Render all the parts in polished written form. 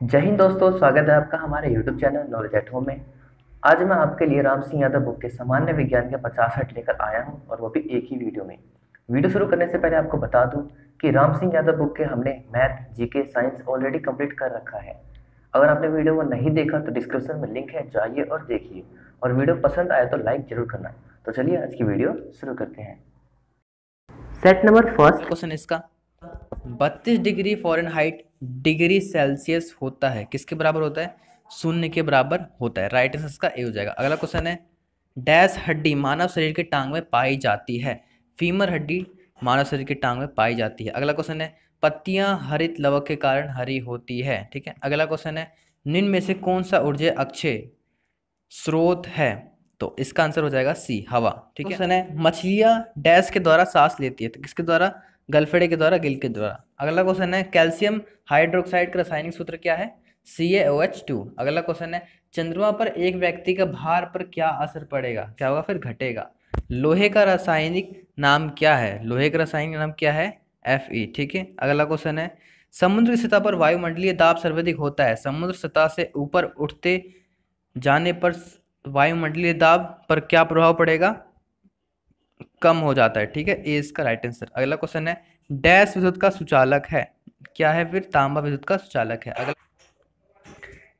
जय हिंद दोस्तों, स्वागत है आपका हमारे YouTube channel knowledge at home में। आज मैं आपके लिए राम सिंह यादव बुक के सामान्य विज्ञान के 50 हट लेकर आया हूं, और वो भी एक ही वीडियो में। वीडियो शुरू करने से पहले आपको बता दूं कि राम सिंह यादव बुक के हमने math, GK, science already complete कर रखा है। अगर आपने वीडियो को नहीं देखा तो डिस्क्रिप्शन में लिंक है, जाइए और देखिए। और वीडियो पसंद आए तो लाइक जरूर करना। तो चलिए आज की वीडियो शुरू करते हैं। सेट नंबर फर्स्ट क्वेश्चन इसका 32 डिग्री फ़ारेनहाइट डिग्री सेल्सियस होता है, किसके बराबर होता है? शून्य के बराबर होता है। राइट आंसर इसका ए हो जाएगा। अगला क्वेश्चन है, डैश हड्डी मानव शरीर के टांग में पाई जाती है। फीमर हड्डी मानव शरीर के टांग में पाई जाती है। अगला क्वेश्चन है, पत्तियां हरित लवक के कारण हरी होती है। ठीक है। अगला क्वेश्चन है, निम्न में से कौन सा ऊर्जा अक्षय स्रोत है? तो इसका आंसर हो जाएगा सी, हवा। ठीक है। क्वेश्चन है, मछलियां डैश के द्वारा सांस लेती है, तो किसके द्वारा? गलफड़े के द्वारा, गिल के द्वारा। अगला क्वेश्चन है, कैल्शियम हाइड्रोक्साइड का रासायनिक सूत्र क्या है? CaOH2। अगला क्वेश्चन है, चंद्रमा पर एक व्यक्ति का भार पर क्या असर पड़ेगा? क्या होगा? फिर घटेगा। लोहे का रासायनिक नाम क्या है? लोहे का रासायनिक नाम क्या है? Fe। ठीक है। अगला क्वेश्चन है, समुद्र की सतह पर वायुमंडलीय दाब सर्वाधिक होता है। समुद्र सतह से ऊपर उठते जाने पर वायुमंडलीय दाब पर क्या प्रभाव पड़ेगा? कम हो जाता है। ठीक है। ए इसका राइट आंसर। अगला क्वेश्चन है, डैश विद्युत का सुचालक है। क्या है? फिर तांबा विद्युत का सुचालक है। अगला,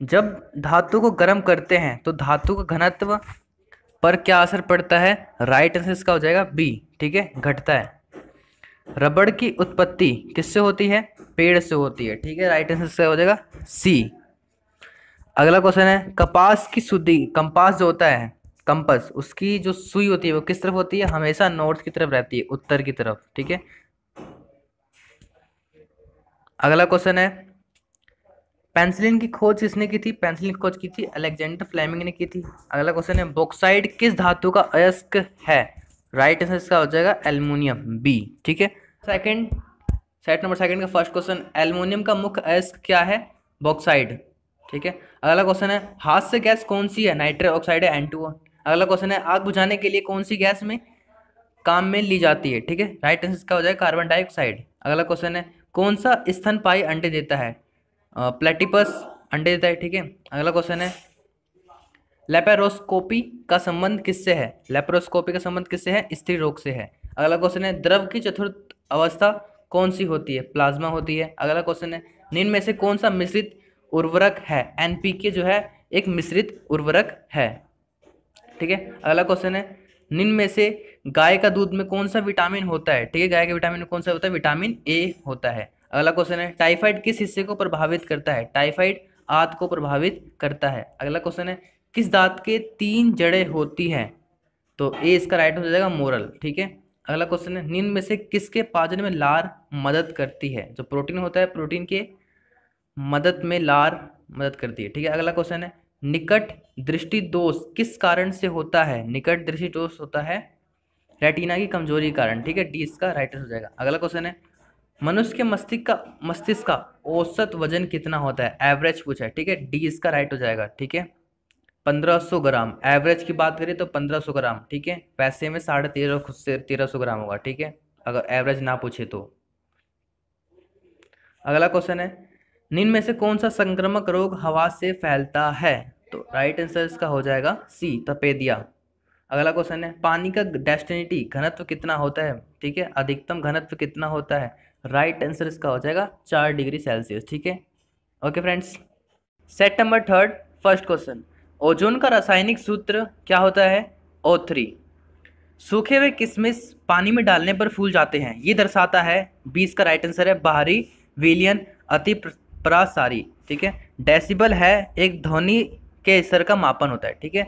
जब धातु को गर्म करते हैं तो धातु का घनत्व पर क्या असर पड़ता है? राइट आंसर इसका हो जाएगा बी। ठीक है, घटता है। रबड़ की उत्पत्ति किससे होती है? पेड़ से होती है। ठीक है, राइट आंसर इसका हो जाएगा सी। अगला क्वेश्चन है, कपास की सुई, कंपास जो होता है, कंपस, उसकी जो सुई होती है वो किस तरफ होती है? हमेशा नॉर्थ की तरफ रहती है, उत्तर की तरफ। ठीक है। अगला क्वेश्चन है, पेंसिलिन की खोज किसने की थी? पेंसिलिन की खोज की थी अलेक्जेंडर फ्लेमिंग ने की थी। अगला क्वेश्चन है, बॉक्साइट किस धातु का अयस्क है? राइट आंसर इसका हो जाएगा एल्युमिनियम, बी। ठीक है। सेकंड, सेट नंबर सेकंड का फर्स्ट क्वेश्चन, एल्युमिनियम का मुख्य अयस्क क्या है? बॉक्साइड। ठीक है। अगला क्वेश्चन है, हास्य गैस कौन सी है? नाइट्रस ऑक्साइड है, N2O। अगला क्वेश्चन है, आग बुझाने के लिए कौन सी गैस में काम में ली जाती है? ठीक है, राइट आंसर इसका हो जाएगा कार्बन डाइऑक्साइड। अगला क्वेश्चन है, कौन सा स्तनपायी अंडे देता है? प्लेटिपस अंडे देता है। ठीक है। अगला क्वेश्चन है, लेपेरोस्कोपी का संबंध किससे है? लेपेरोस्कोपी का संबंध किससे है? स्त्री रोग से है। अगला क्वेश्चन है, द्रव की चतुर्थ अवस्था कौन सी होती है? प्लाज्मा होती है। अगला क्वेश्चन है, निम्न में से कौन सा मिश्रित उर्वरक है? NPK जो है एक मिश्रित उर्वरक है। ठीक है। अगला क्वेश्चन है, निम्न में से गाय का दूध में कौन सा विटामिन होता है? ठीक है, गाय के विटामिन में कौन सा होता है? विटामिन ए होता है। अगला क्वेश्चन है, टाइफाइड किस हिस्से को प्रभावित करता है? टाइफाइड आंत को प्रभावित करता है। अगला क्वेश्चन है, किस दांत के 3 जड़ें होती हैं? तो ए इसका राइट हो जाएगा मोरल। ठीक है। अगला क्वेश्चन है, निम्न में से किसके पाचन में लार मदद करती है? जो प्रोटीन होता है, प्रोटीन के मदद में लार मदद करती है। ठीक है। अगला क्वेश्चन है, निकट दृष्टि दोष किस कारण से होता है? निकट दृष्टि दोष होता है रेटिना की कमजोरी के कारण। ठीक है, डी इसका राइट हो जाएगा। अगला क्वेश्चन है, मनुष्य के मस्तिष्क का औसत वजन कितना होता है? एवरेज पूछा है। ठीक है, डी इसका राइट हो जाएगा। ठीक है, 1500 ग्राम। एवरेज की बात करें तो 1500 ग्राम। ठीक है, पैसे में 1350 खुद से 1300 ग्राम होगा। ठीक है, अगर एवरेज ना पूछे तो। अगला क्वेश्चन है, निम्न में से कौन सा संक्रामक रोग हवा से फैलता है? तो राइट आंसर इसका हो जाएगा सी, तपेदिया। अगला क्वेश्चन है, पानी का डेस्टिनिटी घनत्व कितना होता है? ठीक है, अधिकतम घनत्व कितना होता है? राइट आंसर इसका हो जाएगा 4 डिग्री सेल्सियस। ठीक है। Okay friends, set number third, first question, ozone का रासायनिक सूत्र क्या होता है? O3। सूखे हुए किशमिश पानी में डालने पर फूल जाते हैं, ये दर्शाता है, 20 का राइट आंसर है बाहरी विलियन अति प्रासारी। ठीक है। डेसिबल है एक ध्वनि के स्तर का मापन होता है। ठीक है।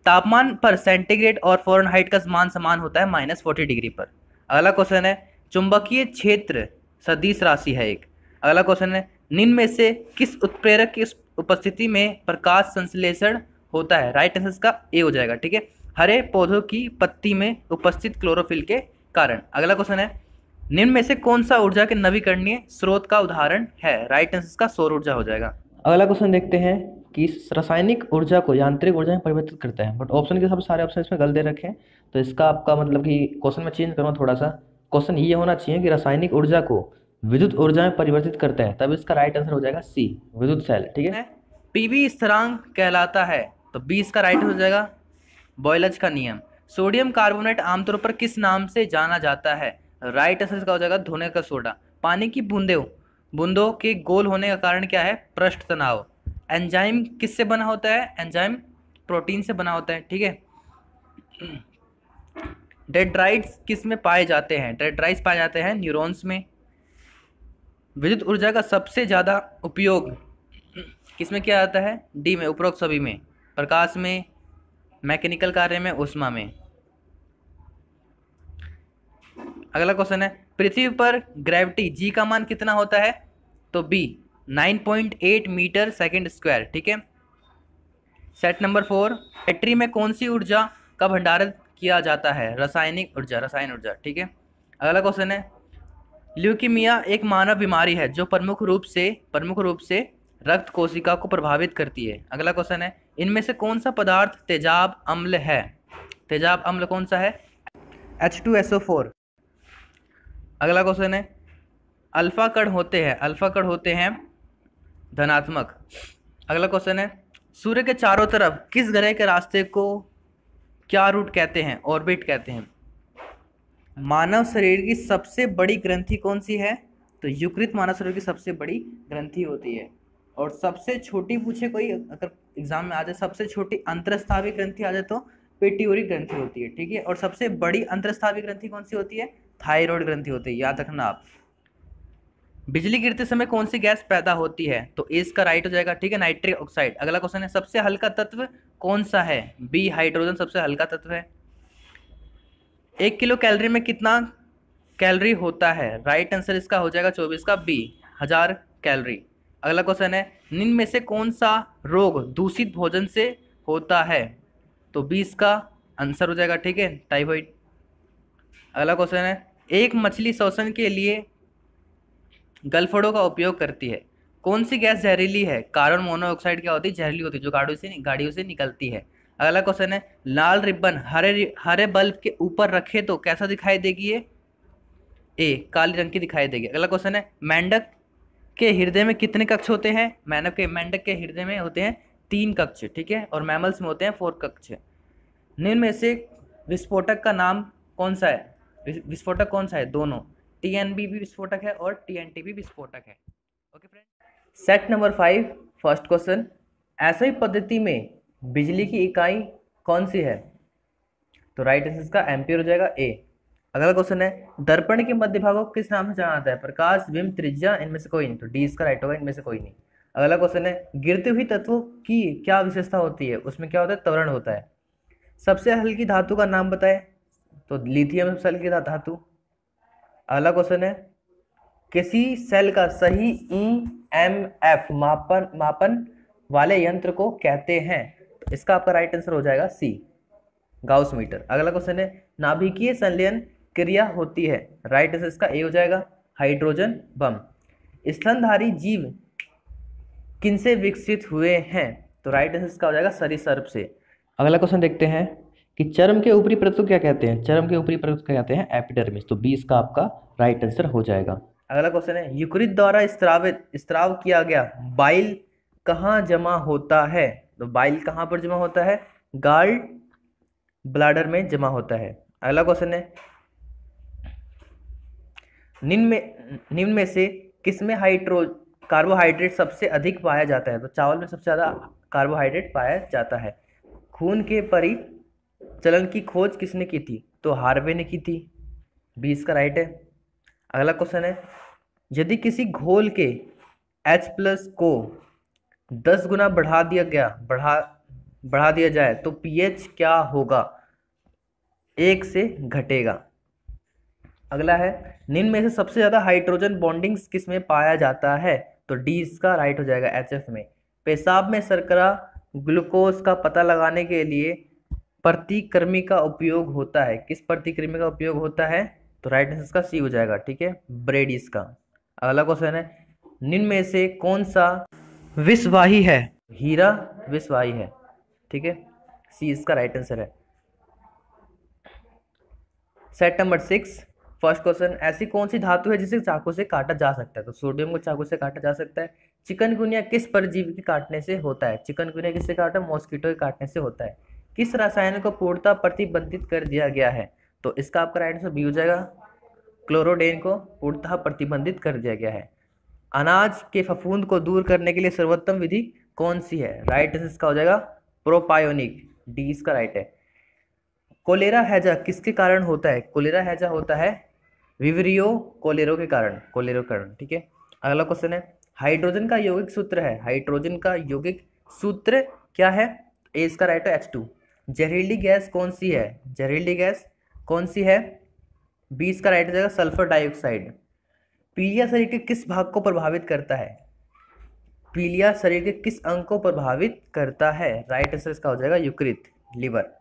तापमान पर सेंटीग्रेड और फ़ारेनहाइट का मान समान होता है -40 डिग्री पर। अगला क्वेश्चन है, चुंबकीय क्षेत्र सदिश राशि है एक। अगला क्वेश्चन है, निम्न में से किस उत्प्रेरक की उपस्थिति में प्रकाश संश्लेषण होता है? राइट आंसर का ए हो जाएगा। ठीक है, हरे पौधों की पत्ती में उपस्थित क्लोरोफिल के कारण। अगला क्वेश्चन है, निम्न में से कौन सा ऊर्जा के नवीकरणीय स्रोत का उदाहरण है? राइट आंसर का सौर ऊर्जा हो जाएगा। अगला क्वेश्चन देखते हैं कि रासायनिक ऊर्जा को यांत्रिक ऊर्जा में परिवर्तित करता है, बट ऑप्शन के सब सारे ऑप्शन इसमें गलत दे रखे हैं। तो इसका आपका मतलब कि क्वेश्चन में चेंज करूँगा थोड़ा सा। क्वेश्चन ये होना चाहिए कि रासायनिक ऊर्जा को विद्युत ऊर्जा में परिवर्तित करता है, तब इसका राइट आंसर हो जाएगा सी, विद्युत सेल। ठीक है, पीवी स्थिरांक कहलाता है, तो बी इसका राइट हो जाएगा, बॉयलज का नियम। सोडियम कार्बोनेट आमतौर पर किस नाम से जाना जाता है? राइट आंसर इसका हो जाएगा धोने का सोडा। पानी की बूंदों बूंदों के गोल होने का कारण क्या है? पृष्ठ तनाव। एंजाइम किससे बना होता है? एंजाइम प्रोटीन से बना होता है। ठीक है, डेंड्राइट्स किस में पाए जाते हैं? डेंड्राइट्स पाए जाते हैं न्यूरॉन्स में। विद्युत ऊर्जा का सबसे ज़्यादा उपयोग किस में किया जाता है? डी में, उपरोक्त सभी में, प्रकाश में, मैकेनिकल कार्य में, ऊष्मा में। अगला क्वेश्चन है, पृथ्वी पर ग्रेविटी जी का मान कितना होता है? तो बी 9.8 मीटर सेकंड स्क्वायर। ठीक है, सेट नंबर 4, बैटरी में कौन सी ऊर्जा का भंडारण किया जाता है? रासायनिक ऊर्जा, रसायन ऊर्जा। ठीक है, अगला क्वेश्चन है, ल्यूकीमिया एक मानव बीमारी है जो प्रमुख रूप से रक्त कोशिका को प्रभावित करती है। अगला क्वेश्चन है, इनमें से कौन सा पदार्थ तेजाब अम्ल है? तेजाब अम्ल कौन सा है? H2SO4। अगला क्वेश्चन है, अल्फा कण होते हैं धनात्मक। अगला क्वेश्चन है, सूर्य के चारों तरफ किस ग्रह के रास्ते को क्या रूट कहते हैं? ऑर्बिट कहते हैं। मानव शरीर की सबसे बड़ी ग्रंथि कौन सी है? तो यकृत मानव शरीर की सबसे बड़ी ग्रंथि होती है। और सबसे छोटी पूछे कोई, अगर एग्जाम में आ जाए, सबसे छोटी अंतरस्रावी ग्रंथि आ जाए तो पिट्यूटरी ग्रंथि होती है। ठीक है, और सबसे बड़ी अंतरस्रावी ग्रंथि कौन सी होती है? थायराइड ग्रंथि होती है, याद रखना आप। बिजली गिरते समय कौन सी गैस पैदा होती है? तो ए इसका राइट हो जाएगा। ठीक है, नाइट्रिक ऑक्साइड। अगला क्वेश्चन है, सबसे हल्का तत्व कौन सा है? बी हाइड्रोजन सबसे हल्का तत्व है। 1 किलो कैलोरी में कितना कैलोरी होता है? राइट आंसर इसका हो जाएगा 24 का बी, 1000 कैलोरी। अगला क्वेश्चन है, निम्न में से कौन सा रोग दूषित भोजन से होता है? तो 20 का आंसर हो जाएगा। ठीक है, टाइफाइड। अगला क्वेश्चन है, एक मछली श्वसन के लिए गलफड़ों का उपयोग करती है, कौन सी गैस जहरीली है? कार्बन मोनोऑक्साइड क्या होती है? जहरीली होती है, जो गाड़ियों से निकलती है। अगला क्वेश्चन है, लाल रिबन हरे बल्ब के ऊपर रखे तो कैसा दिखाई देगी? ये ए काली रंग की दिखाई देगी। अगला क्वेश्चन है, मेंढक के हृदय में कितने कक्ष होते हैं? मेंढक के हृदय में होते हैं 3 कक्ष। ठीक है, और मैमल्स में होते हैं 4 कक्ष। निम्न में से विस्फोटक का नाम कौन सा है? विस्फोटक कौन सा है? दोनों, TNB भी विस्फोटक है और TNT भी विस्फोटक है। Okay friend, set number 5, first question, ऐसी पद्धति में बिजली की इकाई कौन सी है? तो राइट आंसर इसका एम्पियर हो जाएगा ए। अगला क्वेश्चन है, दर्पण के मध्य भाग को किस नाम से जाना जाता है? प्रकाश, बिंब, त्रिज्या, इनमें से कोई नहीं, तो डी इसका राइट होगा, इनमें से कोई नहीं। अगला क्वेश्चन है, गिरती हुई तत्वों की क्या विशेषता होती है? उसमें क्या होता है? त्वरण होता है। सबसे हल्की धातु का नाम बताए? तो लिथियम सबसे हल्की धातु। अगला क्वेश्चन है, किसी सेल का सही EMF मापन वाले यंत्र को कहते हैं? तो इसका आपका राइट आंसर हो जाएगा सी, गाउस मीटर। अगला क्वेश्चन है, नाभिकीय संलयन क्रिया होती है? राइट आंसर इसका ए हो जाएगा, हाइड्रोजन बम। स्तनधारी जीव किनसे विकसित हुए हैं? तो राइट आंसर इसका हो जाएगा सरीसृप से। अगला क्वेश्चन देखते हैं कि चर्म के ऊपरी परत को क्या कहते हैं? चर्म के ऊपरी परत को क्या कहते हैं? एपिडर्मिस। तो 20 का आपका राइट आंसर हो जाएगा। अगला क्वेश्चन है, यकृत द्वारा स्त्राव किया गया बाइल कहाँ जमा होता है? तो बाइल कहाँ पर जमा होता है? गाल ब्लैडर में जमा होता है। अगला क्वेश्चन है, निम्न में से किसमें कार्बोहाइड्रेट सबसे अधिक पाया जाता है? तो चावल में सबसे ज़्यादा कार्बोहाइड्रेट पाया जाता है। खून के परिचलन की खोज किसने की थी? तो हार्वे ने की थी, 20 का राइट है। अगला क्वेश्चन है, यदि किसी घोल के H+ को 10 गुना बढ़ा दिया जाए तो pH क्या होगा? 1 से घटेगा। अगला है, निम्न में से सबसे ज्यादा हाइड्रोजन बॉन्डिंग्स किस में पाया जाता है? तो डी इसका राइट हो जाएगा, HF में। पेशाब में शर्करा ग्लूकोज का पता लगाने के लिए प्रतिकृमि का उपयोग होता है? किस प्रतिकृमि का उपयोग होता है? तो राइट आंसर इसका सी हो जाएगा। ठीक है, ब्रेडिस का। अगला क्वेश्चन है, निम्न में से कौन सा विषवाही है? हीरा विषवाही है। ठीक है, सी इसका राइट आंसर है। सेट नंबर 6, फर्स्ट क्वेश्चन, ऐसी कौन सी धातु है जिसे चाकू से काटा जा सकता है? तो सोडियम को चाकू से काटा जा सकता है। चिकनगुनिया किस परजीवी के काटने से होता है? चिकनगुनिया किससे काटा? मॉस्किटो के काटने से होता है। किस रसायन को पूर्णतः प्रतिबंधित कर दिया गया है? तो इसका आपका राइट आंसर बी हो जाएगा, क्लोरोडेन को पूर्णतः प्रतिबंधित कर दिया गया है। अनाज के फफूंद को दूर करने के लिए सर्वोत्तम विधि कौन सी है? राइट आंसर इसका हो जाएगा प्रोपायोनिक, डी इसका राइट है। कोलेरा हैजा किसके कारण होता है? कोलेरा हैजा होता है विवरियो कोलेरो के कारण, कोलेरो के कारण, ठीक है। अगला क्वेश्चन है, हाइड्रोजन का यौगिक सूत्र है, हाइड्रोजन का यौगिक सूत्र क्या है? ए इसका राइट है H2। जहरीली गैस कौन सी है? जहरीली गैस कौन सी है? बी इसका राइट हो जाएगा सल्फर डाइऑक्साइड। पीलिया शरीर के किस भाग को प्रभावित करता है? पीलिया शरीर के किस अंग को प्रभावित करता है? राइट आंसर इसका हो जाएगा यकृत, लिवर।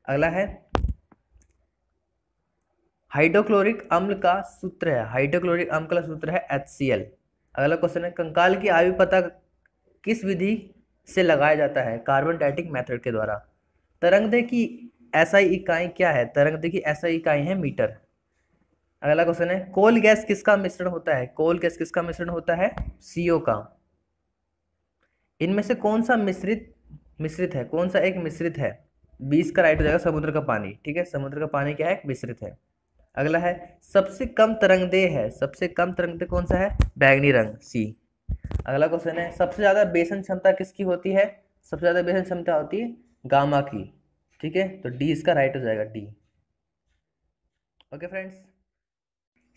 अगला है, हाइड्रोक्लोरिक अम्ल का सूत्र है, हाइड्रोक्लोरिक अम्ल का सूत्र है HCl। अगला क्वेश्चन है, कंकाल की आयु पता किस विधि से लगाया जाता है? कार्बन डेटिंग मेथड के द्वारा। तरंगदैर्घ्य की SI इकाई क्या है? तरंगदैर्घ्य की SI इकाई है मीटर। अगला क्वेश्चन है, कोल गैस किसका मिश्रण होता है? कोल गैस किसका मिश्रण होता है? CO का। इनमें से कौन सा मिश्रित है? कौन सा एक मिश्रित है? 20 का राइट हो जाएगा समुद्र का पानी, ठीक है। समुद्र का पानी क्या है? मिश्रित है। अगला है, सबसे कम तरंगदैर्घ्य है, सबसे कम तरंगदैर्घ्य कौन सा है? बैंगनी रंग, C। अगला क्वेश्चन है, सबसे ज्यादा बेसन क्षमता किसकी होती है? सबसे ज्यादा बेसन क्षमता होती है गामा की, ठीक है। तो डी इसका राइट हो जाएगा, D. Okay friends,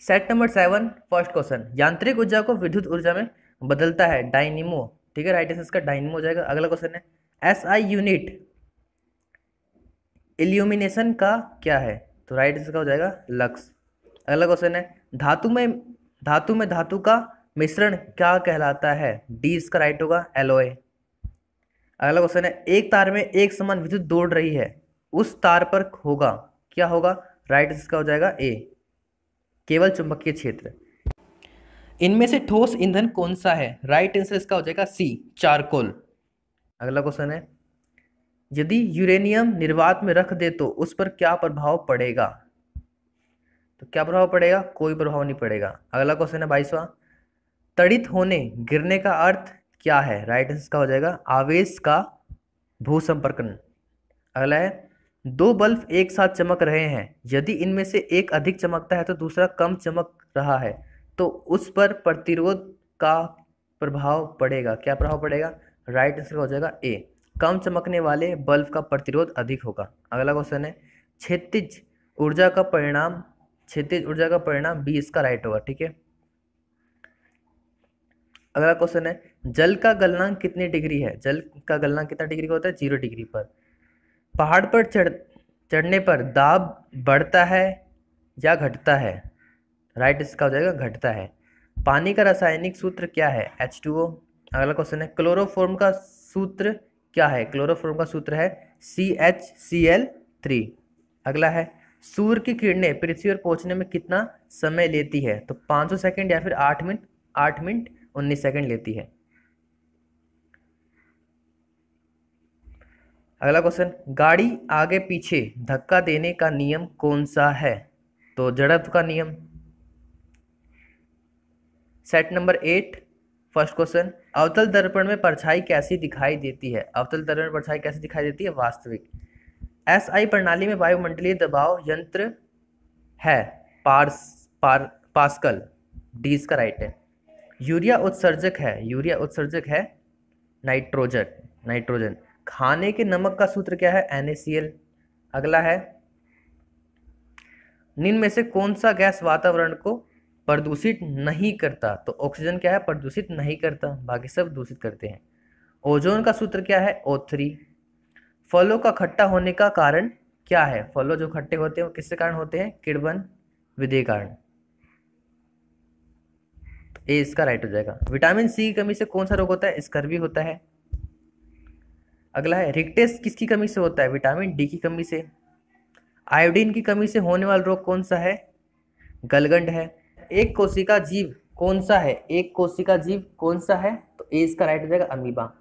set number 7 first question, यांत्रिक ऊर्जा को विद्युत ऊर्जा में बदलता है डायनेमो, ठीक है। राइट आंसर इसका डायनेमो हो जाएगा। अगला क्वेश्चन है, SI यूनिट इल्यूमिनेशन का क्या है? तो राइट आंसर का हो जाएगा लक्स। अगला क्वेश्चन है, धातु में धातु का मिश्रण क्या कहलाता है? डी इसका राइट होगा, एलॉय। अगला क्वेश्चन है, एक तार में एक समान विद्युत दौड़ रही है, उस तार पर होगा क्या होगा? राइट आंसर का हो जाएगा ए, केवल चुंबकीय क्षेत्र। इनमें से ठोस ईंधन कौन सा है? राइट आंसर इसका हो जाएगा सी, चारकोल। अगला क्वेश्चन है, यदि यूरेनियम निर्वात में रख दे तो उस पर क्या प्रभाव पड़ेगा? तो क्या प्रभाव पड़ेगा? कोई प्रभाव नहीं पड़ेगा। अगला क्वेश्चन है 22वां, तड़ित होने गिरने का अर्थ क्या है? राइट आंसर का हो जाएगा आवेश का भूसंपर्कन। अगला है, दो बल्ब एक साथ चमक रहे हैं, यदि इनमें से एक अधिक चमकता है तो दूसरा कम चमक रहा है, तो उस पर प्रतिरोध का प्रभाव पड़ेगा। क्या प्रभाव पड़ेगा? राइट आंसर हो जाएगा ए, कम चमकने वाले बल्ब का प्रतिरोध अधिक होगा। अगला क्वेश्चन है, क्षैतिज ऊर्जा का परिणाम बी इसका राइट होगा, ठीक है। अगला क्वेश्चन है, जल का गलनांक कितनी डिग्री है? जल का गलनांक कितना डिग्री का होता है? 0 डिग्री पर। पहाड़ पर चढ़ने पर दाब बढ़ता है या घटता है? राइट इसका हो जाएगा घटता है। पानी का रासायनिक सूत्र क्या है? H2O। अगला क्वेश्चन है, क्लोरोफॉर्म का सूत्र क्या है? क्लोरोफॉर्म का सूत्र है CHCl3। अगला है, सूर्य की किरणें पृथ्वी पर पहुंचने में कितना समय लेती है? तो 500 सेकंड या फिर 8 मिनट 19 सेकंड लेती है। अगला क्वेश्चन, गाड़ी आगे पीछे धक्का देने का नियम कौन सा है? तो जड़त्व का नियम। सेट नंबर 8 फर्स्ट क्वेश्चन, अवतल दर्पण में परछाई कैसी दिखाई देती है? अवतल दर्पण में परछाई कैसी दिखाई देती है? वास्तविक। SI प्रणाली में वायुमंडलीय दबाव यंत्र है पास्कल, डी इसका राइट है। यूरिया उत्सर्जक है नाइट्रोजन। खाने के नमक का सूत्र क्या है? NaCl। अगला है, निम्न में से कौन सा गैस वातावरण को प्रदूषित नहीं करता? तो ऑक्सीजन क्या है? प्रदूषित नहीं करता, बाकी सब दूषित करते हैं। ओजोन का सूत्र क्या है? O3। फलों का खट्टा होने का कारण क्या है? फलों जो खट्टे होते हैं वो किसके कारण होते हैं? किण्वन विधि के कारण। ए इसका राइट हो जाएगा। विटामिन सी की कमी से कौन सा रोग होता है? स्कर्वी होता है। अगला है, रिक्टेस किसकी कमी से होता है? विटामिन डी की कमी से। आयोडीन की कमी से होने वाला रोग कौन सा है? गलगंड है। एक कोशिका जीव कौन सा है? तो ए इसका राइट हो जाएगा अमीबा।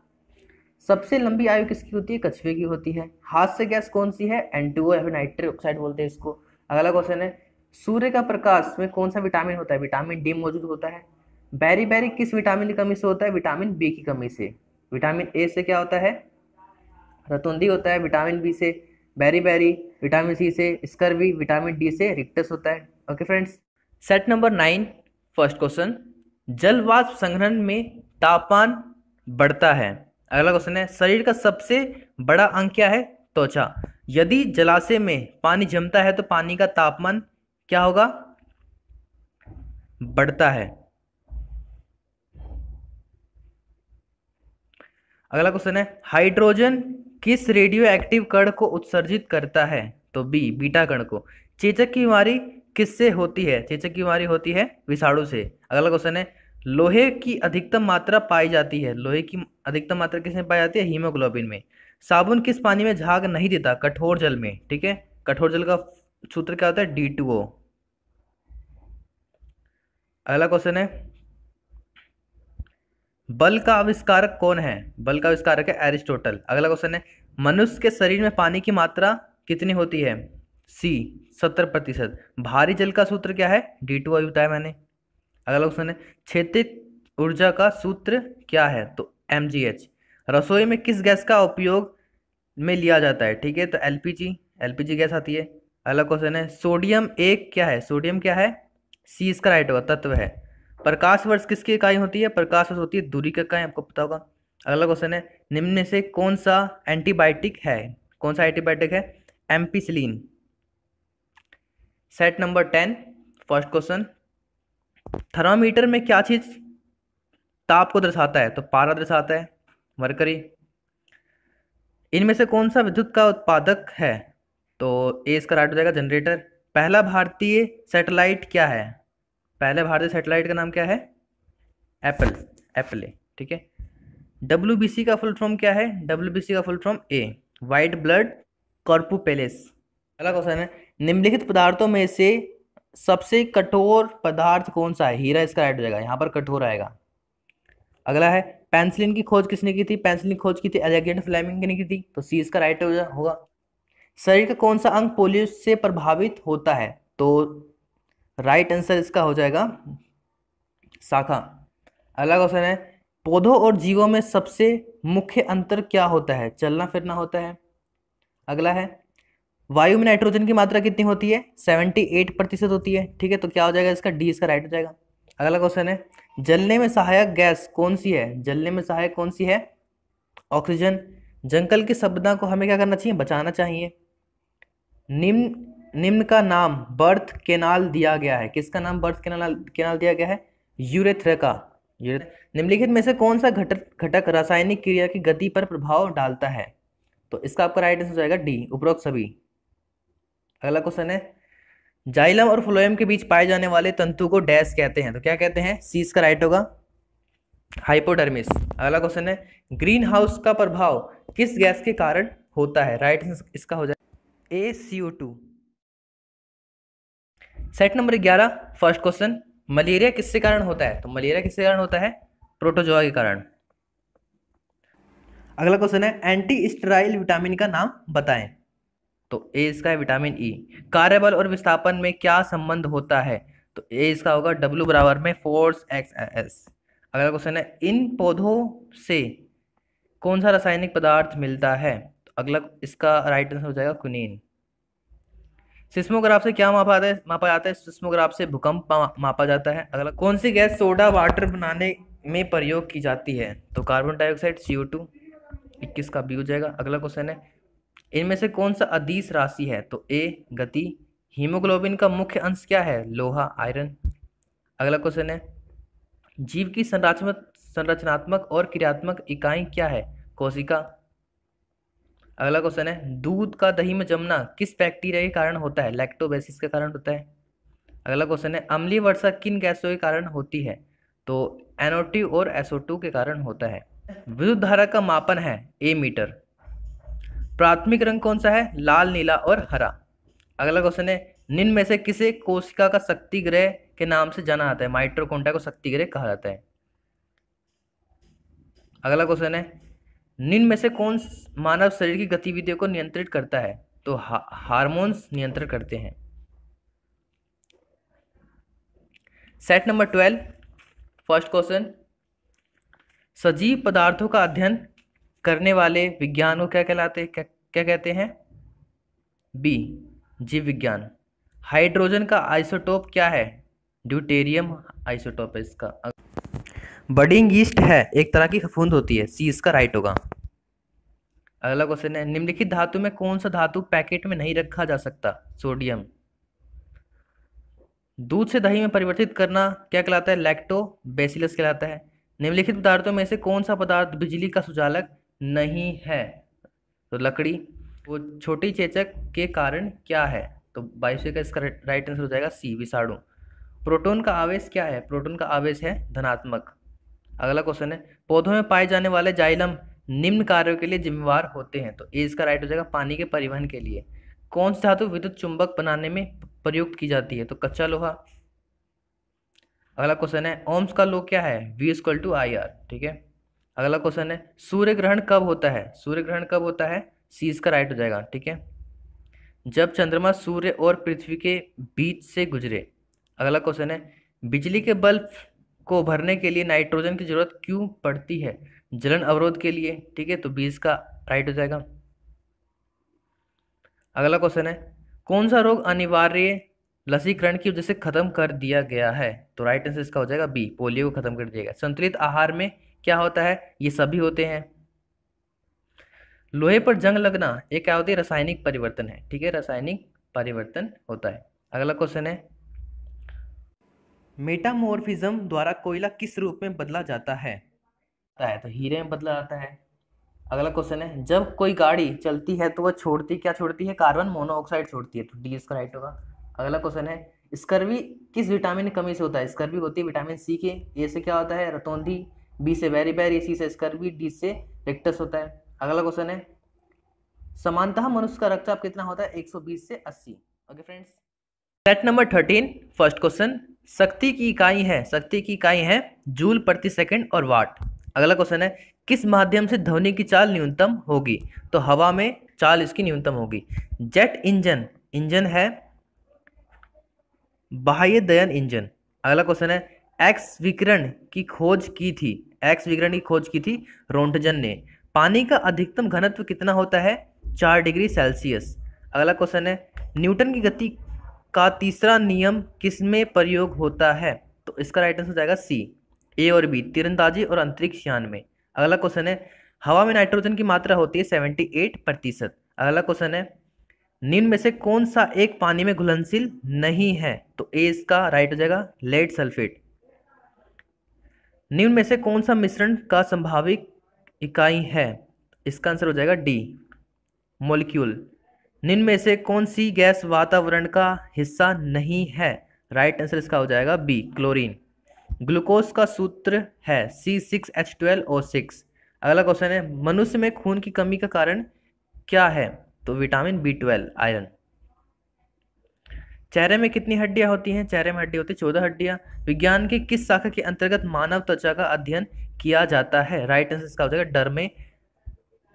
सबसे लंबी आयु किसकी होती है? कछुए की होती है। हाथ से गैस कौन सी है? N2O या फिर नाइट्रिक ऑक्साइड बोलते हैं इसको। अगला क्वेश्चन है, सूर्य का प्रकाश में कौन सा विटामिन होता है? विटामिन डी मौजूद होता है। बेरी बेरी किस विटामिन की कमी से होता है? विटामिन बी की कमी से। विटामिन ए से क्या होता है? रतुंधी होता है। विटामिन बी से बेरी बेरी, विटामिन सी से स्कर्वी, विटामिन डी से रिक्टस होता है। Okay friends. Set number 9, first question, जल वाष्प संघनन में तापमान बढ़ता है। अगला क्वेश्चन है, शरीर का सबसे बड़ा अंग क्या है? त्वचा। यदि जलाशय में पानी जमता है तो पानी का तापमान क्या होगा? बढ़ता है। अगला क्वेश्चन है, हाइड्रोजन किस रेडियो एक्टिव कण को उत्सर्जित करता है? तो बी, बीटा कण को। चेचक की बीमारी किससे होती है? चेचक की बीमारी होती है विषाणु से। अगला क्वेश्चन है, लोहे की अधिकतम मात्रा पाई जाती है। लोहे की अधिकतम मात्रा किसमें पाई जाती है? हीमोग्लोबिन में। साबुन किस पानी में झाग नहीं देता? कठोर जल में। ठीक है, कठोर जल का सूत्र क्या होता है? D2O। अगला क्वेश्चन है, बल का आविष्कारक कौन है? बल का आविष्कारक है एरिस्टोटल। अगला क्वेश्चन है, मनुष्य के शरीर में पानी की मात्रा कितनी होती है? सी, 70%। भारी जल का सूत्र क्या है? D2O बताया मैंने। अगला क्वेश्चन है, क्षेत्रीय ऊर्जा का सूत्र क्या है? तो mgh। रसोई में किस गैस का उपयोग में लिया जाता है? ठीक है, तो एलपीजी गैस आती है। अगला क्वेश्चन है, सोडियम एक क्या है? सोडियम क्या है? सी इसका राइट होगा, तत्व है। प्रकाश वर्ष किसकी इकाई होती है? प्रकाश वर्ष होती है दूरी की इकाई, आपको पता होगा। अगला क्वेश्चन है, निम्न में से कौन सा एंटीबायोटिक है? कौन सा एंटीबायोटिक है? Ampicillin. Set number 10, first question, thermometer में क्या चीज ताप को दर्शाता है? तो पारा दर्शाता है, मरकरी। इनमें से कौन सा विद्युत का उत्पादक है? तो ए इसका राइट हो जाएगा, जनरेटर। पहला भारतीय सैटेलाइट क्या है? पहले भारतीय सैटेलाइट का नाम क्या है? एप्पल ए। ठीक है। WBC का फुल फॉर्म क्या है? WBC का फुल फॉर्म ए, वाइट ब्लड कॉर्पुपेलेस। अगला क्वेश्चन है, निम्नलिखित पदार्थों में से सबसे कठोर पदार्थ कौन सा है? हीरा इसका राइट हो जाएगा, यहाँ पर कठोर आएगा। अगला है, पेंसिलिन की खोज किसने की थी? पेंसिलिन की खोज की थी अलेक्जेंडर फ्लेमिंग ने की थी, तो सी इसका राइट होगा। शरीर का कौन सा अंग पोलियो से प्रभावित होता है? तो राइट आंसर इसका हो जाएगा शाखा। अगला क्वेश्चन है, पौधों और जीवों में सबसे मुख्य अंतर क्या होता है? चलना फिरना होता है। अगला है, वायु में नाइट्रोजन की मात्रा कितनी होती है? 78% होती है। ठीक है, तो क्या हो जाएगा इसका? डी इसका राइट हो जाएगा। अगला क्वेश्चन है, जलने में सहायक गैस कौन सी है? जलने में सहायक कौन सी है? ऑक्सीजन। जंगल की संपदा को हमें क्या करना चाहिए? बचाना चाहिए। निम्न का नाम बर्थ केनाल दिया गया है। किसका नाम बर्थ केनाल दिया गया है? यूरेथ्रा का। निम्नलिखित में से कौन सा घटक रासायनिक क्रिया की गति पर प्रभाव डालता है? तो इसका आपका राइट आंसर हो जाएगा डी, उपरोक्त सभी। अगला क्वेश्चन है, जाइलम और फ्लोएम के बीच पाए जाने वाले तंतु को डैश कहते हैं, तो क्या कहते हैं? सी इसका राइट होगा, हाइपोडर्मिस। अगला क्वेश्चन है, ग्रीन हाउस का प्रभाव किस गैस के कारण होता है? राइट आंसर इसका हो जाएगा ए, CO2। Set number 11, first question, malaria किसके कारण होता है? तो मलेरिया किसके कारण होता है? प्रोटोजोआ के कारण। अगला क्वेश्चन है, एंटी स्टेराइल विटामिन का नाम बताएं। तो ए इसका है विटामिन ई। कार्यबल और विस्थापन में क्या संबंध होता है? तो ए इसका होगा W बराबर में फोर्स XS। अगला क्वेश्चन है, इन पौधों से कौन सा रासायनिक पदार्थ मिलता है? तो अगला इसका राइट आंसर हो जाएगा क्विनीन। सिस्मोग्राफ से क्या मापा जाता है? सिस्मोग्राफ से भूकंप मापा जाता है। अगला, कौन सी गैस सोडा वाटर बनाने में प्रयोग की जाती है? तो कार्बन डाइऑक्साइड, CO2। 21 का बी हो जाएगा। अगला क्वेश्चन है, इनमें से कौन सा अदिश राशि है? तो ए, गति। हीमोग्लोबिन का मुख्य अंश क्या है? लोहा, आयरन। अगला क्वेश्चन है, जीव की संरचनात्मक और क्रियात्मक इकाई क्या है? कोशिका। अगला क्वेश्चन है, दूध का दही में जमना किस बैक्टीरिया के कारण होता है? लैक्टोबैसिस के कारण होता है। अगला क्वेश्चन है, अम्लीय वर्षा किन गैसों के कारण होती है? तो NO2 और SO2 के कारण होता है। विद्युत धारा का मापन है A, मीटर। प्राथमिक रंग कौन सा है? लाल, नीला और हरा। अगला क्वेश्चन है, निम्न में से किसे कोशिका का शक्ति ग्रह के नाम से जाना जाता है? माइटोकॉन्ड्रिया को शक्ति ग्रह कहा जाता है। अगला क्वेश्चन है, निम्न में से कौन मानव शरीर की गतिविधियों को नियंत्रित करता है? तो हार्मोन्स नियंत्रण करते हैं। सेट नंबर 12, फर्स्ट क्वेश्चन, सजीव पदार्थों का अध्ययन करने वाले विज्ञान को क्या कहलाते, क्या कहते हैं? बी, जीव विज्ञान। हाइड्रोजन का आइसोटोप क्या है? ड्यूटेरियम आइसोटोप है इसका। बडिंग यीस्ट है, एक तरह की फफूंद होती है, सी इसका राइट होगा। अगला क्वेश्चन है, निम्नलिखित धातु में कौन सा धातु पैकेट में नहीं रखा जा सकता? सोडियम। दूध से दही में परिवर्तित करना क्या कहलाता है? लैक्टोबैसिलस कहलाता है। निम्नलिखित पदार्थों में से कौन सा पदार्थ बिजली का सुचालक नहीं है? तो लकड़ी। वो छोटी चेचक के कारण क्या है? तो 22 का इसका राइट आंसर हो जाएगा सी, विषाणु। प्रोटॉन का आवेश क्या है? प्रोटॉन का आवेश है धनात्मक। अगला क्वेश्चन है, पौधों में पाए जाने वाले जाइलम निम्न कार्यों के लिए जिम्मेवार होते हैं? तो ए इसका राइट हो जाएगा, पानी के परिवहन के लिए। कौन सी धातु विद्युत चुंबक बनाने में प्रयुक्त की जाती है? तो कच्चा लोहा। अगला क्वेश्चन है, ओम्स का लॉ क्या है? V=IR, ठीक है। अगला क्वेश्चन है, सूर्य ग्रहण कब होता है? सूर्य ग्रहण कब होता है? सी इसका राइट हो जाएगा, ठीक है, जब चंद्रमा सूर्य और पृथ्वी के बीच से गुजरे। अगला क्वेश्चन है, बिजली के बल्ब को भरने के लिए नाइट्रोजन की जरूरत क्यों पड़ती है? जलन अवरोध के लिए, ठीक है, तो 20 का राइट हो जाएगा। अगला क्वेश्चन है, कौन सा रोग अनिवार्य लसीकरण की वजह से खत्म कर दिया गया है? तो राइट आंसर इसका हो जाएगा बी, पोलियो को खत्म कर दिया गया। संतुलित आहार में क्या होता है? ये सभी होते हैं। लोहे पर जंग लगना एक क्या होती है? रासायनिक परिवर्तन है, ठीक है, रासायनिक परिवर्तन होता है। अगला क्वेश्चन है, मेटामॉर्फिज्म द्वारा कोयला किस रूप में बदला जाता है? तो हीरे में बदला जाता है। अगला क्वेश्चन है, जब कोई गाड़ी चलती है तो वह क्या छोड़ती है? कार्बन मोनोऑक्साइड छोड़ती है, तो डी इसका राइट होगा। अगला क्वेश्चन है, स्कर्वी किस विटामिन की कमी से होता है? स्कर्वी होती है विटामिन सी के। ए से क्या होता है? रतौंधी। बी से बेरीबेरी, सी से स्कर्वी, डी से रेक्टस होता है। अगला क्वेश्चन है, सामान्यतः मनुष्य का रक्तचाप कितना होता है? 120 से 80। Okay friends. Set number 13, first question, शक्ति की इकाई है जूल प्रति सेकंड और वाट। अगला क्वेश्चन है, किस माध्यम से ध्वनि की चाल न्यूनतम होगी? तो हवा में चाल इसकी न्यूनतम होगी। जेट इंजन है बाह्य दहन इंजन। अगला क्वेश्चन है, एक्स विकिरण की खोज की थी रोंटगन ने। पानी का अधिकतम घनत्व कितना होता है? 4 डिग्री सेल्सियस। अगला क्वेश्चन है, न्यूटन की गति का तीसरा नियम किसमें प्रयोग होता है? तो इसका राइट आंसर हो जाएगा सी, ए और बी, तीरंदाजी और अंतरिक्ष यान में। अगला क्वेश्चन है, हवा में नाइट्रोजन की मात्रा होती है 78%। अगला क्वेश्चन है, निम्न में से कौन सा एक पानी में घुलनशील नहीं है? तो ए इसका राइट हो जाएगा, लेड सल्फेट। निम्न में से कौन सा मिश्रण का संभावित इकाई है? इसका आंसर हो जाएगा डी, मॉलिक्यूल। निम्न में से कौन सी गैस वातावरण का हिस्सा नहीं है? राइट आंसर इसका हो जाएगा बी, क्लोरीन। ग्लूकोज का सूत्र है C6H12O6। अगला क्वेश्चन है, मनुष्य में खून की कमी का कारण क्या है? तो विटामिन B12, आयरन। चेहरे में कितनी हड्डियां होती हैं? चेहरे में हड्डी होती है 14 हड्डियां। विज्ञान की किस शाखा के अंतर्गत मानव त्वचा का अध्ययन किया जाता है? राइट आंसर इसका हो जाएगा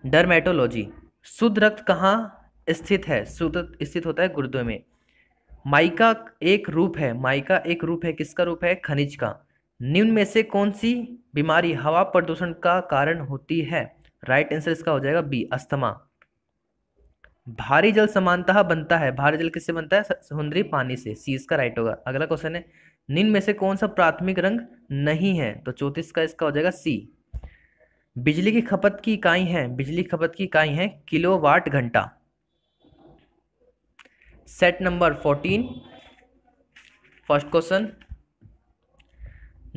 डर्मेटोलॉजी। शुद्ध रक्त कहाँ स्थित है? शुद्ध स्थित होता है गुर्दे में। माइका एक रूप है, किसका रूप है? खनिज का। निम्न में से कौन सी बीमारी हवा प्रदूषण का कारण होती है? राइट आंसर इसका हो जाएगा बी, अस्थमा। भारी जल समानतः बनता है, भारी जल किससे बनता है? समुद्री पानी से, सी इसका राइट होगा। अगला क्वेश्चन है, निम्न में से कौन सा प्राथमिक रंग नहीं है? तो 34 का इसका हो जाएगा सी। बिजली की खपत की इकाई है किलोवाट घंटा। सेट नंबर 14, फर्स्ट क्वेश्चन,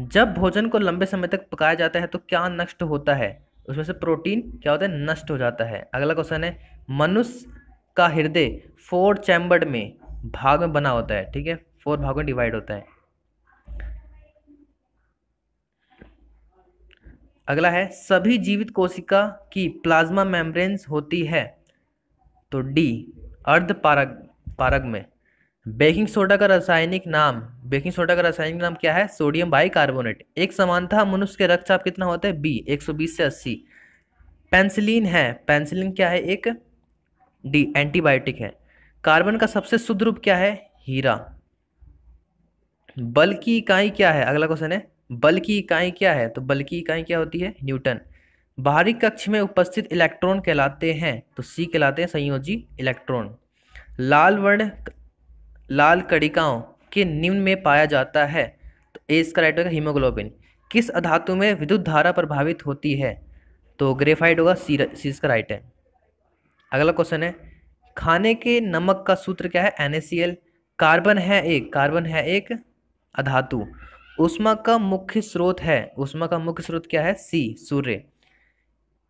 जब भोजन को लंबे समय तक पकाया जाता है तो क्या नष्ट होता है? उसमें से प्रोटीन क्या होता है? नष्ट हो जाता है। अगला क्वेश्चन है, मनुष्य का हृदय 4 चैम्बर्ड में भाग में बना होता है, ठीक है, 4 भागों में डिवाइड होता है। अगला है, सभी जीवित कोशिका की प्लाज्मा मेम्ब्रेन्स होती है, तो डी, अर्ध पारग में। बेकिंग सोडा का रासायनिक नाम क्या है? Sodium bicarbonate. एक समानतः मनुष्य के रक्तचाप कितना होता है? बी, 120 से 80। पेंसिलिन क्या है? एक डी, एंटीबायोटिक है। कार्बन का सबसे शुद्ध रूप क्या है? हीरा। बल की इकाई क्या है, अगला क्वेश्चन है बल की इकाई क्या है, तो बल की इकाई क्या होती है, न्यूटन। बाहरी कक्ष में उपस्थित इलेक्ट्रॉन कहलाते हैं, तो सी कहलाते हैं संयोजी इलेक्ट्रॉन। लाल वर्ण लाल कणिकाओं के निम्न में पाया जाता है, तो ए इसका राइट होगा हीमोग्लोबिन। किस अधातु में विद्युत धारा प्रभावित होती है, तो ग्रेफाइट होगा, सी इसका राइट है। अगला क्वेश्चन है खाने के नमक का सूत्र क्या है, NaCl। कार्बन है एक अधातु। ऊष्मा का मुख्य स्रोत है, ऊष्मा का मुख्य स्रोत क्या है, सी सूर्य।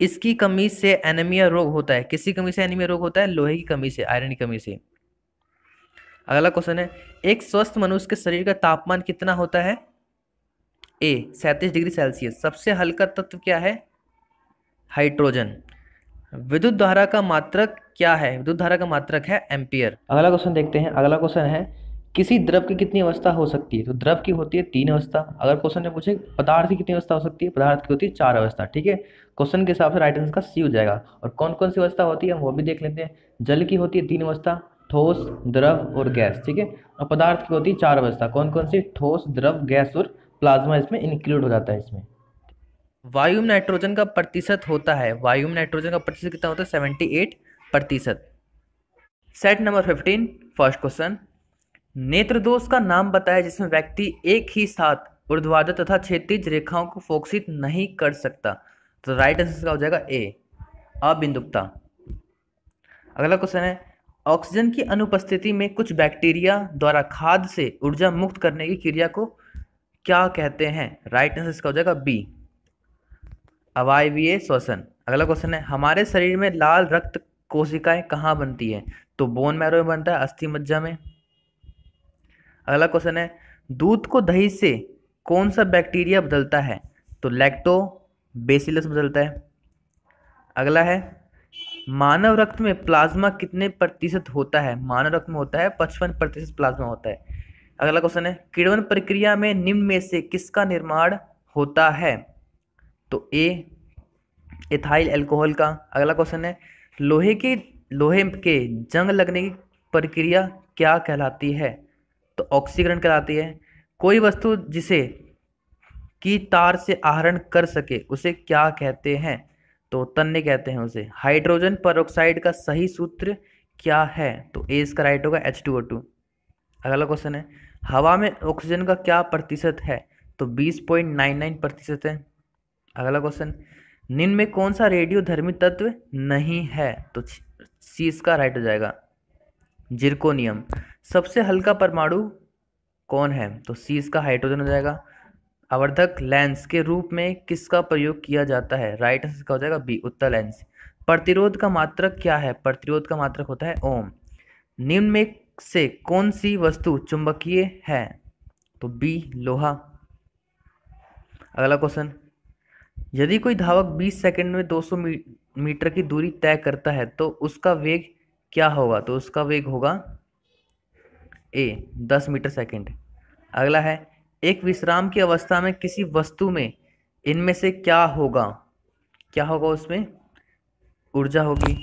इसकी कमी से एनीमिया रोग होता है, किसकी कमी से एनीमिया रोग होता है, लोहे की कमी से, आयरन की कमी से। अगला क्वेश्चन है एक स्वस्थ मनुष्य के शरीर का तापमान कितना होता है, ए 37 डिग्री सेल्सियस। सबसे हल्का तत्व क्या है, हाइड्रोजन। विद्युत धारा का मात्रक क्या है, विद्युत धारा का मात्रक है एम्पियर। अगला क्वेश्चन देखते हैं। अगला क्वेश्चन है किसी द्रव की कितनी अवस्था हो सकती है, तो द्रव की होती है 3 अवस्था। अगर क्वेश्चन में पूछे पदार्थ की कितनी अवस्था हो सकती है, पदार्थ की होती है 4 अवस्था। ठीक है, क्वेश्चन के हिसाब से राइट आंसर का सी हो जाएगा। और कौन कौन सी अवस्था होती है हम वो भी देख लेते हैं। जल की होती है 3 अवस्था, ठोस, द्रव और गैस। ठीक है, और पदार्थ की होती है 4 अवस्था, कौन कौन सी, ठोस, द्रव, गैस और प्लाज्मा इसमें इंक्लूड हो जाता है इसमें। वायु में नाइट्रोजन का प्रतिशत होता है, वायु में नाइट्रोजन का प्रतिशत कितना होता है, 78%। सेट नंबर 15 फर्स्ट क्वेश्चन, नेत्र दोष का नाम बताया जिसमें व्यक्ति एक ही साथ ऊर्ध्वाधर तथा क्षैतिज रेखाओं को फोकसित नहीं कर सकता, तो राइट आंसर का हो जाएगा ए अबिंदुकता। अगला क्वेश्चन है ऑक्सीजन की अनुपस्थिति में कुछ बैक्टीरिया द्वारा खाद्य से ऊर्जा मुक्त करने की क्रिया को क्या कहते हैं, राइट आंसर का हो जाएगा बी अवायवीय श्वसन। अगला क्वेश्चन है हमारे शरीर में लाल रक्त कोशिकाएं कहाँ बनती है, तो बोन मैरो में बनता है, अस्थि मज्जा में। अगला क्वेश्चन है दूध को दही से कौन सा बैक्टीरिया बदलता है, तो लैक्टोबैसिलस बदलता है। अगला है मानव रक्त में प्लाज्मा कितने प्रतिशत होता है, मानव रक्त में होता है 55% प्लाज्मा होता है। अगला क्वेश्चन है किण्वन प्रक्रिया में निम्न में से किसका निर्माण होता है, तो ए इथाइल अल्कोहल का। अगला क्वेश्चन है लोहे के जंग लगने की प्रक्रिया क्या कहलाती है, तो ऑक्सीकरण कहलाती है। कोई वस्तु जिसे की तार से आहरण कर सके उसे क्या कहते हैं, तो तन्य कहते हैं उसे। हाइड्रोजन पेरोक्साइड का सही सूत्र क्या है, तो ए इसका राइट होगा H2O2। अगला क्वेश्चन है हवा में ऑक्सीजन का क्या प्रतिशत है, तो 20.99% है। अगला क्वेश्चन निम्न में कौन सा रेडियोधर्मी तत्व नहीं है, तो सी इसका राइट हो जाएगा जिरकोनियम। सबसे हल्का परमाणु कौन है, तो सी इसका हाइड्रोजन हो जाएगा। आवर्धक लेंस के रूप में किसका प्रयोग किया जाता है, राइट आंसर का हो जाएगा बी उत्तल लेंस। प्रतिरोध का मात्रक क्या है, प्रतिरोध का मात्रक होता है ओम। निम्न में से कौन सी वस्तु चुंबकीय है, तो बी लोहा। अगला क्वेश्चन यदि कोई धावक 20 सेकंड में 200 मीटर की दूरी तय करता है तो उसका वेग क्या होगा, तो उसका वेग होगा ए 10 मीटर सेकंड। अगला है एक विश्राम की अवस्था में किसी वस्तु में इनमें से क्या होगा, क्या होगा उसमें ऊर्जा होगी।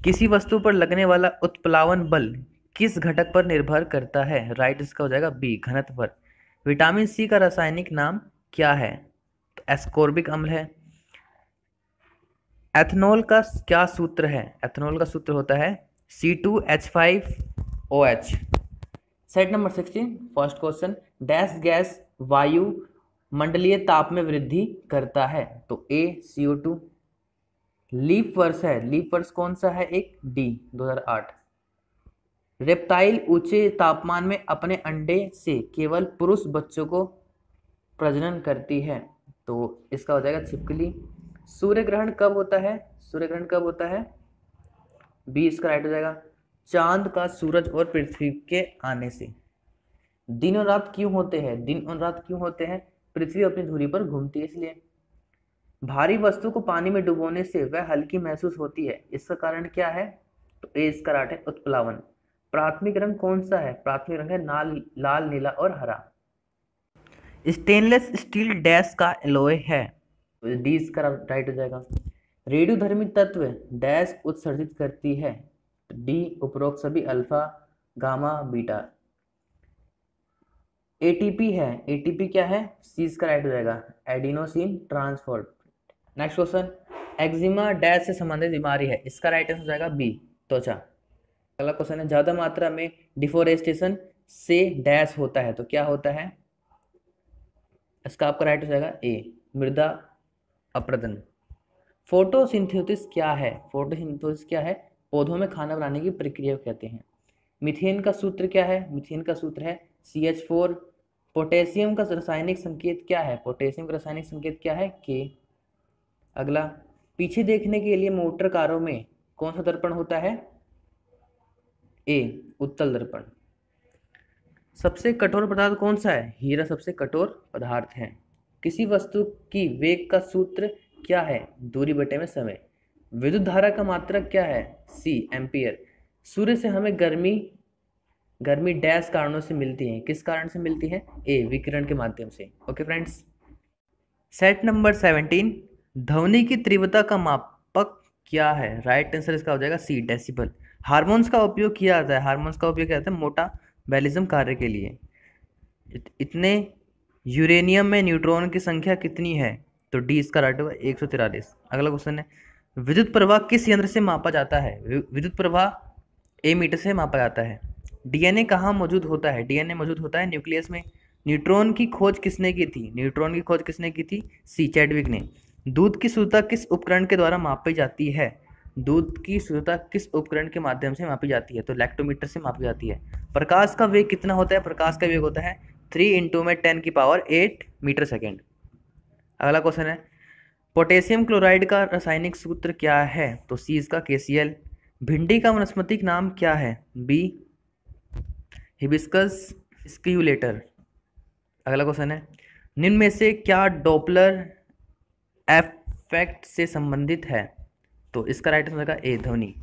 किसी वस्तु पर लगने वाला उत्प्लावन बल किस घटक पर निर्भर करता है, राइट इसका हो जाएगा बी घनत्व पर। विटामिन सी का रासायनिक नाम क्या है, तो एस्कोर्बिक अम्ल है। एथनॉल का क्या सूत्र है, एथनॉल का सूत्र होता है C2H5OH। Set number 16 first question dash gas वायु मंडलीय ताप में वृद्धि करता है, तो ए CO2। लीप वर्ष है, लीप वर्ष कौन सा है, एक डी 2008। रेप्टाइल ऊंचे तापमान में अपने अंडे से केवल पुरुष बच्चों को प्रजनन करती है, तो इसका हो जाएगा छिपकली। सूर्य ग्रहण कब होता है, सूर्य ग्रहण कब होता है, बी इसका राइट हो जाएगा चांद का सूरज और पृथ्वी के आने से। दिन और रात क्यों होते हैं, दिन और रात क्यों होते हैं, पृथ्वी अपनी धुरी पर घूमती है इसलिए। भारी वस्तु को पानी में डुबोने से वह हल्की महसूस होती है, इसका कारण क्या है, तो ए इसका राइट है उत्प्लावन। प्राथमिक रंग कौन सा है, प्राथमिक रंग है लाल नीला और हरा। स्टेनलेस स्टील डैश का एलॉय है, तो डी इसका राइट हो जाएगा। रेडियोधर्मी तत्व डैश उत्सर्जित करती है, डी उपरोक्त सभी अल्फा गामा बीटा। एटीपी है, एटीपी क्या है, सी इसका राइट हो जाएगा, adenosine transfer. Next question, eczema dash से संबंधित बीमारी है, इसका राइट आंसर हो जाएगा बी, त्वचा। अगला क्वेश्चन है, ज्यादा मात्रा में डिफोरेस्टेशन से डैश होता है, तो क्या होता है, इसका आपका राइट हो जाएगा ए, मृदा अपरदन। फोटोसिंथेसिस क्या है, फोटोसिंथेसिस क्या है, पौधों में खाना बनाने की प्रक्रिया को कहते हैं। मीथेन का सूत्र क्या है, मीथेन का सूत्र है CH4। पोटेशियम का रासायनिक संकेत क्या है, पोटेशियम का रासायनिक संकेत क्या है, के। अगला, पीछे देखने के लिए मोटर कारों में कौन सा दर्पण होता है, ए, उत्तल दर्पण। सबसे कठोर पदार्थ कौन सा है, हीरा सबसे कठोर पदार्थ है। किसी वस्तु की वेग का सूत्र क्या है, दूरी बटे में समय। विद्युत धारा का मात्रक क्या है, सी, एम्पियर। सूर्य से हमें गर्मी डैश कारणों से मिलती है, किस कारण से मिलती है, ए, विकिरण के माध्यम से। ओके फ्रेंड्स, सेट नंबर 17, ध्वनि की तीव्रता का मापक क्या है, राइट आंसर इसका हो जाएगा सी, डेसिबल। हार्मोन्स का उपयोग किया जाता है, हार्मोन्स का उपयोग किया जाता है मोटाबॉलिज्म कार्य के लिए। इतने यूरेनियम में न्यूट्रॉन की संख्या कितनी है, तो डी इसका राइट होगा, 143। अगला क्वेश्चन है, विद्युत प्रवाह किस यंत्र से मापा जाता है, विद्युत प्रवाह एमीटर से मापा जाता है। डीएनए कहाँ मौजूद होता है, डीएनए मौजूद होता है न्यूक्लियस में। न्यूट्रॉन की खोज किसने की थी, न्यूट्रॉन की खोज किसने की थी, सी, चैडविक ने। दूध की शुद्धता किस उपकरण के द्वारा मापी जाती है, दूध की शुद्धता किस उपकरण के माध्यम से मापी जाती है, तो लैक्टोमीटर से मापी जाती है। प्रकाश का वेग कितना होता है, प्रकाश का वेग होता है 3 × 10⁸ मीटर सेकेंड। अगला क्वेश्चन है, पोटेशियम क्लोराइड का रासायनिक सूत्र क्या है, तो सी इसका KCl। भिंडी का वनस्पतिक नाम क्या है, बी, हिबिस्कस स्क्यूलेटर। अगला क्वेश्चन है, निम्न में से क्या डॉपलर इफेक्ट से संबंधित है, तो इसका राइट आंसर होगा ए, ध्वनि।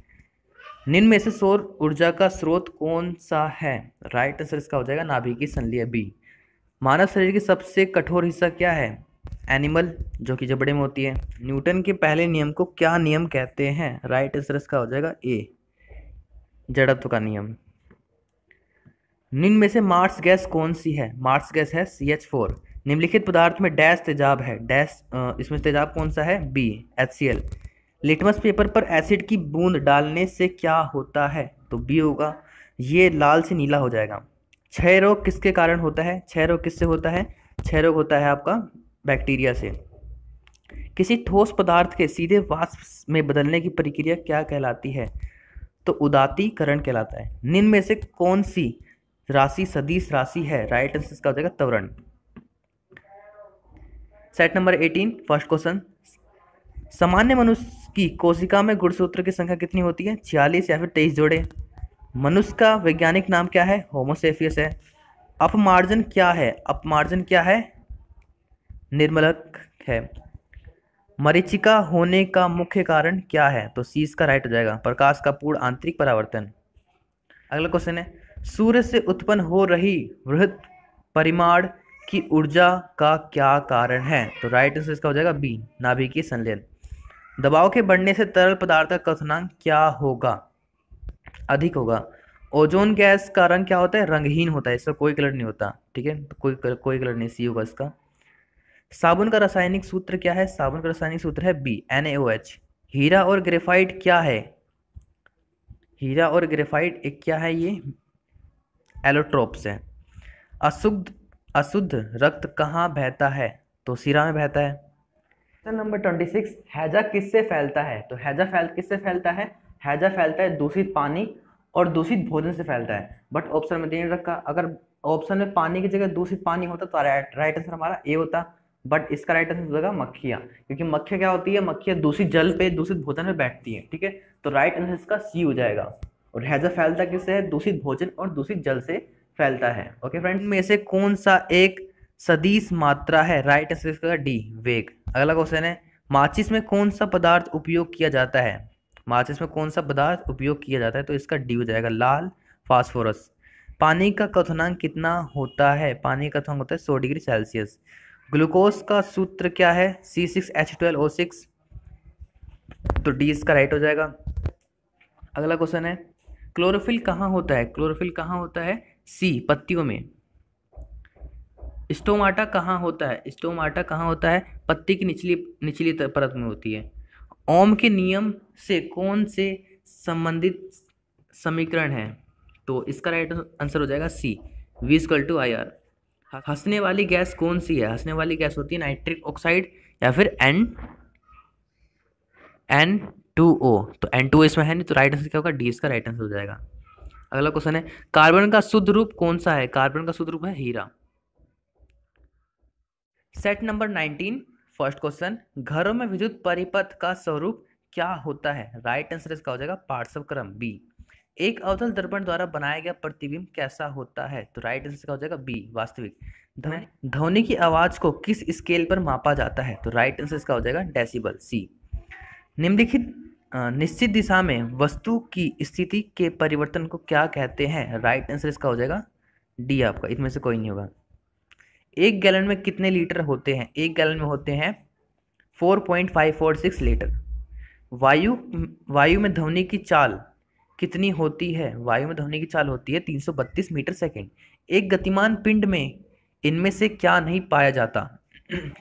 निम्न में से सौर ऊर्जा का स्रोत कौन सा है, राइट आंसर इसका हो जाएगा नाभिकीय संलीय, बी। मानव शरीर की सबसे कठोर हिस्सा क्या है, एनिमल, जो कि जबड़े में होती है। न्यूटन के पहले नियम को क्या नियम कहते हैं, राइट आंसर इसका हो जाएगा ए, जड़त्व का नियम। निम्न में से मार्स गैस कौन सी है, मार्स गैस है CH4। निम्नलिखित पदार्थ में डैश तेजाब है, डैश, इसमें तेजाब कौन सा है, बी, HCl। लिटमस पेपर पर एसिड की बूंद डालने से क्या होता है, तो बी होगा, ये लाल से नीला हो जाएगा। क्षय रोग किसके कारण होता है, क्षय रोग किससे होता है, क्षय रोग होता है आपका बैक्टीरिया से। किसी ठोस पदार्थ के सीधे वाष्प में बदलने की प्रक्रिया क्या कहलाती है, तो उदातीकरण कहलाता है। निम्न में से कौन सी राशि सदिश राशि है, राइट आंसर इसका हो जाएगा त्वरण। सेट नंबर 18, फर्स्ट क्वेश्चन, सामान्य मनुष्य की कोशिका में गुणसूत्र की संख्या कितनी होती है, 46 या फिर 23 जोड़े। मनुष्य का वैज्ञानिक नाम क्या है, होमोसेपियस है। अपमार्जन क्या है, अपमार्जन क्या है, निर्मलक है। मरीचिका होने का मुख्य कारण क्या है, तो सी इसका राइट हो जाएगा, प्रकाश का पूर्ण आंतरिक परावर्तन। अगला क्वेश्चन है, सूर्य से उत्पन्न हो रही वृहत परिमाण की ऊर्जा का क्या कारण है, तो राइट आंसर इसका हो जाएगा बी, नाभिकीय संलयन। दबाव के बढ़ने से तरल पदार्थ का क्वथनांक क्या होगा, अधिक होगा। ओजोन गैस का रंग क्या होता है, रंगहीन होता है, इसका कोई कलर नहीं होता, ठीक है, कोई कलर नहीं, सी होगा इसका। साबुन का रासायनिक सूत्र क्या है, साबुन का रासायनिक सूत्र है बी, NaOH। हीरा और ग्रेफाइट क्या है, हीरा और ग्रेफाइट एक क्या है, ये एलोट्रोप्स है। अशुद्ध रक्त कहाँ बहता है, तो सिरा में बहता है। क्वेश्चन नंबर 26, हैजा किससे फैलता है, तो किससे फैलता है, हैजा फैलता है दूषित पानी और दूषित भोजन से फैलता है। बट ऑप्शन में नहीं रखा, अगर ऑप्शन में पानी की जगह दूषित पानी होता तो राइट आंसर हमारा ए होता, बट इसका राइट आंसर होगा मक्खियाँ, क्योंकि मक्खियाँ क्या होती है, मक्खियाँ दूषित जल पे दूषित भोजन में बैठती है, ठीक है, तो राइट आंसर इसका सी हो जाएगा। और हैजा फैलता किससे है, दूषित भोजन और दूषित जल से फैलता है। ओके फ्रेंड, में से कौन सा एक सदिश मात्रा है, राइट आंसर इसका डी, वेग। अगला क्वेश्चन है, माचिस में कौन सा पदार्थ उपयोग किया जाता है, माचिस में कौन सा पदार्थ उपयोग किया जाता है, तो इसका डी हो जाएगा, लाल फास्फोरस। पानी का क्वथनांक कितना होता है, पानी का क्वथनांक होता है 100 डिग्री सेल्सियस। ग्लूकोज का सूत्र क्या है, C6H12O6, तो डी इसका राइट हो जाएगा। अगला क्वेश्चन है, क्लोरोफिल कहाँ होता है, क्लोरोफिल कहाँ होता है, सी, पत्तियों में। स्टोमाटा कहाँ होता है? स्टोमाटा कहाँ होता है? पत्ती की निचली निचली परत में होती है। ओम के नियम से कौन से संबंधित समीकरण है? तो इसका राइट आंसर हो जाएगा C, V equal to I R. हंसने वाली गैस कौन सी है? हंसने वाली गैस होती है नाइट्रिक ऑक्साइड या फिर N2O। तो N2O इसमें है नहीं, तो राइट आंसर क्या होगा? डी इसका राइट आंसर हो जाएगा। अगला क्वेश्चन है, कार्बन का शुद्ध रूप कौन सा है? कार्बन का शुद्ध रूप है हीरा। सेट नंबर 19, फर्स्ट क्वेश्चन, घरों में विद्युत परिपथ का स्वरूप क्या होता है? राइट आंसर इसका हो जाएगा पार्श्व क्रम, बी। एक अवतल दर्पण द्वारा बनाया गया प्रतिबिंब कैसा होता है? तो राइट आंसर का हो जाएगा बी, वास्तविक। ध्वनि की आवाज को किस स्केल पर मापा जाता है? तो राइट आंसर इसका हो जाएगा डेसिबल, सी। निम्नलिखित निश्चित दिशा में वस्तु की स्थिति के परिवर्तन को क्या कहते हैं? राइट आंसर इसका हो जाएगा डी आपका, इनमें से कोई नहीं होगा। एक गैलन में कितने लीटर होते हैं? एक गैलन में होते हैं 4.546 लीटर। वायु में ध्वनि की चाल कितनी होती है? वायु में ध्वनि की चाल होती है 332 मीटर सेकेंड। एक गतिमान पिंड में इनमें से क्या नहीं पाया जाता?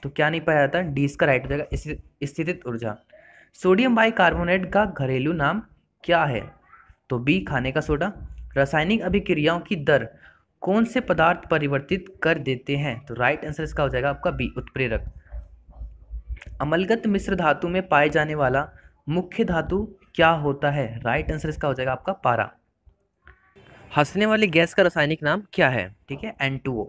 तो क्या नहीं पाया जाता? डी इसका राइट हो जाएगा, स्थितिज ऊर्जा। सोडियम बाइकार्बोनेट का घरेलू नाम क्या है? तो बी, खाने का सोडा। रासायनिक अभिक्रियाओं की दर कौन से पदार्थ परिवर्तित कर देते हैं? तो राइट आंसर इसका हो जाएगा आपका बी, उत्प्रेरक। अम्लगत मिश्र धातु में पाए जाने वाला मुख्य धातु क्या होता है? राइट आंसर इसका हो जाएगा आपका पारा। हंसने वाली गैस का रासायनिक नाम क्या है? ठीक है, N2O।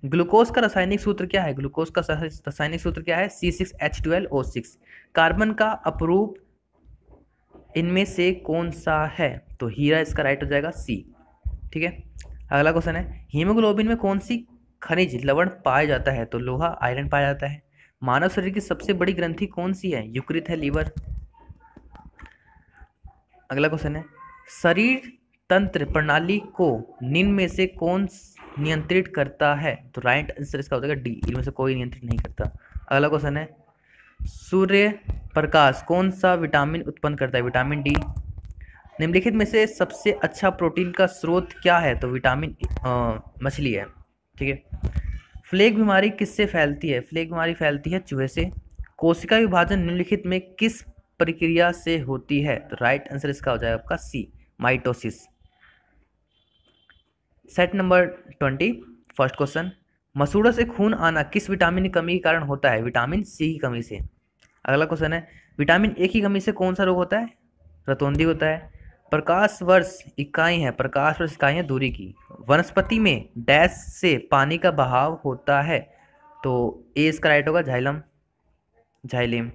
ग्लूकोज का रासायनिक सूत्र क्या है? ग्लूकोज का रासायनिक सूत्र क्या है? C6H12O6। कार्बन का अपरूप इनमें से कौन सा है? तो हीरा इसका राइट हो जाएगा, सी। ठीक है, अगला क्वेश्चन है, हीमोग्लोबिन में कौन सी खनिज लवण पाया जाता है? तो लोहा, आयरन पाया जाता है। मानव शरीर की सबसे बड़ी ग्रंथि कौन सी है? यकृत है, लीवर। अगला क्वेश्चन है, शरीर तंत्र प्रणाली को निम्न में से कौन नियंत्रित करता है? तो राइट आंसर इसका हो जाएगा डी, इनमें से कोई नियंत्रित नहीं करता। अगला क्वेश्चन है, सूर्य प्रकाश कौन सा विटामिन उत्पन्न करता है? Vitamin D. निम्नलिखित में से सबसे अच्छा प्रोटीन का स्रोत क्या है? तो विटामिन मछली है। ठीक है, फ्लेग बीमारी किससे फैलती है? फ्लेग बीमारी फैलती है चूहे से। कोशिका विभाजन निम्नलिखित में किस प्रक्रिया से होती है? तो राइट आंसर इसका हो जाएगा आपका C, mitosis. Set number 20, first question, मसूड़ों से खून आना किस विटामिन की कमी के कारण होता है? विटामिन सी की कमी से। अगला क्वेश्चन है, विटामिन ए की कमी से कौन सा रोग होता है? रतौंधी होता है। प्रकाश वर्ष इकाई है, प्रकाश वर्ष इकाई है दूरी की। वनस्पति में डैश से पानी का बहाव होता है? तो ए इसका राइट होगा, जाइलम, जाइलिम।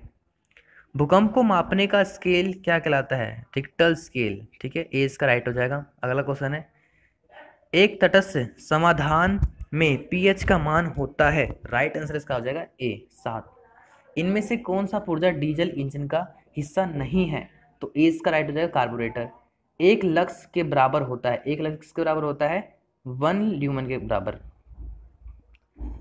भूकंप को मापने का स्केल क्या कहलाता है? Richter scale. ठीक है, ए इसका राइट हो जाएगा। अगला क्वेश्चन है, एक तटस्थ समाधान में पीएच का मान होता है? राइट आंसर इसका हो जाएगा ए, 7। इनमें से कौन सा पुर्जा डीजल इंजन का हिस्सा नहीं है? तो ए इसका राइट हो जाएगा, कार्बोरेटर। एक लक्स के बराबर होता है, एक लक्स के बराबर होता है 1 ल्यूमन के बराबर।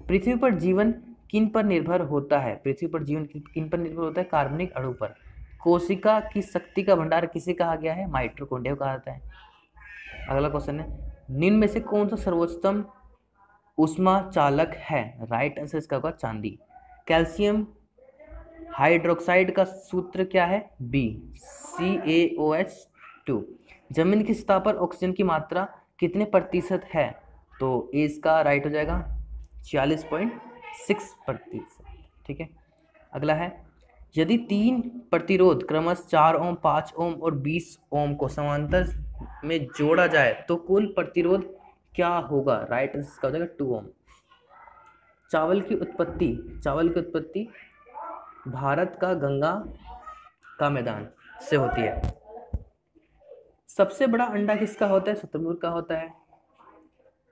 पृथ्वी पर जीवन किन पर निर्भर होता है? पृथ्वी पर जीवन किन पर निर्भर होता है? कार्बनिक अणु पर। कोशिका की शक्ति का भंडार किसे कहा गया है? माइटोकॉन्ड्रिया कहा जाता है। अगला क्वेश्चन है, निम्न में से कौन सा सर्वोत्तम उष्मा चालक है? राइट आंसर इसका होगा चांदी। कैल्शियम हाइड्रोक्साइड का सूत्र क्या है? B, CaOH2। जमीन की सतह पर ऑक्सीजन की मात्रा कितने प्रतिशत है? तो ए इसका राइट हो जाएगा 46.6%। ठीक है, अगला है, यदि 3 प्रतिरोध क्रमशः 4 ओम, 5 ओम और 20 ओम को समांतर में जोड़ा जाए तो कुल प्रतिरोध क्या होगा? राइट आंसर इसका हो जाएगा 2 ओम। चावल की उत्पत्ति भारत का गंगा का मैदान से होती है। सबसे बड़ा अंडा किसका होता है? शुतुरमुर्ग का होता है।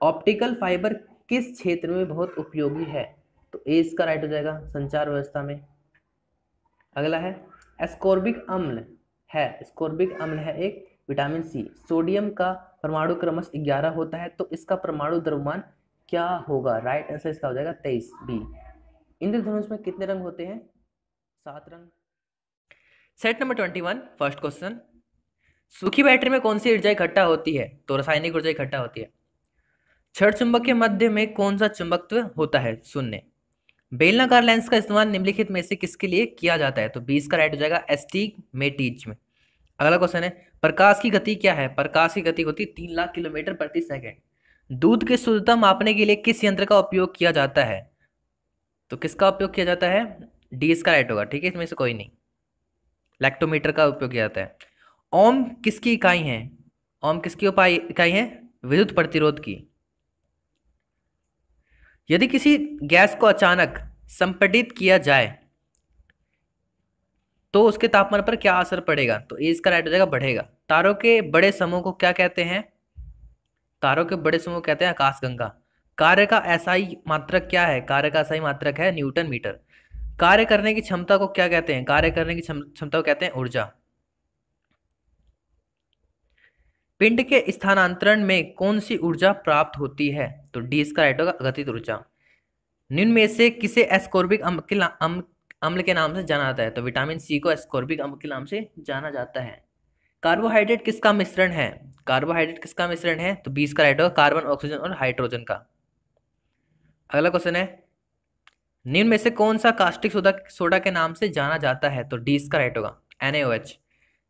ऑप्टिकल फाइबर किस क्षेत्र में बहुत उपयोगी है? तो ए इसका राइट हो जाएगा, संचार व्यवस्था में। अगला है, एस्कॉर्बिक अम्ल है एक विटामिन सी। सोडियम का परमाणु क्रमशः 11 होता है, तो इसका परमाणु द्रव्यमान क्या होगा? राइट आंसर इसका हो जाएगा 23, बी। इंद्रधनुष में कितने रंग होते हैं? 7 रंग। सेट नंबर 21, फर्स्ट क्वेश्चन, सूखी बैटरी में कौन सी ऊर्जा इकट्ठा होती है? तो रासायनिक ऊर्जा इकट्ठा होती है। क्षण चुंबक के मध्य में कौन सा चुंबकत्व होता है? शून्य। बेलनाकार लेंस का इस्तेमाल निम्नलिखित में से किसके लिए किया जाता है? तो 20 का राइट हो जाएगा एस्टिग्मेटिज में। अगला क्वेश्चन है, प्रकाश की गति क्या है? प्रकाश की गति होती है 3 लाख किलोमीटर प्रति सेकंड। दूध की शुद्धता मापने के लिए किस यंत्र का उपयोग किया जाता है? तो किसका उपयोग किया जाता है? डी इसका राइट होगा, ठीक है, इसमें से कोई नहीं। लैक्टोमीटर का उपयोग किया जाता है। ओम किसकी इकाई है? ओम किसकी इकाई है? विद्युत प्रतिरोध की। यदि किसी गैस को अचानक संपीड़ित किया जाए तो उसके तापमान पर क्या असर पड़ेगा? तो ए इसका राइट हो जाएगा, बढ़ेगा। तारों के बड़े समूह को क्या कहते हैं? तारों के बड़े समूह कहते हैं आकाशगंगा। कार्य का एसआई मात्रक क्या है? कार्य का एसआई मात्रक है न्यूटन मीटर। कार्य करने की क्षमता को क्या कहते हैं? कार्य करने की क्षमता को कहते हैं ऊर्जा। पिंड के स्थानांतरण में कौन सी ऊर्जा प्राप्त होती है? तो डी इसका राइट होगा, गतिज ऊर्जा। निम्न में से किसे एस्कॉर्बिक अम्ल के नाम से जाना जाता है? तो विटामिन सी को एस्कॉर्बिक अम्ल के नाम से जाना जाता है। कार्बोहाइड्रेट किसका मिश्रण है? कार्बोहाइड्रेट किसका मिश्रण है? तो 20 का राइट होगा, कार्बन, ऑक्सीजन और हाइड्रोजन का। अगला क्वेश्चन है, निम्न में से कौन सा कास्टिक सोडा के नाम से जाना जाता है? तो डी इसका राइट होगा, NaOH।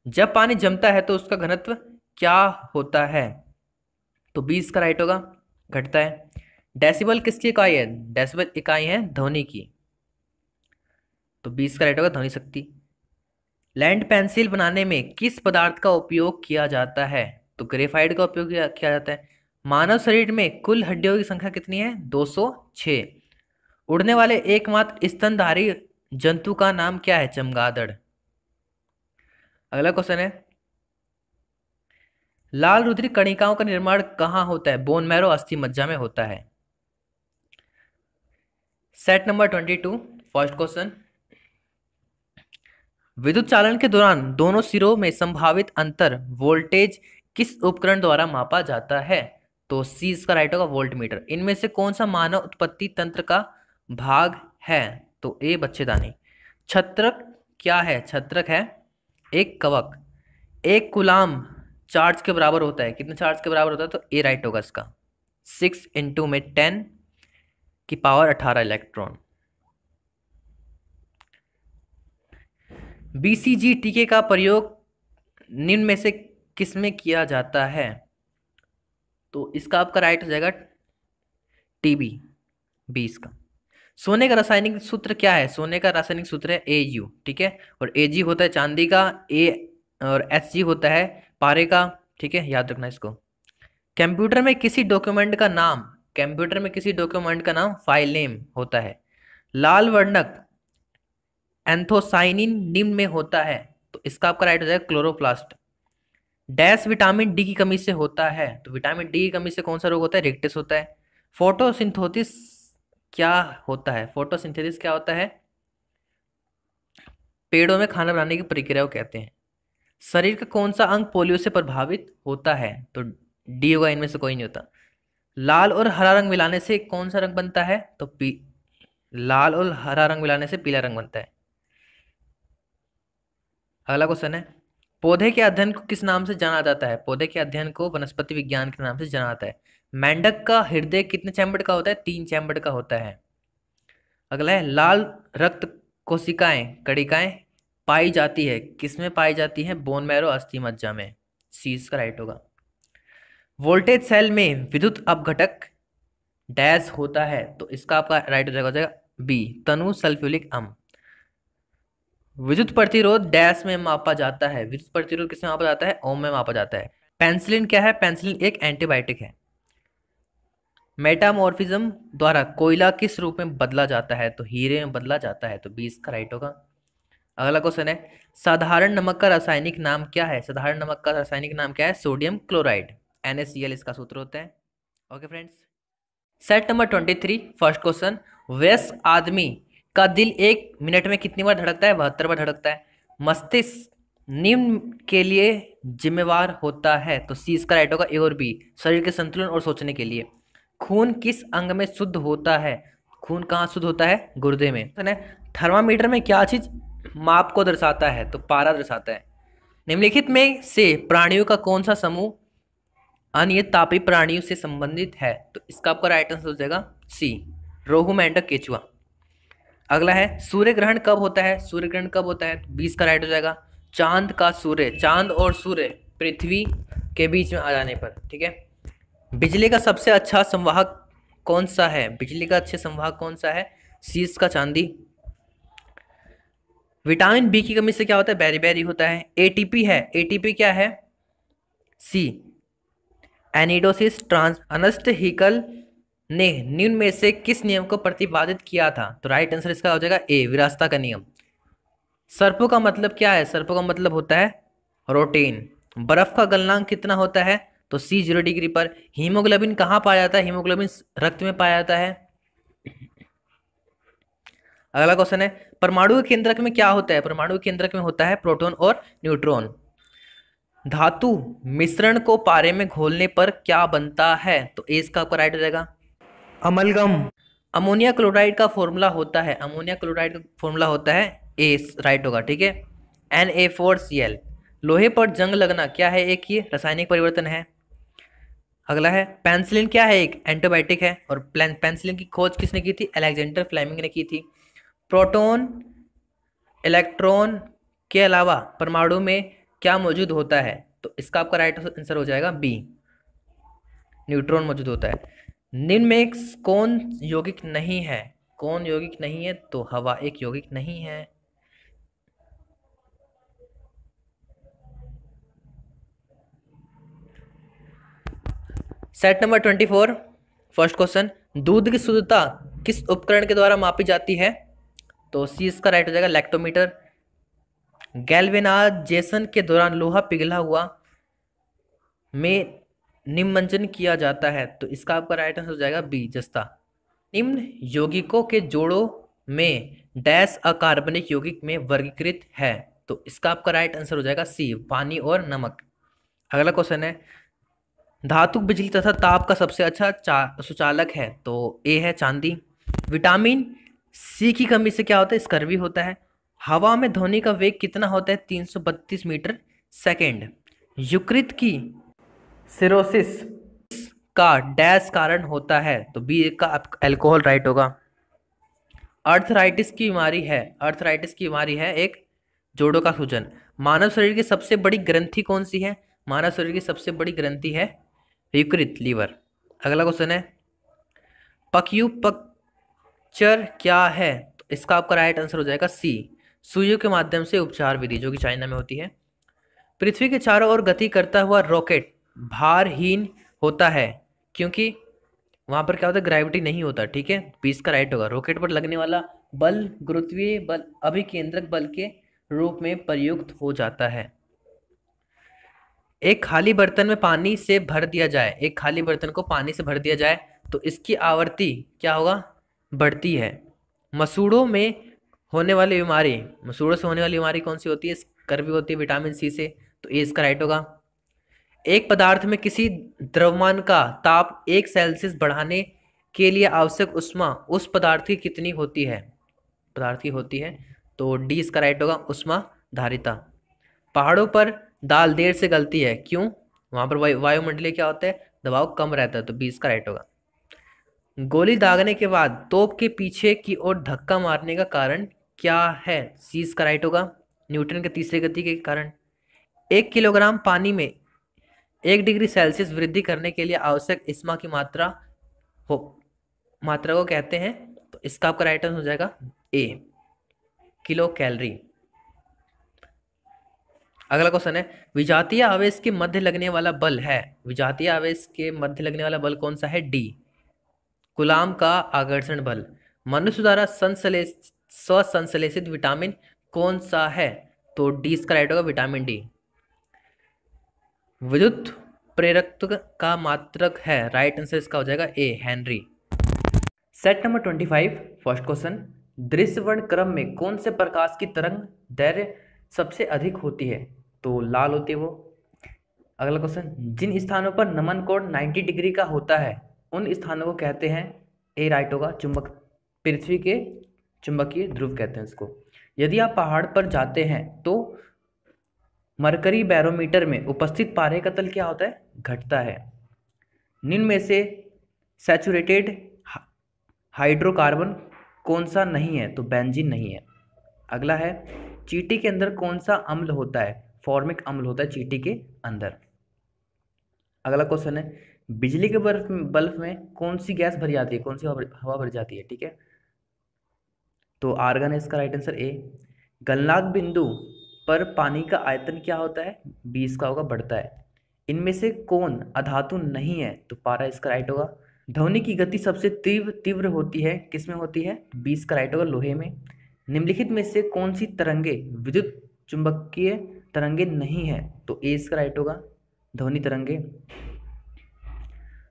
जब पानी जमता है तो उसका घनत्व क्या होता है? तो 20 का राइट होगा, घटता है। डेसिबल किसकी इकाई है? डेसिबल इकाई है ध्वनि की। तो 20 का राइट होगा, ध्वनि शक्ति। लैंड पेंसिल बनाने में किस पदार्थ का उपयोग किया जाता है? तो ग्रेफाइट का उपयोग किया जाता है। मानव शरीर में कुल हड्डियों की संख्या कितनी है? 206। उड़ने वाले एकमात्र स्तनधारी जंतु का नाम क्या है? चमगादड़। अगला क्वेश्चन है, लाल रुधिर कणिकाओं का निर्माण कहाँ होता है? बोन मैरो, अस्थि मज्जा में होता है। सेट नंबर 22, फर्स्ट क्वेश्चन, विद्युत चालन के दौरान दोनों सिरों में संभावित अंतर वोल्टेज किस उपकरण द्वारा मापा जाता है? तो सी इसका राइट होगा, वोल्टमीटर। इनमें से कौन सा मानव उत्पत्ति तंत्र का भाग है? तो ए बच्चेदानी। छत्रक क्या है? छत्रक है एक कवक। एक कूलाम चार्ज के बराबर होता है, कितने चार्ज के बराबर होता है? तो ए राइट होगा इसका, 6 × में 10 की पावर 18 इलेक्ट्रॉन। BCG टीके का प्रयोग निम्न में से किसमें किया जाता है? तो इसका आपका राइट हो जाएगा TB, 20 का। सोने का रासायनिक सूत्र क्या है? सोने का रासायनिक सूत्र है AU, ठीक है, और AG होता है चांदी का, A और HG होता है पारे का, ठीक है, याद रखना इसको। कंप्यूटर में किसी डॉक्यूमेंट का नाम फाइल नेम होता है। लाल वर्णक एंथोसाइनिन निम्न में होता है, तो इसका आपका राइट हो जाएगा क्लोरोप्लास्ट। डैश विटामिन डी की कमी से होता है, तो विटामिन डी की कमी से कौन सा रोग होता है? रेक्टिस होता है। फोटोसिंथेसिस क्या होता है? फोटोसिंथेसिस क्या होता है? पेड़ों में खाना बनाने की प्रक्रिया को कहते हैं। शरीर का कौन सा अंग पोलियो से प्रभावित होता है? तो डी होगा, इनमें से कोई नहीं होता। लाल और हरा रंग मिलाने से कौन सा रंग बनता है? तो लाल और हरा रंग मिलाने से पीला रंग बनता है। अगला क्वेश्चन है, पौधे के अध्ययन को किस नाम से जाना जाता है? पौधे के अध्ययन को वनस्पति विज्ञान के नाम से जाना जाता है। मेंढक का हृदय कितने चैम्बर का होता है? 3 चैम्बर का होता है। अगला है, लाल रक्त कोशिकाएं कणिकाएं पाई जाती है, किसमें पाई जाती है? बोन मैरो, अस्थि मज्जा में। सी इसका राइट होगा। वोल्टेज सेल में विद्युत अपघटक डैश होता है, तो इसका आपका राइट हो जाएगा बी, तनु सल्फ्यूरिक अम्ल। विद्युत प्रतिरोध डैश में मापा जाता है, विद्युत प्रतिरोध किसमें मापा जाता है? ओम में मापा जाता है। पेंसिलिन क्या है? पेंसिलिन एक एंटीबायोटिक है। मेटामॉर्फिज्म द्वारा कोयला किस रूप में बदला जाता है? तो हीरे में बदला जाता है, तो 20 का राइट होगा। अगला क्वेश्चन है, साधारण नमक का रासायनिक नाम क्या है? साधारण नमक का रासायनिक नाम क्या है? सोडियम क्लोराइड, NaCl इसका सूत्र होता है। Okay friends, set number 23, first question, वयस्क आदमी का दिल 1 मिनट में कितनी बार धड़कता है? 72 बार धड़कता है। मस्तिष्क निम्न के लिए जिम्मेवार होता है, तो सी इसका राइट होगा, ए और बी, शरीर के संतुलन और सोचने के लिए। खून किस अंग में शुद्ध होता है? खून कहाँ शुद्ध होता है? गुर्दे में। थर्मामीटर में क्या चीज माप को दर्शाता है? तो पारा दर्शाता है। निम्नलिखित में से प्राणियों का कौन सा समूह अन्य तापी प्राणियों से संबंधित है, तो इसका आपका राइट आंसर हो जाएगा सी, रोहू, मेंढक, केचुआ। अगला है सूर्य ग्रहण कब होता है, सूर्य ग्रहण कब होता है, तो 20 का राइट हो जाएगा। चांद का सूर्य, चांद और सूर्य पृथ्वी के बीच में आ जाने पर, ठीक है। बिजली का सबसे अच्छा संवाहक कौन सा है, बिजली का अच्छे संवाहक कौन सा है, सी इसका चांदी। विटामिन बी की कमी से क्या होता है, बेरी होता है। एटीपी है, एटीपी क्या है, सी एनिडोसिस ट्रांस। अनस्ट हिकल ने निम्न में से किस नियम को प्रतिपादित किया था, तो राइट आंसर इसका हो जाएगा ए, विरासत का नियम। सर्पों का मतलब क्या है, सर्पों का मतलब होता है रोटेन। बर्फ का गलनांक कितना होता है, तो सी 0 डिग्री पर। हीमोग्लोबिन कहाँ पाया जाता है, हीमोग्लोबिन रक्त में पाया जाता है। अगला क्वेश्चन है परमाणु के केंद्रक में क्या होता है, परमाणु के केंद्रक में होता है प्रोटॉन और न्यूट्रॉन। धातु मिश्रण को पारे में घोलने पर क्या बनता है, तो ए इसका आपका राइट हो जाएगा अमलगम। अमोनिया क्लोराइड का फॉर्मूला होता है, अमोनिया क्लोराइड का फॉर्मूला होता है ए, राइट होगा, ठीक है, Na4Cl। लोहे पर जंग लगना क्या है, एक ये रासायनिक परिवर्तन है। अगला है पेंसिलिन क्या है, एक एंटीबायोटिक है। और पेंसिलिन की खोज किसने की थी, अलेक्जेंडर फ्लेमिंग ने की थी। प्रोटॉन इलेक्ट्रॉन के अलावा परमाणु में क्या मौजूद होता है, तो इसका आपका राइट आंसर हो जाएगा बी, न्यूट्रॉन मौजूद होता है। निम्न में कौन यौगिक नहीं है, कौन यौगिक नहीं है, तो हवा एक यौगिक नहीं है। सेट नंबर 24, फर्स्ट क्वेश्चन, दूध की शुद्धता किस उपकरण के द्वारा मापी जाती है, तो सी इसका राइट हो जाएगा लैक्टोमीटर। गैल्वेनाइजेशन के दौरान लोहा पिघला हुआ में निमज्जन किया जाता है, तो इसका आपका राइट आंसर हो जाएगा बी, जस्ता। निम्न यौगिकों के जोड़ों में डैश अकार्बनिक यौगिक में वर्गीकृत है, तो इसका आपका राइट आंसर हो जाएगा सी, पानी और नमक। अगला क्वेश्चन है धातु बिजली तथा ताप का सबसे अच्छा सुचालक है, तो ए है चांदी। विटामिन सी की कमी से क्या होता है, स्कर्वी होता है। हवा में ध्वनि का वेग कितना होता है, 332 मीटर सेकेंड। यकृत की सिरोसिस का डैश कारण होता है, तो बी का अल्कोहल राइट होगा। अर्थराइटिस की बीमारी है, अर्थराइटिस की बीमारी है एक जोड़ों का सूजन। मानव शरीर की सबसे बड़ी ग्रंथि कौन सी है, मानव शरीर की सबसे बड़ी ग्रंथि है यकृत, लीवर। अगला क्वेश्चन है पक्यूपक्चर क्या है, तो इसका आपका राइट आंसर हो जाएगा सी, सुइयों के माध्यम से उपचार विधि, जो कि चाइना में होती है। पृथ्वी के चारों ओर गति करता हुआ रॉकेट भारहीन होता है, क्योंकि वहां पर क्या होता है, ग्रेविटी नहीं होता, ठीक है, 20 का राइट होगा। रॉकेट पर लगने वाला बल गुरुत्वीय बल अभिकेंद्रक बल के रूप में प्रयुक्त हो जाता है। एक खाली बर्तन में पानी से भर दिया जाए, एक खाली बर्तन को पानी से भर दिया जाए, तो इसकी आवृत्ति क्या होगा, बढ़ती है। मसूड़ों में होने वाली बीमारी, मसूड़ों से होने वाली बीमारी कौन सी होती है, स्कर्वी होती है विटामिन सी से, तो ए इसका राइट होगा। एक पदार्थ में किसी द्रव्यमान का ताप 1 सेल्सियस बढ़ाने के लिए आवश्यक ऊष्मा उस पदार्थ की कितनी होती है, पदार्थ की होती है, तो डी इसका राइट होगा, ऊष्मा धारिता। पहाड़ों पर दाल देर से गलती है, क्यों, वहां पर वायुमंडलीय क्या होता है, दबाव कम रहता है, तो 20 का राइट होगा। गोली दागने के बाद तोप के पीछे की ओर धक्का मारने का कारण क्या है, सी इसका राइट होगा, न्यूटन के तीसरे गति के कारण। 1 किलोग्राम पानी में 1 डिग्री सेल्सियस वृद्धि करने के लिए आवश्यक ऊष्मा की मात्रा को कहते हैं, तो इसका आपका राइट आंसर हो जाएगा ए, किलो कैलोरी। अगला क्वेश्चन है विजातीय आवेश के मध्य लगने वाला बल है, विजातीय आवेश के मध्य लगने वाला बल कौन सा है, डी, कूलाम का आकर्षण बल। मनुष्य द्वारा स्वसंश्लेषित विटामिन कौन सा है, तो डी इसका राइट होगा, विटामिन डी। विद्युत प्रेरकत्व का मात्रक है, राइट आंसर इसका हो जाएगा A, Henry. Set number 25, first question, दृश्यवर्ण क्रम में कौन से प्रकाश की तरंग दैर्घ्य सबसे अधिक होती है, तो लाल होती है वो। अगला क्वेश्चन, जिन स्थानों पर नमन कोण 90 डिग्री का होता है उन स्थानों को कहते हैं, ए राइट होगा, चुंबक, पृथ्वी के चुंबकीय ध्रुव कहते हैं इसको। यदि आप पहाड़ पर जाते हैं तो मरकरी बैरोमीटर में उपस्थित पारे का तल क्या होता है, घटता है। निम्न में से सैचुरेटेड हाइड्रोकार्बन कौन सा नहीं है? तो बेंजीन नहीं है। अगला है, चींटी के अंदर कौन सा अम्ल होता है? फॉर्मिक अम्ल होता है चींटी के अंदर। अगला क्वेश्चन है, बिजली के बल्ब में कौन सी गैस भरी जाती है, कौन सी हवा भरी जाती है? ठीक है, तो आर्गन है इसका राइट आंसर ए। गलनांक बिंदु पर पानी का आयतन क्या होता है? 20 का होगा, बढ़ता है। इनमें से कौन अधातु नहीं है? तो पारा इसका राइट होगा। ध्वनि की गति सबसे तीव्र तीव्र होती है किस में होती है? 20 का राइट होगा, लोहे में। निम्नलिखित में से कौन सी तरंगे विद्युत चुंबकीय तरंगे नहीं है? तो ए इसका राइट होगा, ध्वनि तरंगे।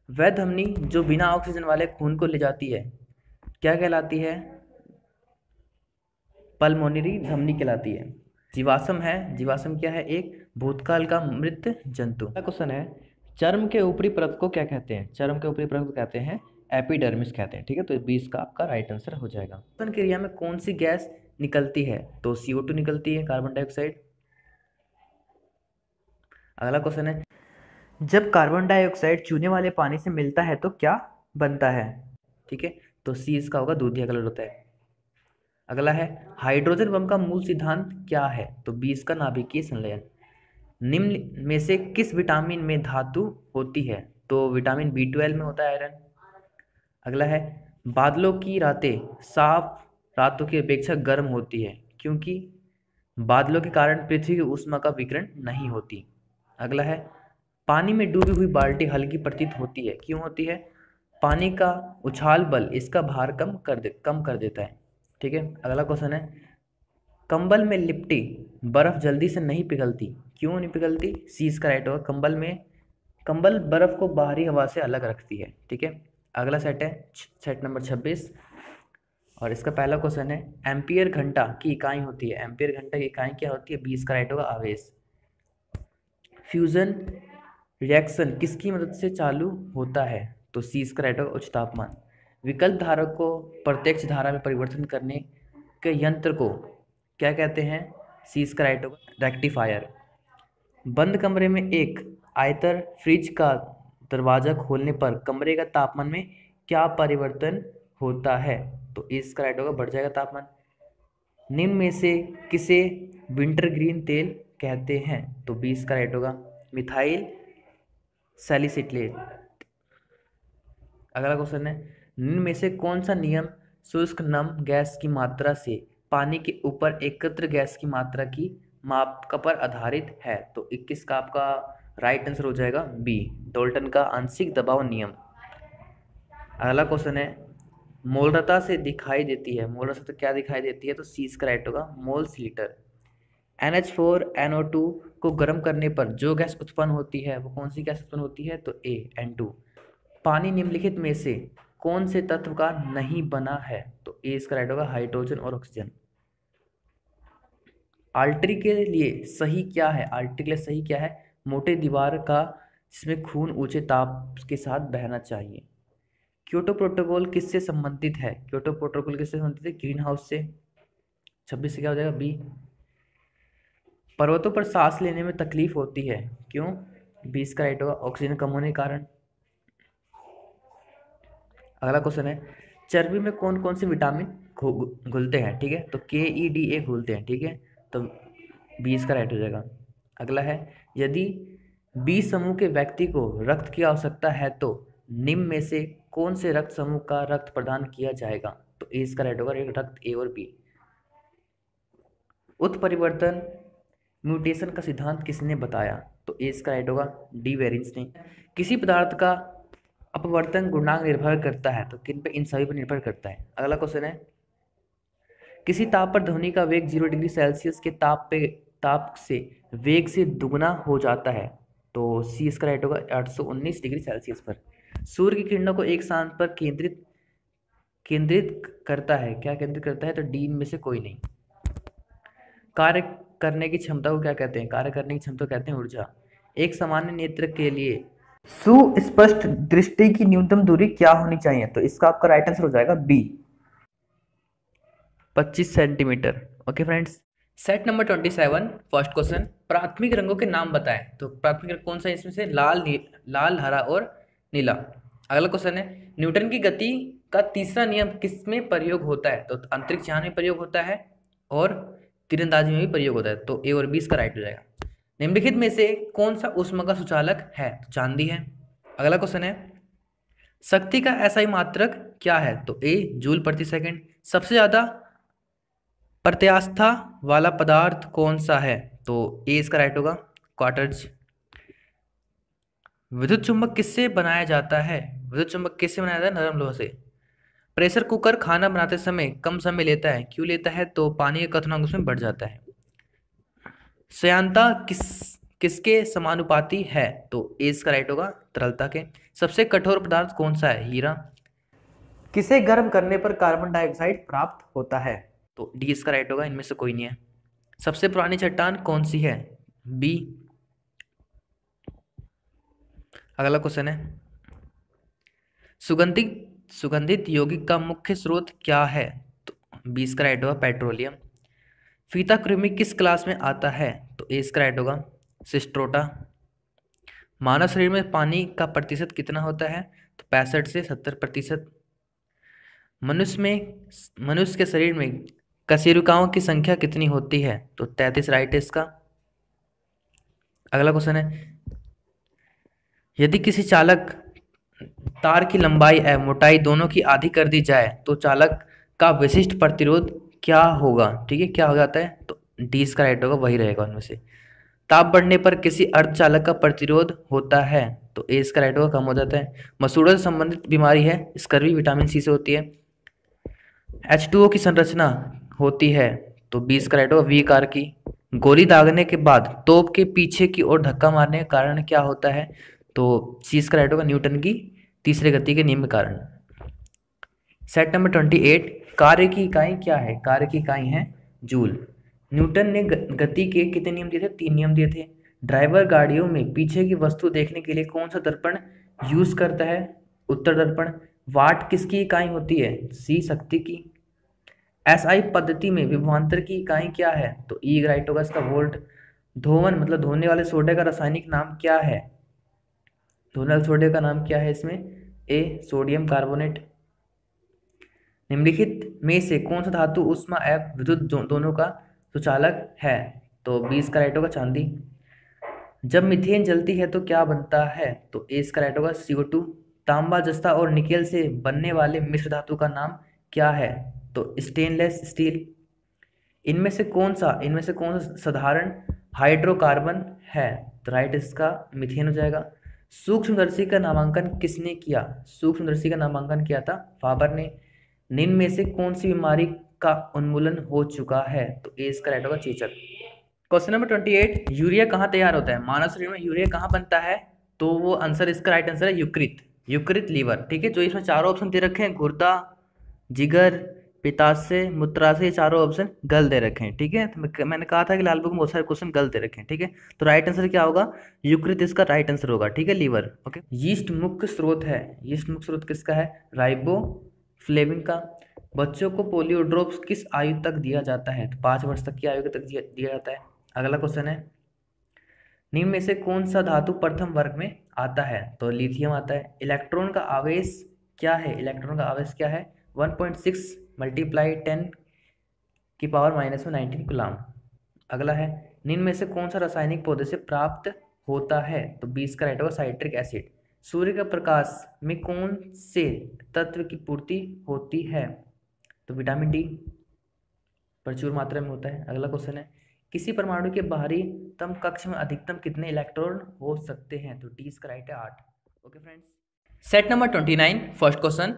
वह ध्वनि जो बिना ऑक्सीजन वाले खून को ले जाती है क्या कहलाती है? पल्मोनरी ध्वनि कहलाती है। जीवाश्म है, जीवाश्म क्या है? एक भूतकाल का मृत जंतु। अगला क्वेश्चन है, चर्म के ऊपरी परत को क्या कहते हैं? चर्म के ऊपरी परत को कहते हैं एपिडर्मिस कहते हैं। ठीक है, तो 20 का आपका राइट आंसर हो जाएगा। श्वसन क्रिया में कौन सी गैस निकलती है? तो CO2 निकलती है, कार्बन डाइऑक्साइड। अगला क्वेश्चन है, जब कार्बन डाइऑक्साइड चूने वाले पानी से मिलता है तो क्या बनता है? ठीक है, तो सी इसका होगा, दूधिया कलर होता है। अगला है, हाइड्रोजन बम का मूल सिद्धांत क्या है? तो 20 का नाभिकीय संलयन। निम्न में से किस विटामिन में धातु होती है? तो विटामिन B12 में होता है आयरन। अगला है, बादलों की रातें साफ रातों की अपेक्षा गर्म होती है क्योंकि बादलों के कारण पृथ्वी की ऊष्मा का विकिरण नहीं होती। अगला है, पानी में डूबी हुई बाल्टी हल्की प्रतीत होती है, क्यों होती है? पानी का उछाल बल इसका भार कम कर देता है। ठीक है, अगला क्वेश्चन है, कंबल में लिपटी बर्फ जल्दी से नहीं पिघलती, क्यों नहीं पिघलती? सी इसका राइट होगा, कंबल बर्फ को बाहरी हवा से अलग रखती है। ठीक है, अगला सेट है सेट नंबर 26 और इसका पहला क्वेश्चन है, एम्पियर घंटा की इकाई होती है। एम्पियर घंटा की इकाई क्या होती है? 20 का राइट होगा, आवेश। फ्यूजन रिएक्शन किसकी मदद से चालू होता है? तो सी इसका राइट होगा, उच्च तापमान। विकल्प धारा को प्रत्यक्ष धारा में परिवर्तन करने के यंत्र को क्या कहते हैं? सी इसका राइट होगा, रेक्टिफायर। बंद कमरे में एक आयतर फ्रिज का दरवाजा खोलने पर कमरे का तापमान में क्या परिवर्तन होता है? तो इसका राइट होगा, बढ़ जाएगा तापमान। निम्न में से किसे विंटर ग्रीन तेल कहते हैं? तो 20 का राइट होगा, मिथाइल सैलिसिलेट। अगला क्वेश्चन है, निम्न में से कौन सा नियम शुष्क नम गैस की मात्रा से पानी के ऊपर एकत्र गैस की मात्रा की माप का पर आधारित है? तो 21 का आपका राइट आंसर हो जाएगा बी, डाल्टन का आंशिक दबाव नियम। अगला क्वेश्चन है, मोलरता से दिखाई देती है, मोलरता से क्या दिखाई देती है? तो सी इसका राइट होगा, मोल्स लीटर। NH4NO2 को गर्म करने पर जो गैस उत्पन्न होती है वो कौन सी गैस उत्पन्न होती है? तो ए, N2। पानी निम्नलिखित में से कौन से तत्व का नहीं बना है? तो ए इसका राइट होगा, हाइड्रोजन और ऑक्सीजन। आर्टरी के लिए सही क्या है? आर्टरी के लिए सही क्या है? मोटे दीवार का जिसमें खून ऊंचे ताप के साथ बहना चाहिए। क्योटो प्रोटोकॉल किससे संबंधित है? क्योटो प्रोटोकॉल किससे संबंधित है? ग्रीन हाउस से। 26 से क्या हो जाएगा, बी। पर्वतों पर सांस लेने में तकलीफ होती है, क्यों? 20 का राइट होगा, ऑक्सीजन कम होने के कारण। अगला क्वेश्चन है, चर्बी में कौन कौन से विटामिन घुलते हैं? ठीक है, तो KE, DA घुलते हैं। ठीक है, तो 20 का राइट हो जाएगा। अगला है, यदि बी समूह के व्यक्ति को रक्त की आवश्यकता है तो निम्न में से कौन से रक्त समूह का रक्त प्रदान किया जाएगा? तो ए इसका राइट होगा, रक्त ए और बी। उत्परिवर्तन म्यूटेशन का सिद्धांत किसने बताया? तो ए इसका राइट होगा, डी वेरिंस ने। किसी पदार्थ का अपवर्तन गुणांक निर्भर करता है, तो किन पे? इन सभी पर निर्भर करता है। अगला क्वेश्चन है, किसी ताप पर ध्वनि का वेग 0 डिग्री सेल्सियस के ताप से वेग से दुगना हो जाता है, तो सी इसका राइट होगा, 819 डिग्री सेल्सियस पर। सूर्य की किरणों को एक स्थान पर केंद्रित करता है, क्या केंद्रित करता है? तो डी में से कोई नहीं। कार्य करने की क्षमता को क्या कहते हैं? कार्य करने की क्षमता को कहते हैं ऊर्जा। एक सामान्य नेत्र के लिए सुस्पष्ट दृष्टि की न्यूनतम दूरी क्या होनी चाहिए? तो इसका आपका राइट आंसर हो जाएगा B, 25 centimetre. Okay friends, set number 27 first question, प्राथमिक रंगों के नाम बताएं। तो प्राथमिक रंग कौन सा है इसमें से? लाल, हरा और नीला। अगला क्वेश्चन है, न्यूटन की गति का तीसरा नियम किस में प्रयोग होता है? तो अंतरिक्ष यान में प्रयोग होता है और तीरंदाजी में भी प्रयोग होता है। तो ए और बी इसका राइट हो जाएगा। निम्नलिखित में से कौन सा ऊष्मा का सुचालक है? तो चांदी है। अगला क्वेश्चन है, शक्ति का एसआई मात्रक क्या है? तो ए जूल प्रति सेकंड। सबसे ज्यादा प्रत्यास्था वाला पदार्थ कौन सा है? तो ए इसका राइट होगा, क्वार्टज। विद्युत चुंबक किससे बनाया जाता है? विद्युत चुंबक किससे बनाया जाता है? नरम लोहा से। प्रेशर कुकर खाना बनाते समय कम समय लेता है, क्यों लेता है? तो पानी का क्वथनांक उसमें बढ़ जाता है। श्यानता किसके समानुपाती है? तो ए इसका राइट होगा, तरलता के। सबसे कठोर पदार्थ कौन सा है? हीरा। किसे गर्म करने पर कार्बन डाइऑक्साइड प्राप्त होता है? तो डी इसका राइट होगा, इनमें से कोई नहीं है। सबसे पुरानी चट्टान कौन सी है? बी। अगला क्वेश्चन है, सुगंधित यौगिक का मुख्य स्रोत क्या है? तो बी इसका राइट होगा, पेट्रोलियम। फीता कृमि किस क्लास में आता है? तो ए इसका राइट होगा, सिस्ट्रोटा। मानव शरीर में पानी का प्रतिशत कितना होता है? तो 65 से 70%। मनुष्य के शरीर में कशेरुकाओं की संख्या कितनी होती है? तो 33 राइट है इसका। अगला क्वेश्चन है, यदि किसी चालक तार की लंबाई एवं मोटाई दोनों की आधी कर दी जाए तो चालक का विशिष्ट प्रतिरोध क्या होगा? ठीक है, क्या हो जाता है? तो डी इसका राइट होगा, वही रहेगा उनमें से। ताप बढ़ने पर किसी अर्धचालक का प्रतिरोध होता है? तो ए इसका राइट होगा, कम हो जाता है। मसूड़ों से संबंधित बीमारी है स्कर्वी, विटामिन सी से होती है। H2O की संरचना होती है, तो बी इसका राइट होगा, वी आकार की। गोली दागने के बाद तोप के पीछे की ओर धक्का मारने का कारण क्या होता है? तो सी इसका राइट होगा, न्यूटन की तीसरे गति के नियम के कारण। सेट नंबर 28, कार्य की इकाई क्या है? कार्य की इकाई है जूल। न्यूटन ने गति के कितने नियम दिए थे? 3 नियम दिए थे। ड्राइवर गाड़ियों में पीछे की वस्तु देखने के लिए कौन सा दर्पण यूज करता है? उत्तर दर्पण। वाट किसकी इकाई होती है? सी शक्ति की। एसआई पद्धति में विभवांतर की इकाई क्या है? तो ई राइट होगा इसका, वोल्ट। धोवन मतलब धोने वाले सोडे का रासायनिक नाम क्या है? धोने वाले सोडे का नाम क्या है इसमें? ए सोडियम कार्बोनेट। निम्नलिखित में से कौन सा धातु ऊष्मा एवं विद्युत दोनों का सुचालक है? तो बी इसका राइट होगा, चांदी। जब मीथेन जलती है तो क्या बनता है? तो ए इसका राइट होगा, CO2। तांबा, जस्ता और निकेल से बनने वाले मिश्र धातु का नाम क्या है? तो स्टेनलेस स्टील। इनमें से कौन सा साधारण हाइड्रोकार्बन है? तो राइट इसका मीथेन हो जाएगा। सूक्ष्मदर्शी का नामांकन किसने किया? सूक्ष्मदर्शी का नामांकन किया था फाबर ने। निम्न में से कौन सी बीमारी का उन्मूलन हो चुका है? तो ए इसका राइट होगा, चेचक। क्वेश्चन नंबर 28, यूरिया कहाँ तैयार होता है? मानव शरीर में यूरिया कहाँ बनता है? तो वो आंसर, इसका राइट आंसर है यकृत लीवर। ठीक है, जो इसमें चारों ऑप्शन दे रखे हैं, गुर्दा, जिगर, पित्ताशय, मूत्राशय, ये चारों ऑप्शन गलत दे रखे हैं। ठीक है, तो मैंने कहा था कि लाल बुक में बहुत सारे क्वेश्चन गलत दे रखे हैं। ठीक है, तो राइट आंसर क्या होगा? यकृत इसका राइट आंसर होगा। ठीक है, लीवर। ओके, यीस्ट मुख्य स्रोत है। यीस्ट मुख्य स्रोत किसका है? राइबोफ्लेविन का। बच्चों को पोलियो ड्रॉप्स किस आयु तक दिया जाता है? तो 5 वर्ष तक की आयु तक दिया जाता है। अगला क्वेश्चन है, निम्न में से कौन सा धातु प्रथम वर्ग में आता है? तो लिथियम आता है। इलेक्ट्रॉन का आवेश क्या है? इलेक्ट्रॉन का आवेश क्या है? 1.6 मल्टीप्लाई 10 की पावर -19 कूलाम। अगला है, निम्न में से कौन सा रासायनिक पौधे से प्राप्त होता है? तो 20 का राइट होगा, साइट्रिक एसिड। सूर्य का प्रकाश में कौन से तत्व की पूर्ति होती है? तो विटामिन डी प्रचुर मात्रा में होता है। अगला क्वेश्चन है, किसी परमाणु के बाहरी तम कक्ष में अधिकतम कितने इलेक्ट्रॉन हो सकते हैं? तो डी इसका राइट है, 8। Okay friends, set number 29, first question,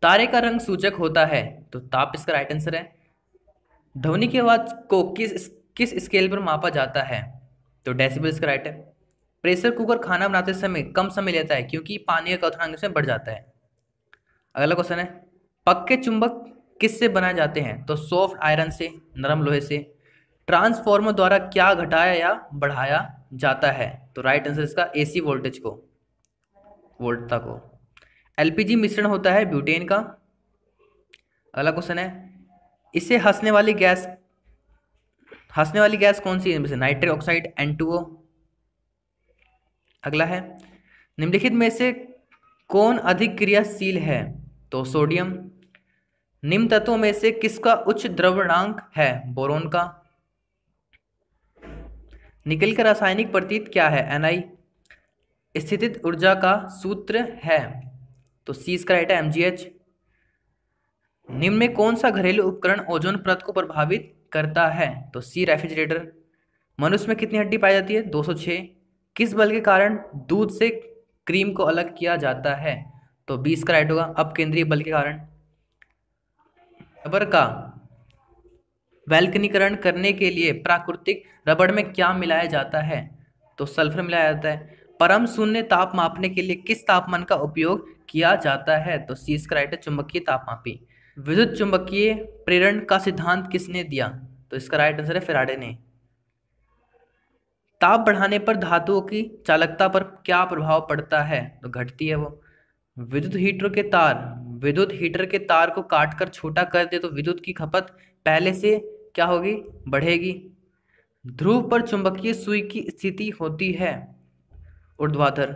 तारे का रंग सूचक होता है? तो ताप इसका राइट आंसर है। ध्वनि की आवाज को किस स्केल पर मापा जाता है? तो डेसिबल इसका राइट है। प्रेशर कुकर खाना बनाते समय कम समय लेता है, क्योंकि पानी का क्वथनांक इसमें बढ़ जाता है। अगला क्वेश्चन है, पक्के चुंबक किससे बनाए जाते हैं? तो सॉफ्ट आयरन से, नरम लोहे से। ट्रांसफार्मर द्वारा क्या घटाया या बढ़ाया जाता है? तो राइट आंसर इसका AC वोल्टेज को, वोल्टता को। LPG मिश्रण होता है ब्यूटेन का। अगला क्वेश्चन है, इसे हंसने वाली गैस कौन सी है? इनमें से नाइट्रिक ऑक्साइड, N2O। अगला है, निम्नलिखित में से कौन अधिक क्रियाशील है? तो सोडियम। निम्न तत्वों में से किसका उच्च द्रव्यणांक है? बोरोन का। निकल का रासायनिक प्रतीक क्या है? Na। स्थितिज ऊर्जा का सूत्र है? तो सी इसका राइट है, mgh। निम्न में कौन सा घरेलू उपकरण ओजोन परत को प्रभावित करता है? तो सी रेफ्रिजरेटर। मनुष्य में कितनी हड्डी पाई जाती है? 206। किस बल के कारण दूध से क्रीम को अलग किया जाता है? तो 20 का राइट होगा, अपकेंद्रीय बल के कारण। रबर का वैल्कनीकरण करने के लिए प्राकृतिक रबड़ में क्या मिलाया जाता है? तो सल्फर मिलाया जाता है। परम शून्य ताप मापने के लिए किस तापमान का उपयोग किया जाता है? तो सी इसका राइट है, चुंबकीय तापमापी। विद्युत चुंबकीय प्रेरण का सिद्धांत किसने दिया? तो इसका राइट आंसर है फैराडे ने। ताप बढ़ाने पर धातुओं की चालकता पर क्या प्रभाव पड़ता है? तो घटती है वो। विद्युत हीटर के तार को काटकर छोटा कर दे तो विद्युत की खपत पहले से क्या होगी? बढ़ेगी। ध्रुव पर चुंबकीय सुई की स्थिति होती है ऊर्ध्वाधर।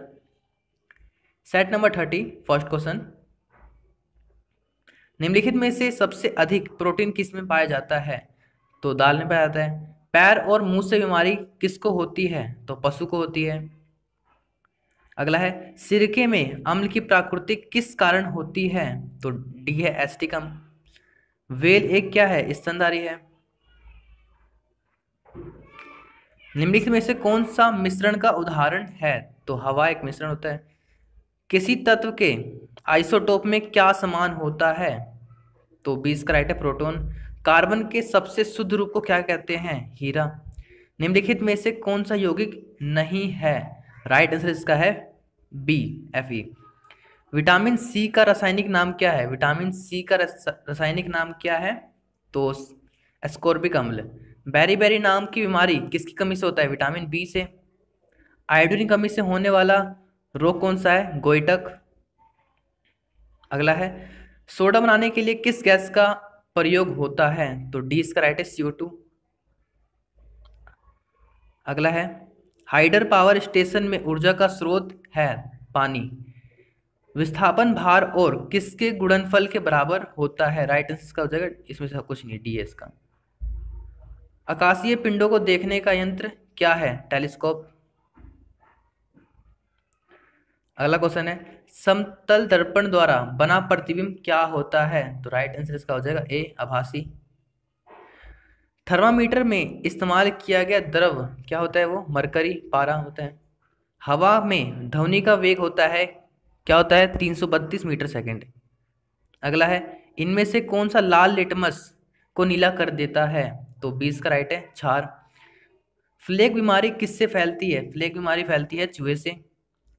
Set number 30 first question. निम्नलिखित में से सबसे अधिक प्रोटीन किस में पाया जाता है? तो दाल में पाया जाता है। पैर और मुंह से बीमारी किसको होती है? तो पशु को होती है। अगला है, सिरके में अम्ल की प्रकृति किस कारण होती है? तो डी है, एसिटिक अम्ल। वेल एक क्या है? स्तनधारी है। निम्नलिखित में से कौन सा मिश्रण का उदाहरण है? तो हवा एक मिश्रण होता है। किसी तत्व के आइसोटोप में क्या समान होता है? तो 20 का राइट है, प्रोटॉन। कार्बन के सबसे शुद्ध रूप को क्या कहते हैं? हीरा। निम्नलिखित में से कौन सा यौगिक नहीं है? राइट आंसर इसका है बी, Fe। विटामिन सी का रासायनिक नाम क्या है? विटामिन सी का रासायनिक नाम क्या है? तो एस्कॉर्बिक अम्ल। बेरी नाम की बीमारी किसकी कमी से होता है? विटामिन बी से। आयोडीन की कमी से होने वाला रोग कौन सा है? गोइटक। अगला है, सोडा बनाने के लिए किस गैस का प्रयोग होता है? तो डी इसका राइट है, CO2। अगला है, हाइडर पावर स्टेशन में ऊर्जा का स्रोत है पानी। विस्थापन भार और किसके गुणनफल के बराबर होता है? राइट आंसर इसका हो जाएगा, इसमें से कुछ नहीं, डी है इसका। आकाशीय पिंडों को देखने का यंत्र क्या है? टेलीस्कोप। अगला क्वेश्चन है, समतल दर्पण द्वारा बना प्रतिबिंब क्या होता है? तो राइट आंसर इसका हो जाएगा ए, आभासी। थर्मामीटर में इस्तेमाल किया गया द्रव क्या होता है? वो मरकरी, पारा होता है। हवा में ध्वनि का वेग होता है क्या होता है? 332 मीटर सेकेंड। अगला है, इनमें से कौन सा लाल लिटमस को नीला कर देता है? तो 20 का राइट है, क्षार। फ्लेग बीमारी किससे फैलती है? फ्लेग बीमारी फैलती है चूहे से।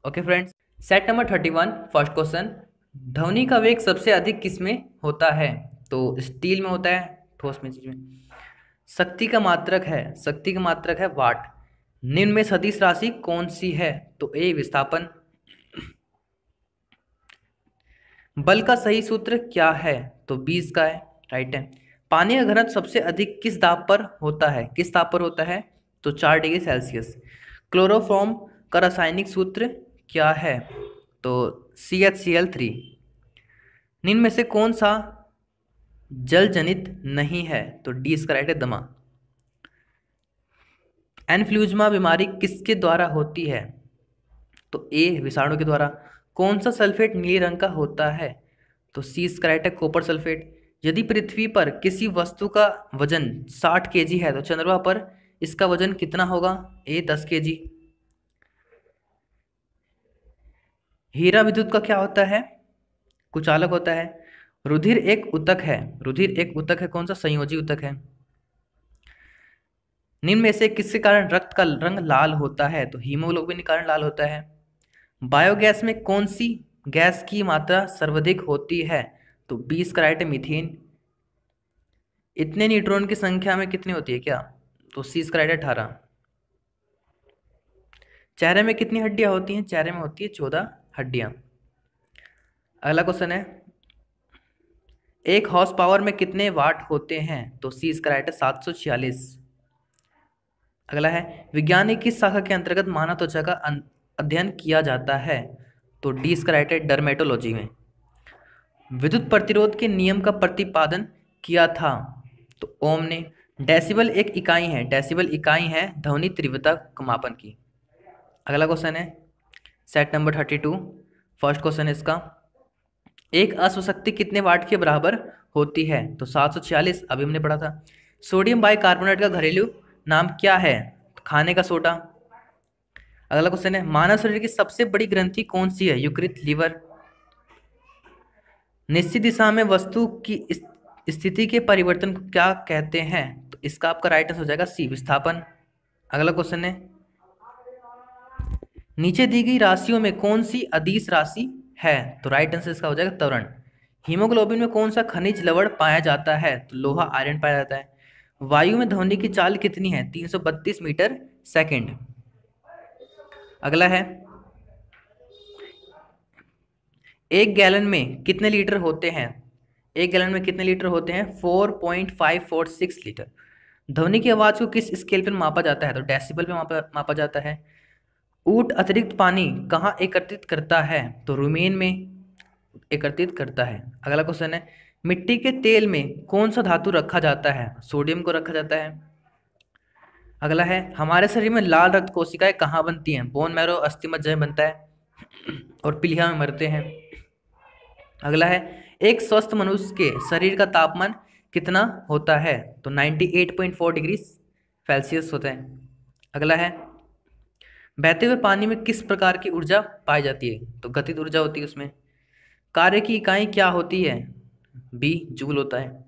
Okay friends, set number 31 first question. ध्वनि का वेग सबसे अधिक किस में होता है? तो स्टील में होता है, ठोस में, चीज में। शक्ति का मात्रक है वाट। निम्न में सदिश राशि कौन सी है? तो ए, विस्थापन। बल का सही सूत्र क्या है? तो 20 का है, राइट है। पानी का घनत्व सबसे अधिक किस दाब पर होता है? तो 4 डिग्री सेल्सियस। क्लोरोफॉर्म का रासायनिक सूत्र क्या है? तो CHCl3। निम्न में से कौन सा जल जनित नहीं है? तो डी इसका राइट है, दमा। एन्फ्लूजमा बीमारी किसके द्वारा होती है? तो ए, विषाणु के द्वारा। कौन सा सल्फेट नीले रंग का होता है? तो सी इसका राइट है, कॉपर सल्फेट। यदि पृथ्वी पर किसी वस्तु का वजन 60 kg है तो चंद्रमा पर इसका वजन कितना होगा? ए, 10 kg। हीरा विद्युत का क्या होता है? कुचालक होता है। रुधिर एक ऊतक है, कौन सा? संयोजी ऊतक है। निम्न में से किसके कारण रक्त का रंग लाल होता है? तो हीमोग्लोबिन के कारण लाल होता है। बायोगैस में कौन सी गैस की मात्रा सर्वाधिक होती है? तो 20 का राइट है, मीथेन। इतने न्यूट्रॉन की संख्या में कितनी होती है क्या? तो सी इसका राइट है, 18। चेहरे में कितनी हड्डियां होती हैं? चेहरे में होती है 14 हड्डियां। अगला क्वेश्चन है, 1 हॉर्स पावर में कितने वाट होते हैं? तो सी इसका राइट है, 746। अगला है, विज्ञान की किस शाखा के अंतर्गत मानव त्वचा का अध्ययन किया जाता है? तो डी इसका राइट है डर्मेटोलॉजी में। विद्युत प्रतिरोध के नियम का प्रतिपादन किया था तो ओम ने। डेसिबल एक इकाई है, डेसिबल इकाई है ध्वनि तीव्रता का मापन की। अगला क्वेश्चन है सेट नंबर 32। फर्स्ट क्वेश्चन है इसका, एक अश्वशक्ति कितने वाट के बराबर होती है? तो 746, अभी हमने पढ़ा था। सोडियम बाइकार्बोनेट का घरेलू नाम क्या है? खाने का सोडा। अगला क्वेश्चन है, मानव शरीर की सबसे बड़ी ग्रंथि कौन सी है? यकृत, लीवर। निश्चित दिशा में वस्तु की स्थिति के परिवर्तन को क्या कहते हैं? तो इसका आपका राइट आंसर हो जाएगा सी, विस्थापन। अगला क्वेश्चन है, नीचे दी गई राशियों में कौन सी अदिश राशि है? तो राइट आंसर इसका हो जाएगा त्वरण। हीमोग्लोबिन में कौन सा खनिज लवण पाया जाता है? तो लोहा, आयरन पाया जाता है। वायु में ध्वनि की चाल कितनी है? 332 मीटर सेकंड। अगला है, एक गैलन में कितने लीटर होते हैं? एक गैलन में कितने लीटर होते हैं? 4.546 लीटर। ध्वनि की आवाज को किस स्केल पर मापा जाता है? तो डेसिबल पे मापा जाता है। ऊंट अतिरिक्त पानी कहाँ एकत्रित करता है? तो रुमेन में एकत्रित करता है। अगला क्वेश्चन है, मिट्टी के तेल में कौन सा धातु रखा जाता है? सोडियम को रखा जाता है। अगला है, हमारे शरीर में लाल रक्त कोशिकाएं कहाँ बनती हैं? बोन मैरो, अस्थि मज्जा में बनता है और पीलिया में मरते हैं। अगला है, एक स्वस्थ मनुष्य के शरीर का तापमान कितना होता है? तो 98.4 डिग्री सेल्सियस होता है। अगला है, बहते हुए पानी में किस प्रकार की ऊर्जा पाई जाती है? तो गतिज ऊर्जा होती है उसमें। कार्य की इकाई क्या होती है? बी, जूल होता है।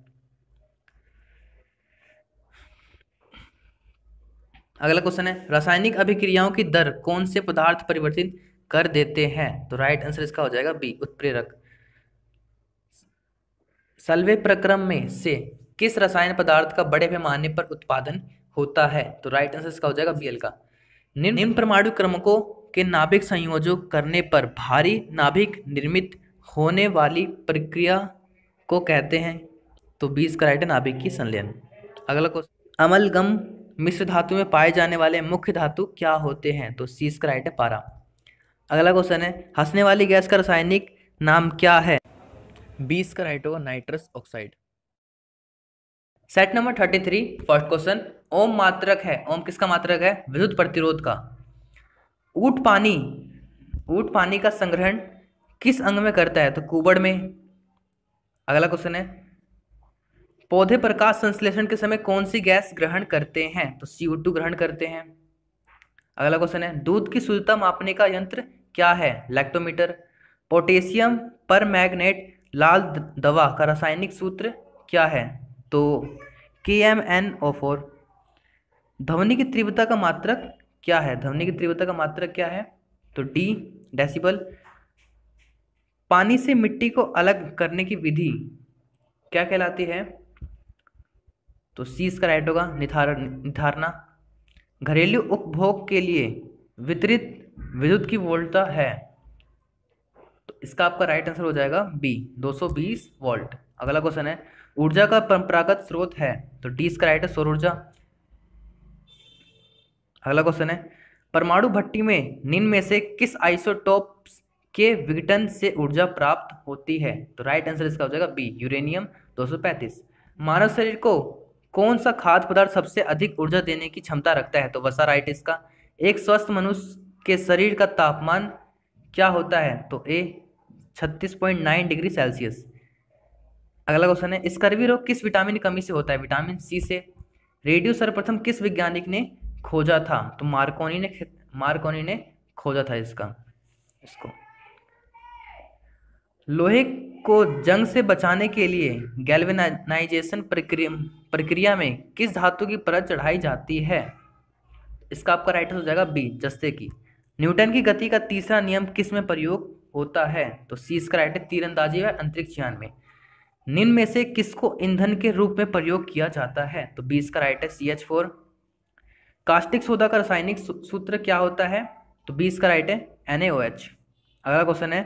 अगला क्वेश्चन है, रासायनिक अभिक्रियाओं की दर कौन से पदार्थ परिवर्तित कर देते हैं? तो राइट आंसर इसका हो जाएगा बी, उत्प्रेरक। सल्वे प्रक्रम में से किस रसायन पदार्थ का बड़े पैमाने पर उत्पादन होता है? तो राइट आंसर इसका हो जाएगा बी, का। निम्न परमाणु क्रमकों के नाभिक संयोजन करने पर भारी नाभिक निर्मित होने वाली प्रक्रिया को कहते हैं? तो 20 का राइट है नाभिक की संलयन। अगला क्वेश्चन, अमलगम मिश्र धातु में पाए जाने वाले मुख्य धातु क्या होते हैं? तो सी का राइट है पारा। अगला क्वेश्चन है, हंसने वाली गैस का रासायनिक नाम क्या है? 20 का राइट होगा nitrous oxide. Set number 33, first question, ohm मात्रक है। ओम किसका मात्रक है? विद्युत प्रतिरोध का। ऊंट पानी का संग्रहण किस अंग में करता है? तो कुबड़ में। अगला क्वेश्चन है, पौधे प्रकाश संश्लेषण के समय कौन सी गैस ग्रहण करते हैं? तो CO2 ग्रहण करते हैं। अगला क्वेश्चन है, दूध की शुद्धता मापने का यंत्र क्या है? लैक्टोमीटर। पोटेशियम पर मैग्नेट लाल दवा का रासायनिक सूत्र क्या है? तो KMnO4। ध्वनि की तीव्रता का मात्रक क्या है? ध्वनि की तीव्रता का मात्रक क्या है? तो D, डेसिबल। पानी से मिट्टी को अलग करने की विधि क्या कहलाती है? तो C इसका राइट होगा निथारना। घरेलू उपभोग के लिए वितरित विद्युत की वोल्टता है? तो इसका आपका राइट आंसर हो जाएगा बी, 220 वोल्ट। अगला क्वेश्चन है, ऊर्जा का परंपरागत स्रोत है? तो डी इसका राइट है सौर ऊर्जा। अगला क्वेश्चन है, परमाणु भट्टी में निम्न में से किस आइसोटोप्स के विघटन से ऊर्जा प्राप्त होती है? तो राइट आंसर इसका हो जाएगा बी, यूरेनियम 235। मानव शरीर को कौन सा खाद्य पदार्थ सबसे अधिक ऊर्जा देने की क्षमता रखता है? तो वसा, राइट इसका। एक स्वस्थ मनुष्य के शरीर का तापमान क्या होता है? तो ए, 36.9 डिग्री सेल्सियस। अगला क्वेश्चन है, स्कर्वी रोग किस विटामिन की कमी से होता है? विटामिन सी से। रेडियो सर्वप्रथम किस वैज्ञानिक ने खोजा था? तो मार्कोनी ने खोजा था इसको। लोहे को जंग से बचाने के लिए गैल्वेनाइजेशन प्रक्रिया में किस धातु की परत चढ़ाई जाती है? इसका आपका राइट हो जाएगा बी, जस्ते की। न्यूटन की गति का तीसरा नियम किस में प्रयोग होता है? तो सी इसका राइट है तीरंदाजी व अंतरिक्ष यान में। निम्न में से किसको ईंधन के रूप में प्रयोग किया जाता है? तो 20 का राइट है CH4। कास्टिक सोडा का रासायनिक सूत्र क्या होता है? तो 20 का राइट है NaOH। अगला क्वेश्चन है,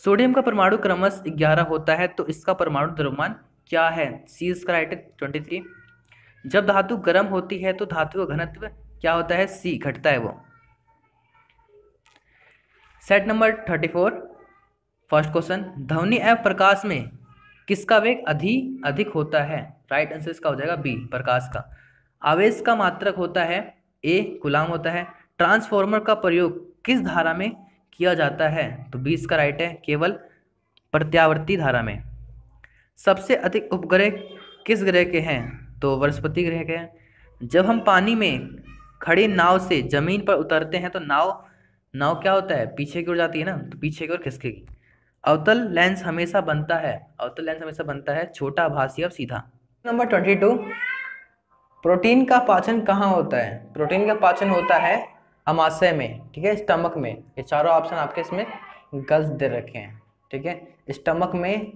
सोडियम का परमाणु क्रमश 11 होता है तो इसका परमाणु द्रव्यमान क्या है? सी इसका राइट है 23। जब धातु गर्म होती है तो धातु का घनत्व क्या होता है? सी, घटता है वो। सेट नंबर 34, फर्स्ट क्वेश्चन, ध्वनि एवं प्रकाश में किसका वेग अधिक होता है? राइट आंसर इसका हो जाएगा बी, प्रकाश का। आवेश का मात्रक होता है ए, कूलाम होता है। ट्रांसफॉर्मर का प्रयोग किस धारा में किया जाता है? तो बी इसका राइट है, केवल प्रत्यावर्ती धारा में। सबसे अधिक उपग्रह किस ग्रह के हैं? तो बृहस्पति ग्रह के हैं। जब हम पानी में खड़ी नाव से जमीन पर उतरते हैं तो नाव क्या होता है? पीछे की ओर जाती है ना, तो पीछे की ओर खिसकेगी। अवतल लेंस हमेशा बनता है छोटा, आभासी और सीधा। नंबर 22, प्रोटीन का पाचन कहाँ होता है? प्रोटीन का पाचन होता है अमाशय में, ठीक है, स्टमक में। ये चारों ऑप्शन आपके इसमें गलत दे रखे हैं, ठीक है। स्टमक में,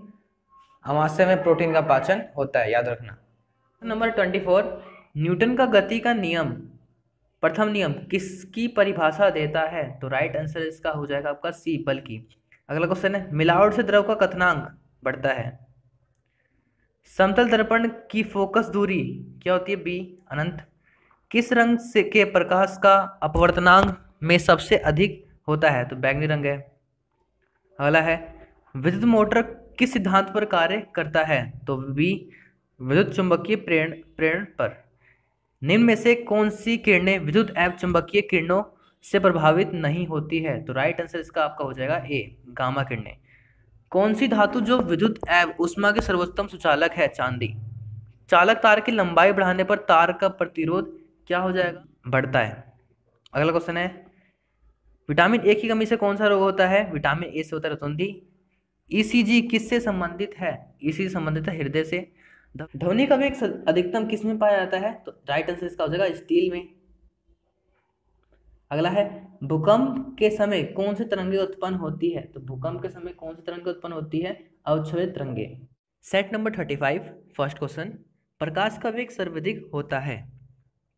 अमाशय में प्रोटीन का पाचन होता है, याद रखना। नंबर 24, न्यूटन का गति का नियम, प्रथम नियम किसकी परिभाषा देता है? तो राइट आंसर इसका हो जाएगा आपका सी, बल की। अगला क्वेश्चन है, मिलावट से द्रव का कथनांक बढ़ता है। समतल दर्पण की फोकस दूरी क्या होती है? बी, अनंत। किस रंग से के प्रकाश का अपवर्तनांक में सबसे अधिक होता है? तो बैंगनी रंग है। अगला है, विद्युत मोटर किस सिद्धांत पर कार्य करता है? तो बी, विद्युत चुंबकीय प्रेरण पर। निम्न में से कौन सी किरणें विद्युत एवं चुंबकीय किरणों से प्रभावित नहीं होती है? तो राइट आंसर इसका आपका हो जाएगा ए, गामा किरणें। कौन सी धातु जो विद्युत एवं ऊष्मा के सर्वोत्तम सुचालक है? चांदी। चालक तार की लंबाई बढ़ाने पर तार का प्रतिरोध क्या हो जाएगा? बढ़ता है। अगला क्वेश्चन है, विटामिन ए की कमी से कौन सा रोग होता है? विटामिन ए से होता है रतौंधी। ईसीजी किससे संबंधित है? ईसीजी संबंधित है हृदय से। ध्वनि का वेग अधिकतम किस में पाया जाता है? तो राइट आंसर इसका हो जाएगा स्टील में। अगला है, भूकंप के समय कौन सी तरंगे उत्पन्न होती है? तो भूकंप के समय कौन सी तरंगे उत्पन्न होती है? अवक्षय तरंगे। सेट नंबर 35, फर्स्ट क्वेश्चन, प्रकाश का वेग सर्वाधिक होता है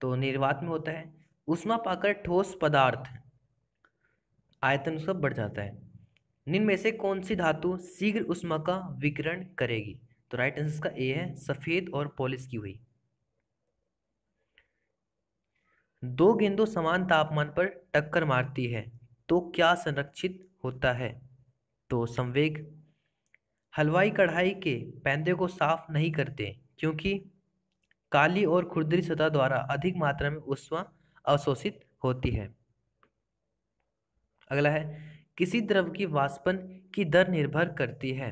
तो निर्वात में होता है। ऊष्मा पाकर ठोस पदार्थ आयतन उसका बढ़ जाता है। निम्न में से कौन सी धातु शीघ्र ऊष्मा का विकिरण करेगी? तो राइट आंसर इसका ए है, सफेद और पॉलिश की हुई। दो गेंदों समान तापमान पर टक्कर मारती है तो क्या संरक्षित होता है? तो संवेग। हलवाई कढ़ाई के पैंदे को साफ नहीं करते क्योंकि काली और खुरदरी सतह द्वारा अधिक मात्रा में ऊष्मा अवशोषित होती है। अगला है, किसी द्रव की वाष्पन की दर निर्भर करती है?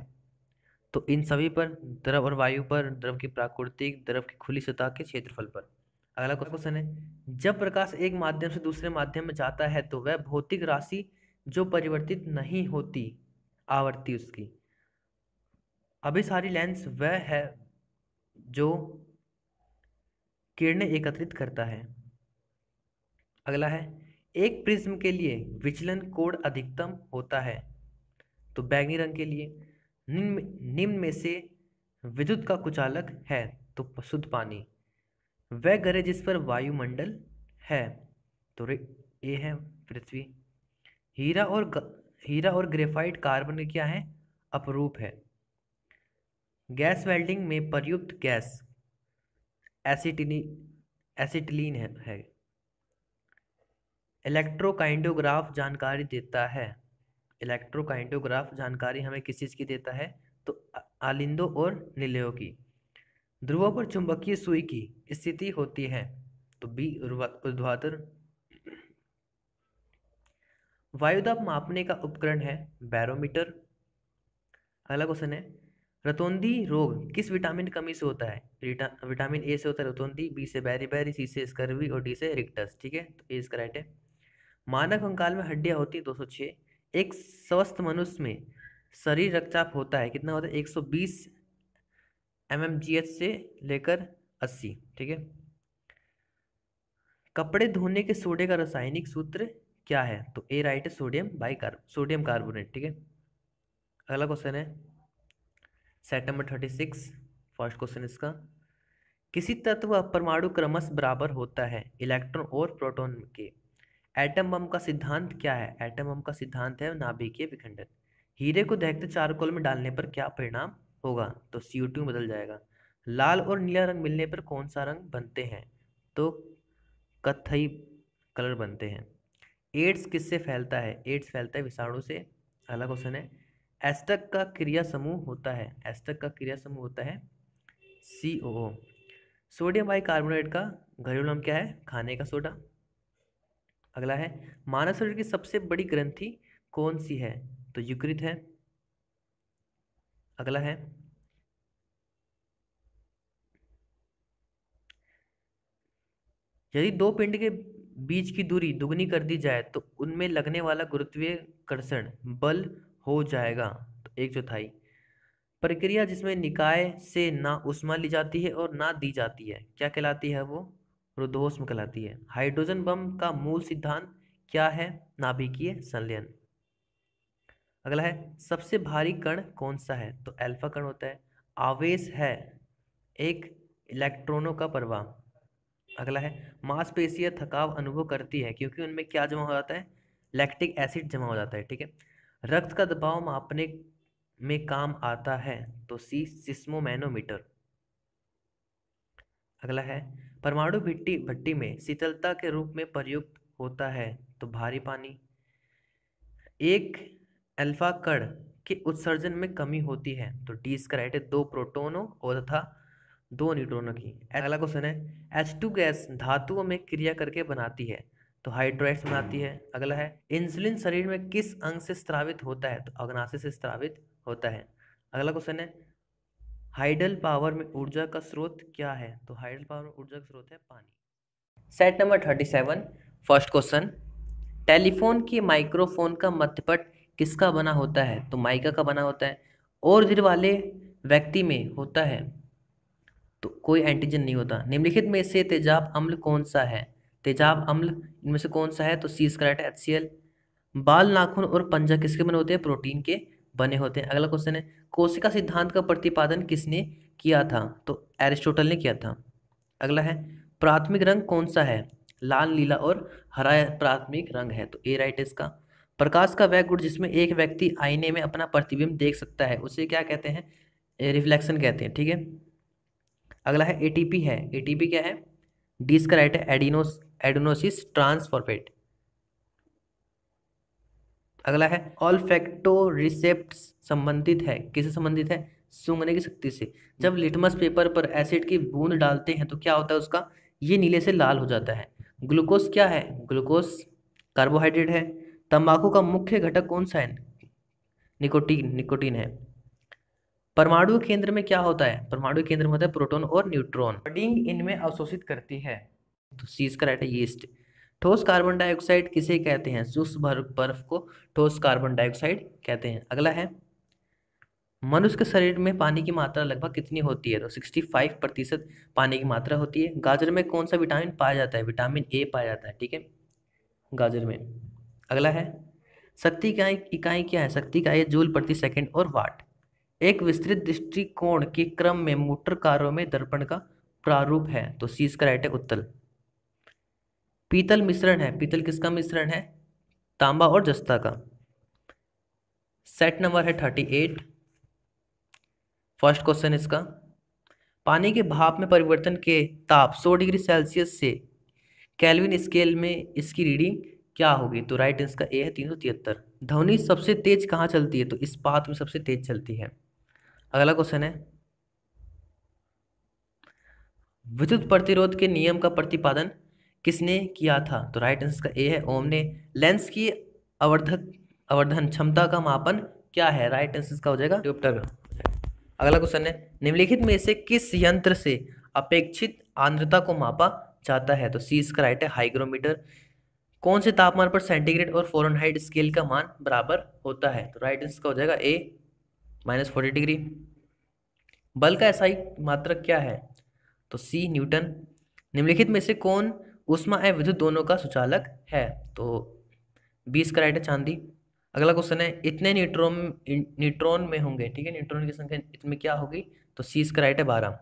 तो इन सभी पर, द्रव और वायु पर, द्रव की प्राकृतिक, द्रव की खुली सतह के क्षेत्रफल पर। अगला क्वेश्चन है, जब प्रकाश एक माध्यम से दूसरे माध्यम में जाता है तो वह भौतिक राशि जो परिवर्तित नहीं होती, आवृत्ति उसकी। अभिसारी लेंस वह है जो किरणें एकत्रित करता है। अगला है, एक प्रिज्म के लिए विचलन कोण अधिकतम होता है तो बैंगनी रंग के लिए। निम्न में से विद्युत का कुचालक है तो शुद्ध पानी। वह ग्रह जिस पर वायुमंडल है तो ये है पृथ्वी। हीरा और ग्रेफाइट कार्बन के क्या है? अपरूप है। गैस वेल्डिंग में प्रयुक्त गैस एसिटिलीन है। इलेक्ट्रोकाइंडोग्राफ जानकारी देता है। इलेक्ट्रोकाइंडोग्राफ जानकारी हमें किस चीज़ की देता है? तो आलिंदों और निलयों की। ध्रुवों पर चुंबकीय सुई की स्थिति होती है तो बी, ऊर्ध्वाधर। वायुदाब मापने का उपकरण है बैरोमीटर। अगला क्वेश्चन है, रतौंधी रोग किस विटामिन की कमी से होता है? विटामिन ए से होता है रतौंधी, बी से बेरीबेरी, सी से स्कर्वी और डी से रिक्टस, ठीक है, तो ए इसका राइट है। मानव कंकाल में हड्डियां होती है 206। एक स्वस्थ मनुष्य में शरीर रक्तचाप होता है कितना होता है? 120 mmGH से लेकर 80, ठीक है। कपड़े धोने के सोडे का रासायनिक सूत्र क्या है? तो ए राइट है, सोडियम कार्बोनेट, ठीक है। अगला क्वेश्चन है सेट नंबर 36, फर्स्ट क्वेश्चन इसका, किसी तत्व का परमाणु क्रमश बराबर होता है इलेक्ट्रॉन और प्रोटॉन के। एटम बम का सिद्धांत क्या है? एटम बम का सिद्धांत है नाभिकीय विखंडन। हीरे को दहकते चारकोल में डालने पर क्या परिणाम होगा? तो CO2 बदल जाएगा। लाल और नीला रंग मिलने पर कौन सा रंग बनते हैं? तो कत्थई कलर बनते हैं। एड्स किससे फैलता है? एड्स फैलता है विषाणु से। अगला क्वेश्चन है, एस्टक का क्रिया समूह होता है, एस्टक का क्रिया समूह होता है COO। सोडियम बाइकार्बोनेट का घरेलू नाम क्या है? खाने का सोडा। अगला है, मानव शरीर की सबसे बड़ी ग्रंथि कौन सी है? तो यकृत है। अगला है, यदि दो पिंड के बीच की दूरी दुगनी कर दी जाए तो उनमें लगने वाला गुरुत्वाकर्षण बल हो जाएगा तो 1/4। प्रक्रिया जिसमें निकाय से ना ऊष्मा ली जाती है और ना दी जाती है क्या कहलाती है? वो रुद्धोष्म कहलाती है। हाइड्रोजन बम का मूल सिद्धांत क्या है? नाभिकीय संलयन। अगला है, सबसे भारी कण कौन सा है? तो अल्फा कण होता है। आवेश है एक इलेक्ट्रॉनों का प्रवाह। अगला है, मांसपेशियां थकाव अनुभव करती है क्योंकि उनमें क्या जमा हो जाता है? लैक्टिक एसिड जमा हो जाता है। ठीक है। रक्त का दबाव मापने में काम आता है तो सिस्मोमैनोमीटर। अगला है, परमाणु भट्टी भट्टी में शीतलता के रूप में प्रयुक्त होता है तो भारी पानी। एक अल्फा कण के उत्सर्जन में कमी होती है तो डी इसका राइट है 2 प्रोटोनों और तथा 2 न्यूट्रॉनों की। अगला क्वेश्चन है, H2 गैस धातुओं में क्रिया करके बनाती है तो हाइड्राइड्स बनाती है। अगला है, इंसुलिन शरीर में किस अंग से स्रावित होता है? तो अग्नाशय से स्रावित होता है। अगला क्वेश्चन है, हाइडल पावर में ऊर्जा का स्रोत क्या है? तो हाइडल पावर में ऊर्जा का स्रोत है पानी। Set number 37, first question, telephone के माइक्रोफोन का मध्यपट किसका बना होता है? तो माइका का बना होता है। और दिल वाले व्यक्ति में होता है तो कोई एंटीजन नहीं होता। निम्नलिखित में से तेजाब अम्ल कौन सा है? तेजाब अम्ल इनमें से कौन सा है? तो सी इसका राइट है HCl। बाल, नाखून और पंजा किसके बने होते हैं? प्रोटीन के बने होते हैं। अगला क्वेश्चन है, कोशिका सिद्धांत का प्रतिपादन किसने किया था? तो एरिस्टोटल ने किया था। अगला है, प्राथमिक रंग कौन सा है? लाल, नीला और हरा प्राथमिक रंग है तो ए राइट है इसका। प्रकाश का वह गुण जिसमें एक व्यक्ति आईने में अपना प्रतिबिंब देख सकता है उसे क्या कहते हैं? रिफ्लेक्शन कहते हैं। ठीक है। अगला है, ATP है। ATP क्या है? डी इसका राइट है एडिनोसिस ट्रांसफॉस्फेट। अगला है, ऑल्फैक्टो रिसेप्टर्स संबंधित है, किससे संबंधित है? सूंघने की शक्ति से। जब लिटमस पेपर पर एसिड की बूंद डालते हैं तो क्या होता है उसका? ये नीले से लाल हो जाता है। ग्लूकोज क्या है? ग्लूकोज कार्बोहाइड्रेट है। तंबाकू का मुख्य घटक कौन सा है? निकोटीन, निकोटीन है। परमाणु केंद्र में क्या होता है? परमाणु केंद्र में होता है प्रोटॉन और न्यूट्रॉन। बॉन्डिंग इनमें अवशोषित करती है तो सी इसका राइट है यीस्ट। ठोस कार्बन डाइऑक्साइड किसे कहते हैं? सूक्ष्म बर्फ को ठोस कार्बन डाइऑक्साइड कहते हैं। अगला है, मनुष्य के शरीर में पानी की मात्रा लगभग कितनी होती है? तो 65% पानी की मात्रा होती है। गाजर में कौन सा विटामिन पाया जाता है? विटामिन ए पाया जाता है। ठीक है, गाजर में। अगला है, शक्ति इकाई इकाई क्या है? शक्ति इकाई है जूल प्रति सेकंड और वाट। एक विस्तृत दृष्टिकोण के क्रम में मोटर कारों में दर्पण का प्रारूप है तो सी इसका राइट है उत्तल। पीतल मिश्रण है। पीतल किसका मिश्रण है? तांबा और जस्ता का। सेट नंबर है 38, फर्स्ट क्वेश्चन इसका, पानी के भाप में परिवर्तन के ताप 100 डिग्री सेल्सियस से केल्विन स्केल में इसकी रीडिंग क्या होगी? तो राइट इसका ए है 373। ध्वनि सबसे तेज कहाँ चलती है? तो इस्पात में सबसे तेज चलती है। अगला क्वेश्चन है, विद्युत प्रतिरोध के नियम का प्रतिपादन किसने किया था? तो राइट आंसर का ए है ओम ने। लेंस की आवर्धन क्षमता का मापन क्या है? राइट आंसर का हो जाएगा डायोप्टर। अगला क्वेश्चन है, निम्नलिखित में से किस यंत्र से अपेक्षित आर्द्रता को मापा जाता है? तो सी इसका राइट है हाइग्रोमीटर। कौन से तापमान पर सेंटीग्रेड और फ़ारेनहाइट स्केल का मान बराबर होता है? तो राइट आंसर का हो जाएगा ए -40 डिग्री। बल का एसआई मात्रक क्या है? तो सी न्यूटन। निम्नलिखित में से कौन ऊष्मा एवं विद्युत दोनों का सुचालक है? तो 20 का राइट है चांदी। अगला क्वेश्चन है, इतने न्यूट्रॉन में होंगे। ठीक है, न्यूट्रॉन की संख्या इसमें क्या होगी? तो सी इसका राइट है 12।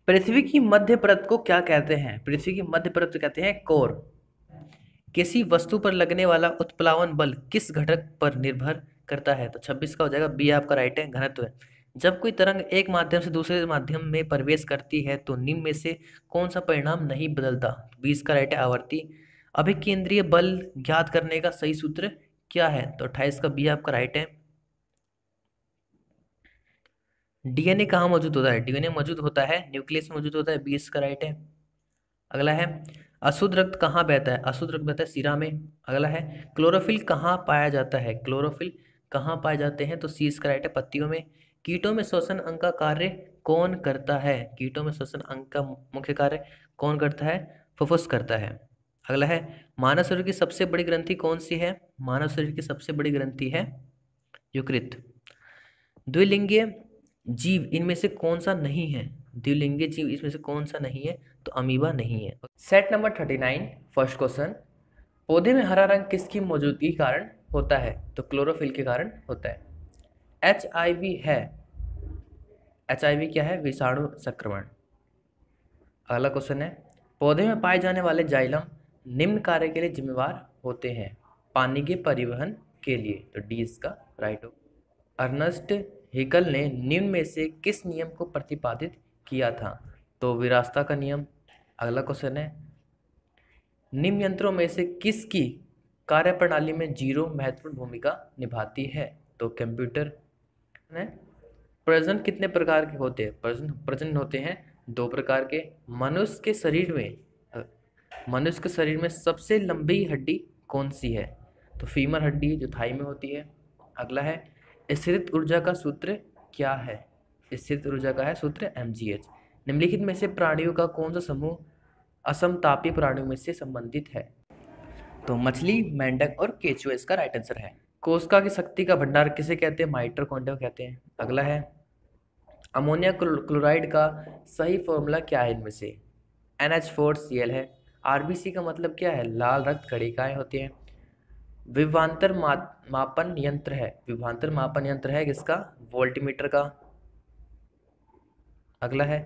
पृथ्वी की मध्य परत को क्या कहते हैं? पृथ्वी की मध्य परत को कहते हैं कोर। किसी वस्तु पर लगने वाला उत्प्लावन बल किस घटक पर निर्भर करता है? तो 26 का हो जाएगा बी आपका राइट है घनत्व है। जब कोई तरंग एक माध्यम से दूसरे माध्यम में प्रवेश करती है तो निम्न में से कौन सा परिणाम नहीं बदलता? 20 का राइट है आवर्ती। अभिकेंद्रीय बल ज्ञात करने का सही सूत्र क्या है? तो 28 का बी आपका राइट है। डीएनए कहाँ मौजूद होता है? डीएनए मौजूद होता है न्यूक्लियस में मौजूद होता है, 20 का राइट है। अगला है अशुद्ध रक्त कहाँ बहता है? अशुद्ध रक्त बहता है सीरा में। अगला है क्लोरोफिल कहाँ पाया जाता है? क्लोरोफिल कहाँ पाए जाते हैं? तो 30 का राइट है, पत्तियों में। कीटों में श्वसन अंग का कार्य कौन करता है? कीटों में श्वसन अंग का मुख्य कार्य कौन करता है? फुफ्फुस करता है। अगला है मानव शरीर की सबसे बड़ी ग्रंथि कौन सी है? मानव शरीर की सबसे बड़ी ग्रंथि है यकृत। द्विलिंगीय जीव इनमें से कौन सा नहीं है? द्विलिंगीय जीव इसमें से कौन सा नहीं है? तो अमीबा नहीं है। सेट नंबर 39 फर्स्ट क्वेश्चन, पौधे में हरा रंग किसकी मौजूदगी के कारण होता है? तो क्लोरोफिल के कारण होता है। HIV है, HIV क्या है? विषाणु संक्रमण। अगला क्वेश्चन है पौधे में पाए जाने वाले जाइलम निम्न कार्य के लिए जिम्मेवार होते हैं? पानी के परिवहन के लिए। तो डी इसका राइट हो। अर्नस्ट हेकल ने निम्न में से किस नियम को प्रतिपादित किया था? तो विरासत का नियम। अगला क्वेश्चन है निम्न यंत्रों में से किसकी कार्यप्रणाली में जीरो महत्वपूर्ण भूमिका निभाती है? तो कंप्यूटर है। प्रजनन कितने प्रकार के होते हैं? प्रजनन होते हैं 2 प्रकार के। मनुष्य के शरीर में सबसे लंबी हड्डी कौन सी है? तो फीमर हड्डी जो थाई में होती है। अगला है स्थिर ऊर्जा का सूत्र क्या है? स्थिर ऊर्जा का है सूत्र mgh। निम्नलिखित में से प्राणियों का कौन सा समूह असमतापी प्राणियों में से संबंधित है? तो मछली, मेंढक और केचुआ इसका राइट आंसर है। कोशिका की शक्ति का भंडार किसे कहते हैं? माइटोकॉन्ड्रिया कहते हैं। अगला है अमोनिया क्लोराइड का सही फॉर्मूला क्या है? इनमें से NH4Cl है। RBC का मतलब क्या है? लाल रक्त कणिकाएं होती हैं। विभवांतर मापन यंत्र है, विभवांतर मापन यंत्र है किसका? वोल्टीमीटर का। अगला है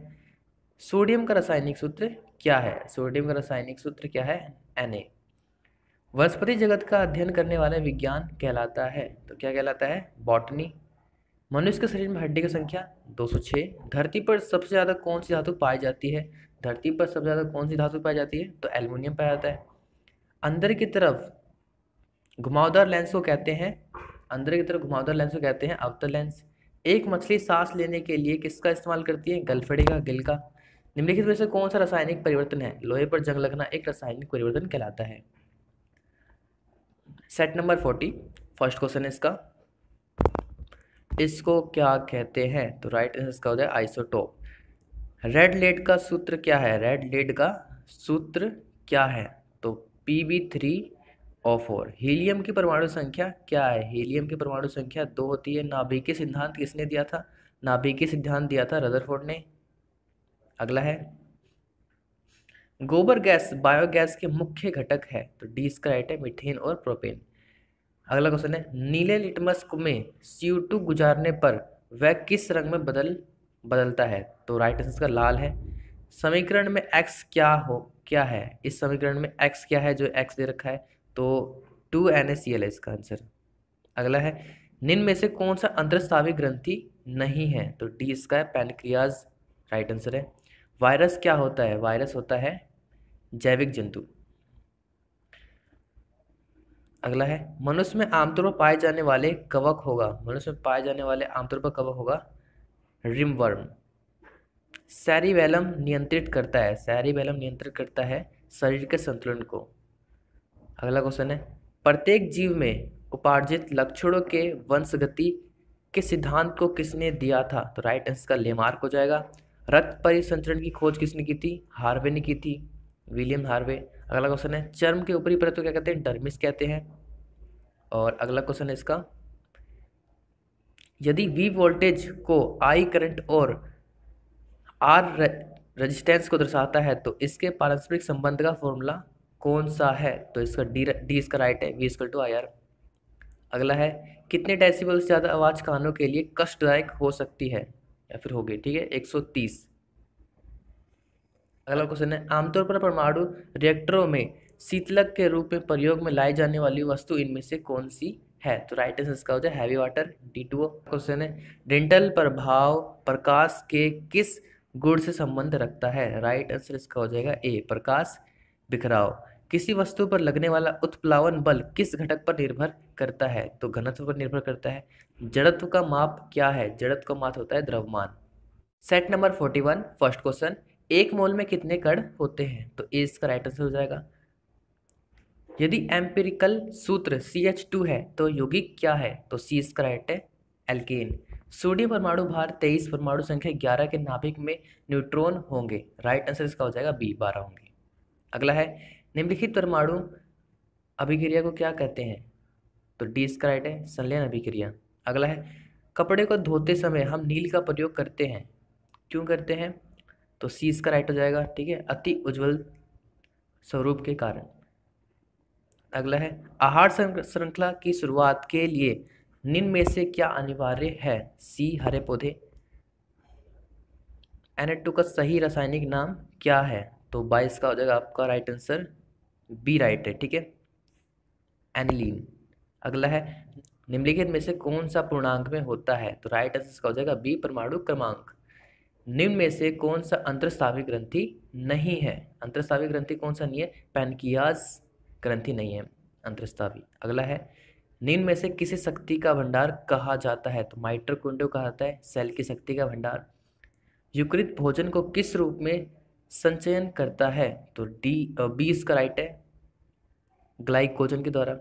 सोडियम का रासायनिक सूत्र क्या है? सोडियम का रासायनिक सूत्र क्या है? Na। वनस्पति जगत का अध्ययन करने वाला विज्ञान कहलाता है? तो क्या कहलाता है? बॉटनी। मनुष्य के शरीर में हड्डी की संख्या 206। धरती पर सबसे ज़्यादा कौन सी धातु पाई जाती है? धरती पर सबसे ज़्यादा कौन सी धातु पाई जाती है? तो एल्युमिनियम पाया जाता है। अंदर की तरफ घुमावदार लेंस को कहते हैं, अंदर की तरफ घुमावदार लेंस को कहते हैं अवतल लेंस। एक मछली सांस लेने के लिए किसका इस्तेमाल करती है? गलफड़े का, गिल का। निम्नलिखित में से कौन सा रासायनिक परिवर्तन है? लोहे पर जंग लगना एक रासायनिक परिवर्तन कहलाता है। सेट नंबर 40 फर्स्ट क्वेश्चन है इसका, इसको क्या कहते हैं? तो राइट आंसर इसका हो जाए आइसोटोप। रेड लेड का सूत्र क्या है? रेड लेड का सूत्र क्या है? तो Pb3O4। हीलियम की परमाणु संख्या क्या है? हीलियम की परमाणु संख्या 2 होती है। नाभिकीय सिद्धांत किसने दिया था? नाभिकीय सिद्धांत दिया था रदरफोर्ड ने। अगला है गोबर गैस बायोगैस के मुख्य घटक है? तो डी इसका राइट है, मीथेन और प्रोपेन। अगला क्वेश्चन है नीले लिटमस में CO2 गुजारने पर वह किस रंग में बदलता है? तो राइट आंसर का लाल है। समीकरण में x क्या है? इस समीकरण में x क्या है जो x दे रखा है? तो 2NaCl है इसका आंसर। अगला है निम्न में से कौन सा अंतरस्रावी ग्रंथि नहीं है? तो डी इसका है, पैनक्रियाज राइट आंसर है। वायरस क्या होता है? वायरस होता है जैविक जंतु। अगला है मनुष्य में आमतौर पर पाए जाने वाले कवक होगा? मनुष्य में पाए जाने वाले आमतौर पर कवक होगा रिमवर्म। सेरिबेलम नियंत्रित करता है, सेरिबेलम नियंत्रित करता है शरीर के संतुलन को। अगला क्वेश्चन है प्रत्येक जीव में उपार्जित लक्षणों के वंशगति के सिद्धांत को किसने दिया था? तो राइट आंसर का लेमार्क हो जाएगा। रक्त परिसंचरण की खोज किसने की थी? हार्वे ने की थी, विलियम हार्वे। अगला क्वेश्चन है चर्म के ऊपरी परत को क्या कहते हैं? डर्मिस कहते हैं। और अगला क्वेश्चन है इसका यदि V वोल्टेज को I करंट और R रेजिस्टेंस को दर्शाता है तो इसके पारस्परिक संबंध का फॉर्मूला कौन सा है? तो इसका डी इसका राइट है, V=IR। अगला है कितने डेसिबल से ज़्यादा आवाज़ कानों के लिए कष्टदायक हो सकती है या फिर होगी? ठीक है 130। अगला क्वेश्चन है आमतौर पर परमाणु रिएक्टरों में शीतलक के रूप में प्रयोग में लाई जाने वाली वस्तु इनमें से कौन सी है? तो राइट आंसर इसका हो जाए हैवी वाटर, D2O। क्वेश्चन है डेंटल प्रभाव प्रकाश के किस गुण से संबंध रखता है? राइट आंसर इसका हो जाएगा ए, प्रकाश बिखराव। किसी वस्तु पर लगने वाला उत्प्लावन बल किस घटक पर निर्भर करता है? तो घनत्व पर निर्भर करता है। जड़त्व का माप क्या है? जड़त्व का माप होता है द्रव्यमान। सेट नंबर 41 फर्स्ट क्वेश्चन, एक मोल में कितने कण होते हैं? तो ए इसका राइट आंसर हो जाएगा। यदि एम्पिरिकल सूत्र CH2 है तो यौगिक क्या है? तो सी इसका राइट है, एल्केन। सोडियम परमाणु भार 23, परमाणु संख्या 11 के नाभिक में न्यूट्रॉन होंगे। राइट आंसर इसका हो जाएगा बी, 12 होंगे। अगला है, निम्नलिखित परमाणु अभिक्रिया को क्या कहते हैं? तो डी इसका राइट है, संलयन अभिक्रिया। अगला है, कपड़े को धोते समय हम नील का प्रयोग करते हैं, क्यों करते हैं? तो सी इसका राइट हो जाएगा, ठीक है, अति उज्ज्वल स्वरूप के कारण। अगला है, आहार श्रृंखला की शुरुआत के लिए निम्न में से क्या अनिवार्य है? सी, हरे पौधे। Na2 का सही रासायनिक नाम क्या है? तो 22 का हो जाएगा आपका राइट आंसर, बी राइट है, ठीक है, एनिलीन। अगला है, निम्नलिखित में से कौन सा पूर्णांक में होता है? तो राइट आंसर का हो जाएगा बी, परमाणु क्रमांक। निम्न में से कौन सा अंतरस्रावी ग्रंथि नहीं है? अंतरस्रावी ग्रंथि कौन सा नहीं है? पैनकियास ग्रंथि नहीं है अंतरस्रावी। अगला है, निम्न में से किसे शक्ति का भंडार कहा जाता है? तो माइटोकॉन्ड्रिया कहा जाता है सेल की शक्ति का भंडार। यकृत भोजन को किस रूप में संचयन करता है? तो बी इसका राइट है, ग्लाइकोजन के द्वारा।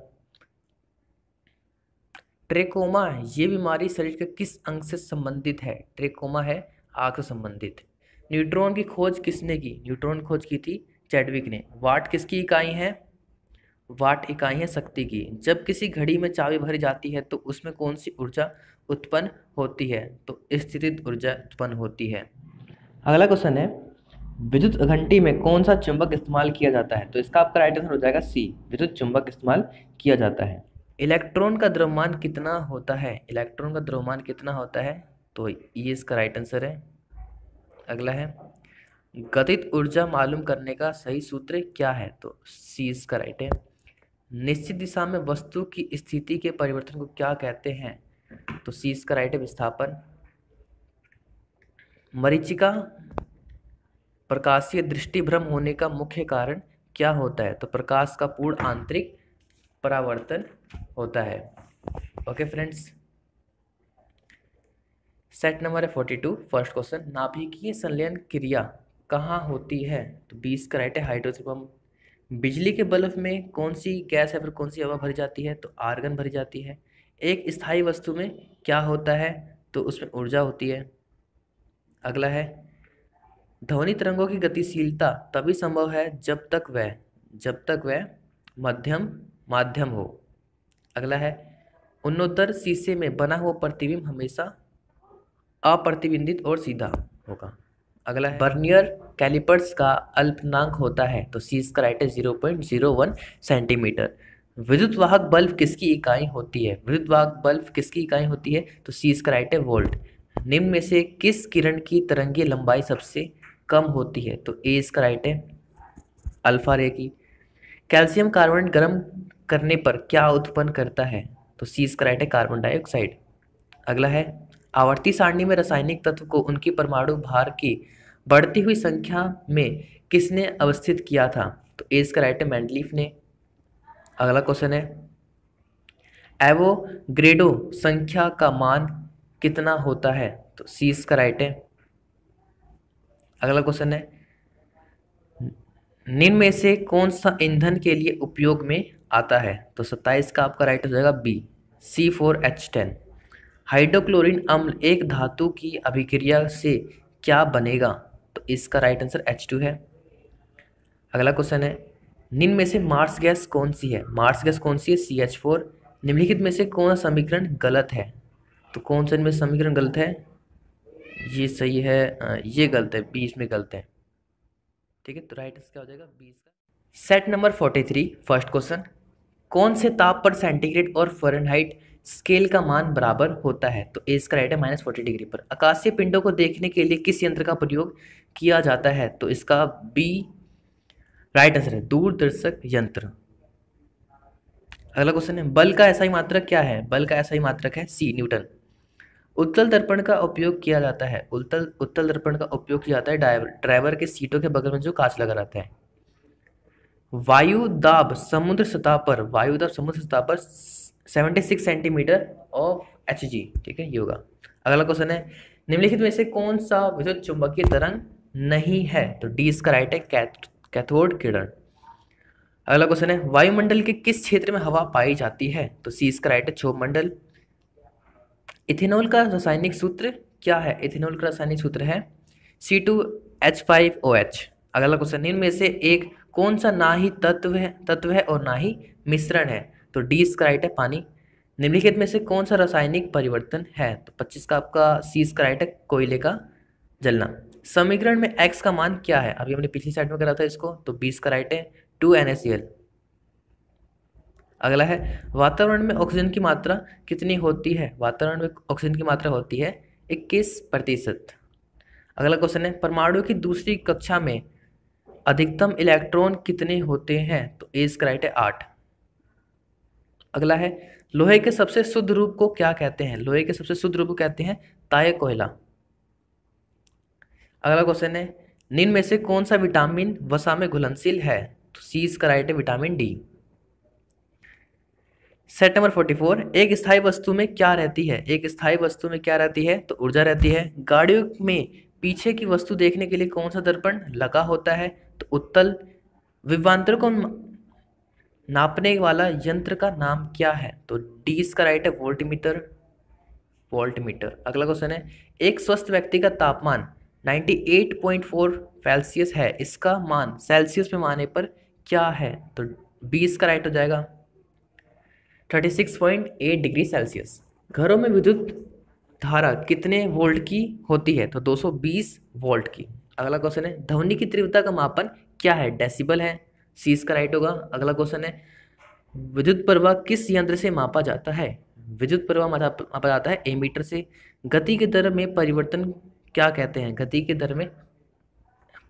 ट्रेकोमा ये बीमारी शरीर के किस अंग से संबंधित है? ट्रेकोमा है आंख से संबंधित। न्यूट्रॉन की खोज किसने की? न्यूट्रॉन खोज की थी चैडविक ने। वाट किसकी इकाई है? वाट इकाई है शक्ति की। जब किसी घड़ी में चाबी भरी जाती है तो उसमें कौन सी ऊर्जा उत्पन्न होती है? तो स्थितिज ऊर्जा उत्पन्न होती है। अगला क्वेश्चन है, विद्युत घंटी में कौन सा चुंबक इस्तेमाल किया जाता है? तो इसका आपका राइट आंसर हो जाएगा सी, विद्युत चुंबक इस्तेमाल किया जाता है। इलेक्ट्रॉन का द्रव्यमान कितना होता है? इलेक्ट्रॉन का द्रव्यमान कितना होता है? तो ये इसका राइट आंसर है। अगला है, गतिज ऊर्जा मालूम करने का सही सूत्र क्या है? तो सी इसका राइट है। निश्चित दिशा में वस्तु की स्थिति के परिवर्तन को क्या कहते हैं? तो सी इसका राइट है, विस्थापन। मरीचिका प्रकाशीय दृष्टिभ्रम होने का मुख्य कारण क्या होता है? तो प्रकाश का पूर्ण आंतरिक परावर्तन होता है। ओके फ्रेंड्स, सेट नंबर है 42 फर्स्ट क्वेश्चन, नाभिकीय संलयन क्रिया कहाँ होती है? तो 20 का राइट है, हाइड्रोजन बम। बिजली के बल्ब में कौन सी गैस है फिर कौन सी हवा भरी जाती है? तो आर्गन भरी जाती है। एक स्थायी वस्तु में क्या होता है? तो उसमें ऊर्जा होती है। अगला है, ध्वनि तरंगों की गतिशीलता तभी संभव है जब तक वह माध्यम हो। अगला है, उत्तरोत्तर शीशे में बना हुआ प्रतिबिंब हमेशा अप्रतिबिंबित और सीधा होगा। अगला है, बर्नियर कैलिपर्स का अल्पनांक होता है? तो सी इसका राइट है, 0.01 सेंटीमीटर। विद्युत वाहक बल्ब किसकी इकाई होती है? विद्युत वाहक बल्ब किसकी इकाई होती है? तो सी इसका राइट है, वोल्ट। निम्न में से किस किरण की तरंगीय लंबाई सबसे कम होती है? तो ए इसका राइट है, अल्फा रे की। कैल्शियम कार्बोनेट गर्म करने पर क्या उत्पन्न करता है? तो सी इसका राइट है, कार्बन डाइऑक्साइड। अगला है, आवर्ती सारणी में रासायनिक तत्व को उनकी परमाणु भार की बढ़ती हुई संख्या में किसने अवस्थित किया था? तो ए इसका राइट है, मेंडलीफ ने। अगला क्वेश्चन है, एवोग्रेडो संख्या का मान कितना होता है? तो सी इसका राइट है। अगला क्वेश्चन है, निम्न में से कौन सा ईंधन के लिए उपयोग में आता है? तो 27 का आपका राइट हो जाएगा बी, C4H10। हाइड्रोक्लोरिन अम्ल एक धातु की अभिक्रिया से क्या बनेगा? तो इसका राइट आंसर H2 है। अगला क्वेश्चन है, निम्न में से मार्स गैस कौन सी है? मार्स गैस कौन सी है? CH4। निम्नलिखित में से कौन सा समीकरण गलत है? तो कौन सा इनमें समीकरण गलत है? ये सही है, ये गलत है, बी इसमें गलत है, ठीक है। तो राइट आंसर क्या हो जाएगा? बी इसका। सेट नंबर 43 फर्स्ट क्वेश्चन, कौन से ताप पर सेंटीग्रेड और फ़ारेनहाइट स्केल का मान बराबर होता है? तो ए इसका राइट है, -40 डिग्री पर। आकाशीय पिंडों को देखने के लिए किस यंत्र का प्रयोग किया जाता है? तो इसका बी राइट आंसर है, दूरदर्शक यंत्र। अगला क्वेश्चन है, बल का एसआई मात्रक क्या है? बल का एसआई मात्रक है सी, न्यूटन। उत्तल दर्पण का उपयोग किया जाता है, उत्तल दर्पण का उपयोग किया जाता है ड्राइवर के सीटों के बगल में जो कांच लगा रहता है। वायु दाब समुद्र सतह पर 76 सेंटीमीटर ऑफ Hg, ठीक है, ये होगा। अगला क्वेश्चन है, निम्नलिखित में से कौन सा विद्युत चुंबकीय तरंग नहीं है? तो डी इसका राइट है, कैथोड किरण। अगला क्वेश्चन है, वायुमंडल के किस क्षेत्र में हवा पाई जाती है? तो सी इसका राइट है, क्षोभमंडल। इथेनॉल का रासायनिक सूत्र क्या है? इथेनॉल का रासायनिक सूत्र है C2H5OH। अगला क्वेश्चन, इनमें में से एक कौन सा ना ही तत्व है और ना ही मिश्रण है? तो डी इसका राइट है, पानी। निम्नलिखित में से कौन सा रासायनिक परिवर्तन है? तो 25 का आपका सी इसका राइट है, कोयले का जलना। समीकरण में x का मान क्या है? अभी हमने पिछली साइड में करा था इसको, तो 20 का राइट है, 2NaCl। अगला है, वातावरण में ऑक्सीजन की मात्रा कितनी होती है? वातावरण में ऑक्सीजन की मात्रा होती है 21%। अगला क्वेश्चन है, परमाणु की दूसरी कक्षा में अधिकतम इलेक्ट्रॉन कितने होते हैं? तो ए इसका राइट है, 8। अगला है, लोहे के सबसे शुद्ध रूप को क्या कहते हैं? लोहे के सबसे शुद्ध रूप को कहते हैं ताय कोयला। अगला क्वेश्चन है, निम्न में से कौन सा विटामिन वसा में घुलनशील है? तो सी इसका राइट है, विटामिन डी। सेट नंबर 44, एक स्थायी वस्तु में क्या रहती है? एक स्थायी वस्तु में क्या रहती है? तो ऊर्जा रहती है। गाड़ियों में पीछे की वस्तु देखने के लिए कौन सा दर्पण लगा होता है? तो उत्तल। विभवांतर को नापने वाला यंत्र का नाम क्या है? तो डी इसका राइट है, वोल्टमीटर। अगला क्वेश्चन है, एक स्वस्थ व्यक्ति का तापमान 98.4 सेल्सियस है, इसका मान सेल्सियस में माने पर क्या है? तो बी इसका राइट हो जाएगा, 36.8 डिग्री सेल्सियस। घरों में विद्युत धारा कितने वोल्ट की होती है? तो 220 वोल्ट की। अगला क्वेश्चन है, ध्वनि की तीव्रता का मापन क्या है? डेसिबल है, सी इसका राइट होगा। अगला क्वेश्चन है, विद्युत प्रवाह किस यंत्र से मापा जाता है? विद्युत प्रवाह मापा जाता है एमीटर से। गति के दर में परिवर्तन क्या कहते हैं? गति के दर में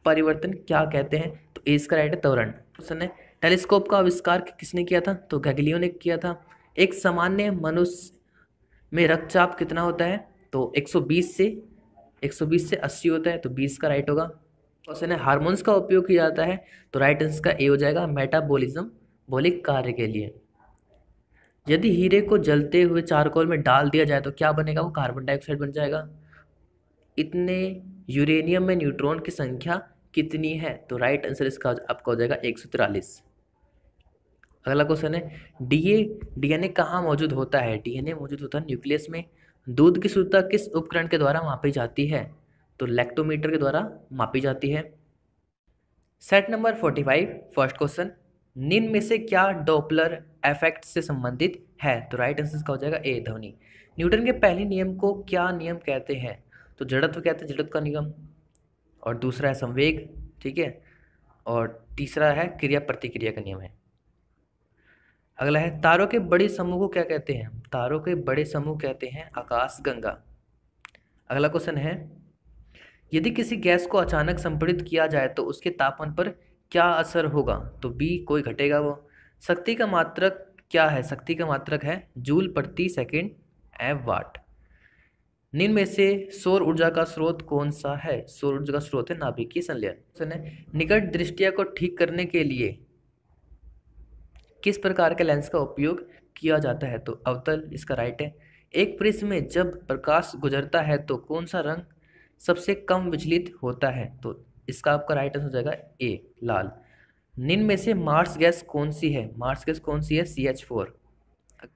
परिवर्तन क्या कहते हैं? तो ए इसका राइट है, त्वरण। क्वेश्चन है, टेलीस्कोप का आविष्कार किसने किया था? तो गैलीलियो ने किया था। एक सामान्य मनुष्य में रक्तचाप कितना होता है? तो 120 से 80 होता है, तो 20 का राइट होगा। क्वेश्चन है, हार्मोन्स का उपयोग किया जाता है? तो राइट आंसर का ए हो जाएगा, मेटाबॉलिज्म, बॉलिक कार्य के लिए। यदि हीरे को जलते हुए चारकोल में डाल दिया जाए तो क्या बनेगा? वो कार्बन डाइऑक्साइड बन जाएगा। इतने यूरेनियम में न्यूट्रॉन की संख्या कितनी है? तो राइट आंसर इसका आपका हो जाएगा 143। अगला क्वेश्चन है, डीएनए कहाँ मौजूद होता है? डीएनए मौजूद होता है न्यूक्लियस में। दूध की शुद्धता किस उपकरण के द्वारा मापी जाती है? तो लैक्टोमीटर के द्वारा मापी जाती है। सेट नंबर 45, फर्स्ट क्वेश्चन, निम्न में से क्या डॉपलर इफेक्ट से संबंधित है? तो राइट आंसर का हो जाएगा ए, ध्वनि। न्यूटन के पहले नियम को क्या नियम कहते हैं? तो जड़त्व कहते हैं, जड़त्व का नियम। और दूसरा है संवेग, ठीक है। और तीसरा है क्रिया प्रतिक्रिया का नियम है। अगला है, तारों के बड़े समूह को क्या कहते हैं? तारों के बड़े समूह कहते हैं आकाशगंगा। अगला क्वेश्चन है, यदि किसी गैस को अचानक संपीड़ित किया जाए तो उसके तापमान पर क्या असर होगा? तो बी, कोई घटेगा वो। शक्ति का मात्रक क्या है? शक्ति का मात्रक है जूल प्रति सेकंड एव वाट। निम्न में से सौर ऊर्जा का स्रोत कौन सा है? सौर ऊर्जा का स्रोत है नाभिकीय संलयन। क्वेश्चन है, निकट दृष्टिया को ठीक करने के लिए किस प्रकार के लेंस का उपयोग किया जाता है? तो अवतल, इसका राइट है। एक प्रिज्म में जब प्रकाश गुजरता है तो कौन सा रंग सबसे कम विचलित होता है? तो इसका आपका राइट आंसर हो जाएगा ए, लाल। निम्न में से मार्स गैस कौन सी है? मार्स गैस कौन सी है? CH4।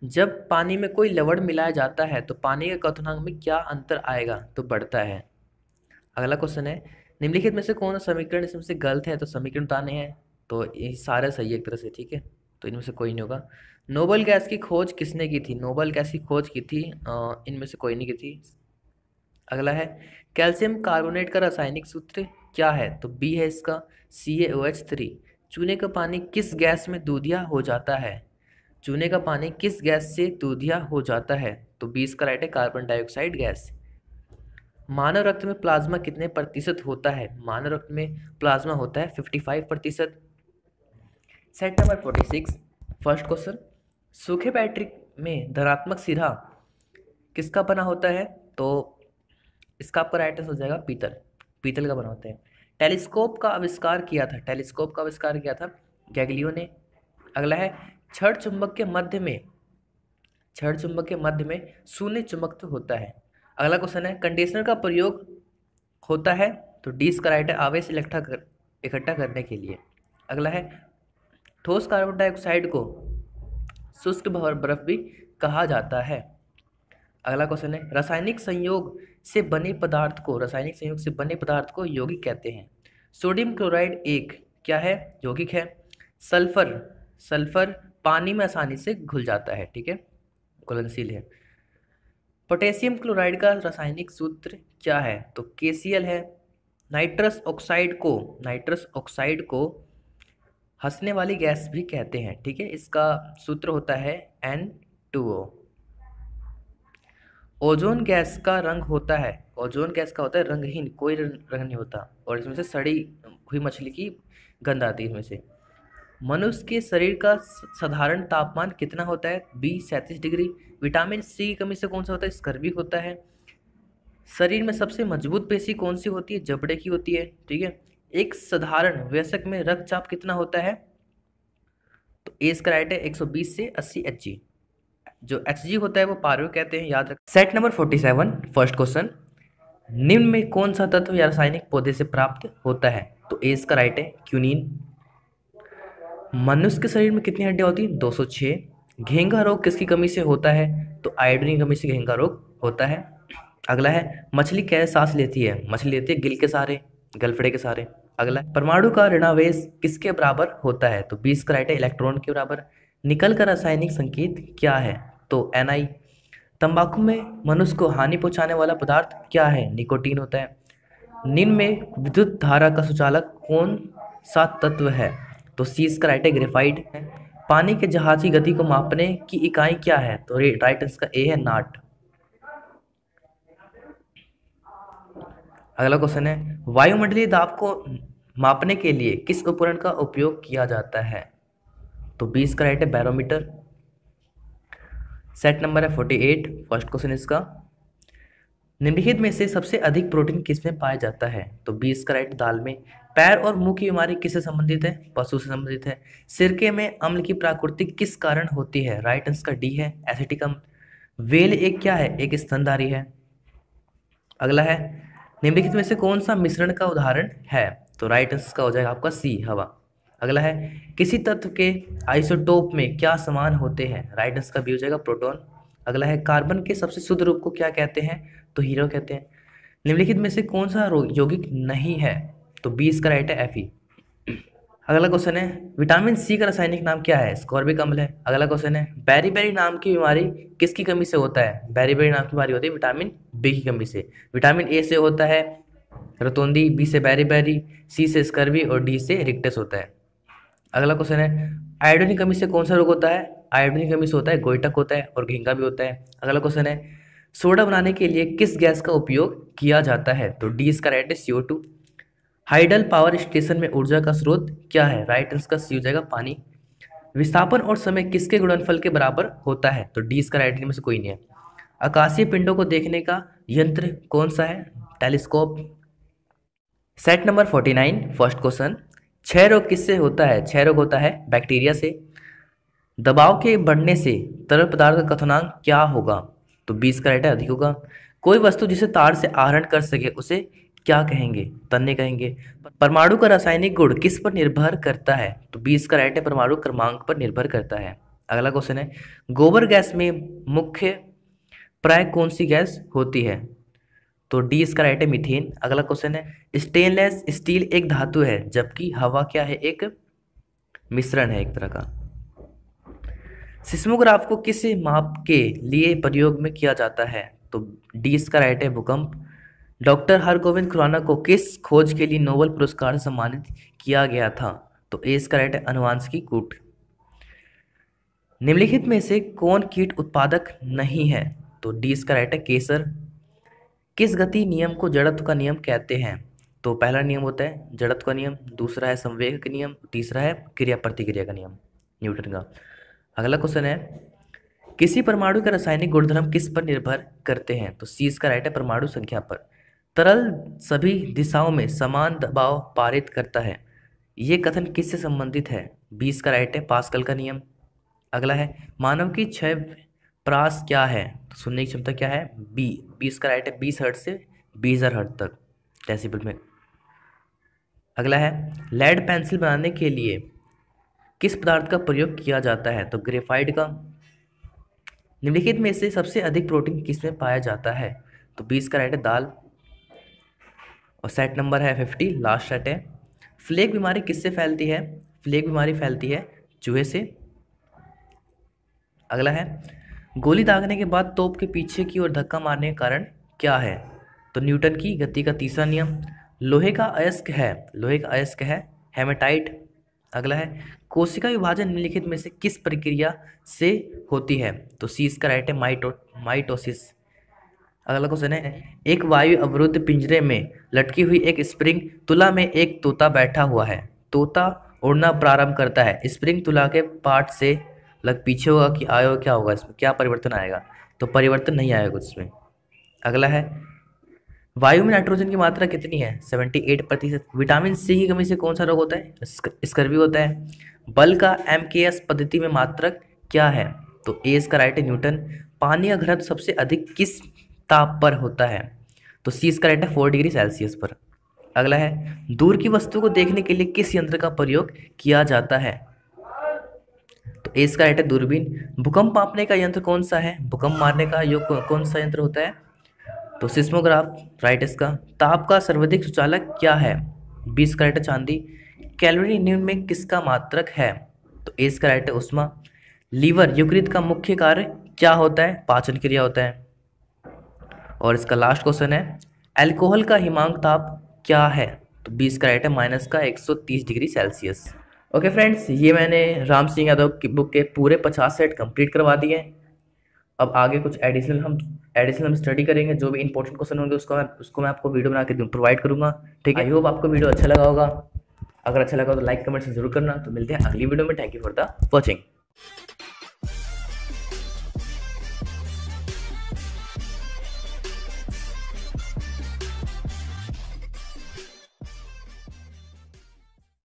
जब पानी में कोई लवण मिलाया जाता है तो पानी के क्वथनांक में क्या अंतर आएगा? तो बढ़ता है। अगला क्वेश्चन है, निम्नलिखित में से कौन सा समीकरण इसमें से गलत है? तो समीकरण बताने हैं, तो ये सारे सही है एक तरह से, ठीक है, तो इनमें से कोई नहीं होगा। नोबल गैस की खोज किसने की थी? नोबल गैस की खोज की थी इनमें से कोई नहीं की थी। अगला है, कैल्शियम कार्बोनेट का रासायनिक सूत्र क्या है? तो बी है इसका, CaOH3। चूने का पानी किस गैस में दूधिया हो जाता है? चूने का पानी किस गैस से दूधिया हो जाता है? तो बी इसका राइट है, कार्बन डाइऑक्साइड गैस। मानव रक्त में प्लाज्मा कितने प्रतिशत होता है? मानव रक्त में प्लाज्मा होता है 55%। सेट नंबर 46, फर्स्ट क्वेश्चन, सूखे बैटरी में धनात्मक सिरा किसका बना होता है? तो इसका आपका राइट आंसर हो जाएगा पीतल का बना होता है। टेलीस्कोप का आविष्कार किया था गैगलियो ने। अगला है क्षण चुंबक के मध्य में, क्षण चुंबक के मध्य में शून्य चुंबकत्व होता है। अगला क्वेश्चन है कंडीशनर का प्रयोग होता है, तो डी इसका राइट है, आवेश इकट्ठा करने के लिए। अगला है ठोस कार्बन डाइऑक्साइड को शुष्क बर्फ भी कहा जाता है। अगला क्वेश्चन है रासायनिक संयोग से बने पदार्थ को यौगिक कहते हैं। सोडियम क्लोराइड एक क्या है, यौगिक है। सल्फर पानी में आसानी से घुल जाता है, ठीक है, घुलनशील है। पोटेशियम क्लोराइड का रासायनिक सूत्र क्या है, तो KCl है। नाइट्रस ऑक्साइड को हंसने वाली गैस भी कहते हैं, ठीक है, इसका सूत्र होता है N2O। ओजोन गैस का रंग होता है, ओजोन गैस का होता है रंगहीन, कोई रंग नहीं होता, और इसमें से सड़ी हुई मछली की गंध आती है इसमें से। मनुष्य के शरीर का साधारण तापमान कितना होता है, 37 डिग्री। विटामिन सी की कमी से कौन सा होता है, स्कर्वी होता है। शरीर में सबसे मजबूत पेशी कौन सी होती है, जबड़े की होती है, ठीक है। एक साधारण वयस्क में रक्तचाप कितना होता है, तो ए इसका राइट है 120 से 80 Hg। जो Hg होता है वो पारव्य कहते हैं, याद रख। सेट नंबर 47 फर्स्ट क्वेश्चन, निम्न में कौन सा तत्व या रासायनिक पौधे से प्राप्त होता है, तो ए इसका राइट है क्यूनिन। मनुष्य के शरीर में कितनी हड्डियां होती हैं, 206। घेंगा रोग किसकी कमी से होता है, तो आयोडीन की कमी से घेंगा रोग होता है। अगला है मछली कैसे सांस लेती है, मछली लेती है गिल के सहारे, गलफड़े के सहारे। अगला परमाणु का ऋणावेश किसके बराबर होता है, तो 20 का राइट है, इलेक्ट्रॉन के बराबर। निकल का रासायनिक संकेत क्या है, तो Na। तंबाकू में मनुष्य को हानि पहुंचाने वाला पदार्थ क्या है, निकोटीन होता है। निम्न में विद्युत धारा का सुचालक कौन सा तत्व है, तो सी इसका राइट है, ग्रेफाइट है। पानी के जहाज की गति को मापने की इकाई क्या है, तो राइट इसका ए है, नाट। अगला क्वेश्चन है वायुमंडलीय दाब को मापने के लिए किस उपकरण का उपयोग किया जाता है, तो 20 का राइट है, बैरोमीटर। सेट नंबर है 48 फर्स्ट क्वेश्चन इसका, निम्नलिखित में से सबसे अधिक प्रोटीन किसमें पाया जाता है, तो 20 का राइट, दाल में। पैर और मुंह की बीमारी किससे संबंधित है, पशु से संबंधित है। सिरके में अम्ल की प्राकृति किस कारण होती है, राइट आंसर का डी है, एसिटिक अम्ल। वेल एक क्या है, एक स्तनधारी है। अगला है निम्नलिखित में से कौन सा मिश्रण का उदाहरण है, तो राइट आंसर का हो जाएगा आपका सी, हवा। अगला है किसी तत्व के आइसोटोप में क्या समान होते हैं, राइट आंसर का बी हो जाएगा, प्रोटॉन। अगला है कार्बन के सबसे शुद्ध रूप को क्या कहते हैं, तो हीरो कहते हैं। निम्नलिखित में से कौन सा यौगिक नहीं है, तो 20 का राइट है, Fe। अगला क्वेश्चन है विटामिन सी का रासायनिक नाम क्या है, स्कॉर्बिक अम्ल है। अगला क्वेश्चन है बेरी नाम की बीमारी किसकी कमी से होता है, बेरी नाम की बीमारी होती है विटामिन बी की कमी से। विटामिन ए से होता है रतौंधी, बी से बेरी, सी से स्कर्वी और डी से रिक्टस होता है। अगला क्वेश्चन है आयोडीन की कमी से कौन सा रोग होता है, आयोडीन की कमी से होता है गोइटक होता है और घेंगा भी होता है। अगला क्वेश्चन है सोडा बनाने के लिए किस गैस का उपयोग किया जाता है, तो डी इसका राइट है, CO2। हाइडल पावर स्टेशन में ऊर्जा का स्रोत क्या है, राइट आंसर का सी हो जाएगा, पानी। विस्थापन और समय किसके गुणनफल के बराबर होता है, तो डी इसका राइट में से कोई नहीं है। आकाशीय पिंडों को देखने का यंत्र कौन सा है, telescope. Set number 49 first question, क्षय रोग किससे होता है, क्षय रोग होता है बैक्टीरिया से। दबाव के बढ़ने से तरल पदार्थ का क्वथनांक क्या होगा, तो 20 का राइट है, अधिक होगा। कोई वस्तु जिसे तार से आहरण कर सके उसे क्या कहेंगे, तन्य कहेंगे। परमाणु का रासायनिक गुण किस पर निर्भर करता है, तो 20 का राइट है, परमाणु क्रमांक पर निर्भर करता है। अगला क्वेश्चन है गोबर गैस में मुख्य प्राय कौन सी गैस होती है, तो डी इसका राइट है, मीथेन। अगला क्वेश्चन है स्टेनलेस स्टील एक धातु है जबकि हवा क्या है, एक मिश्रण है एक तरह का। सिस्मोग्राफ को किस माप के लिए प्रयोग में किया जाता है, तो डी इसका राइट है, भूकंप। डॉक्टर हरगोविंद खुराना को किस खोज के लिए नोबेल पुरस्कार से सम्मानित किया गया था, तो ए इसका राइट है, अनुवांशिकी कूट। निम्नलिखित में से कौन कीट उत्पादक नहीं है, तो डी इसका राइट है, केसर। किस गति नियम को जड़त्व का नियम कहते हैं, तो पहला नियम होता है जड़त्व का नियम, दूसरा है संवेग का नियम, तीसरा है क्रिया प्रतिक्रिया का नियम, न्यूटन का। अगला क्वेश्चन है किसी परमाणु के रासायनिक गुणधर्म किस पर निर्भर करते हैं, तो सी इसका राइट है, परमाणु संख्या पर। तरल सभी दिशाओं में समान दबाव पारित करता है, ये कथन किससे संबंधित है, 20 का राइट है, पास्कल का नियम। अगला है मानव की क्षय प्रास क्या है, तो सुनने की क्षमता क्या है, 20 का राइट है, 20 हर्ट्ज से 20,000 हर्ट्ज तक डेसिबल में। अगला है लेड पेंसिल बनाने के लिए किस पदार्थ का प्रयोग किया जाता है, तो ग्रेफाइट का। निम्नलिखित में से सबसे अधिक प्रोटीन किसमें पाया जाता है, तो 20 का राइट है, दाल। और सेट नंबर है 50, लास्ट सेट है। फ्लेग बीमारी किससे फैलती है, फ्लेग बीमारी फैलती है चूहे से। अगला है गोली दागने के बाद तोप के पीछे की ओर धक्का मारने का कारण क्या है, तो न्यूटन की गति का तीसरा नियम। लोहे का अयस्क है, लोहे का अयस्क है हेमेटाइट। अगला है कोशिका विभाजन निम्नलिखित में से किस प्रक्रिया से होती है, तो सी इसका राइट है, माइटोसिस। अगला क्वेश्चन है एक वायु अवरुद्ध पिंजरे में लटकी हुई एक स्प्रिंग तुला में एक तोता बैठा हुआ है। तोता उड़ना प्रारंभ करता है, स्प्रिंग तुला के पार्ट से लग पीछे होगा कि आयो, क्या होगा इसमें, क्या परिवर्तन आएगा, तो परिवर्तन नहीं आएगा कुछ इसमें। अगला है वायु में नाइट्रोजन की मात्रा कितनी है, 78%। विटामिन सी की कमी से कौन सा रोग होता है, स्कर्वी होता है। बल का एमकेएस पद्धति में मात्रक क्या है, तो ए इसका राइट है, न्यूटन। पानी का घनत्व सबसे अधिक किस ताप पर होता है, तो सी इसका राइट है, 4 डिग्री सेल्सियस पर। अगला है दूर की वस्तु को देखने के लिए किस यंत्र का प्रयोग किया जाता है, तो ए इसका राइट है, दूरबीन। भूकंप मापने का यंत्र कौन सा है, भूकंप मारने का कौन सा यंत्र होता है, तो सिस्मोग्राफ, राइट इसका। ताप का सर्वाधिक सुचालक क्या है, 20 का राइट है, चांदी। कैलोरी निम्न में किसका मात्रक है, तो ए इसका राइट है, उष्मा। लीवर यकृत का मुख्य कार्य क्या होता है, पाचन क्रिया होता है। और इसका लास्ट क्वेश्चन है अल्कोहल का हिमांक ताप क्या है, तो 20 का राइट है, माइनस का 130 डिग्री सेल्सियस। ओके फ्रेंड्स, ये मैंने राम सिंह यादव की बुक के पूरे 50 सेट कंप्लीट करवा दिए हैं। अब आगे कुछ एडिशनल हम स्टडी करेंगे, जो भी इंपॉर्टेंट क्वेश्चन होंगे उसको मैं आपको वीडियो बना के प्रोवाइड करूंगा, ठीक है। आई होप आपको वीडियो अच्छा लगा होगा। अगर अच्छा लगा तो लाइक कमेंट से जरूर करना। तो मिलते हैं अगली वीडियो में। Thank you for the watching.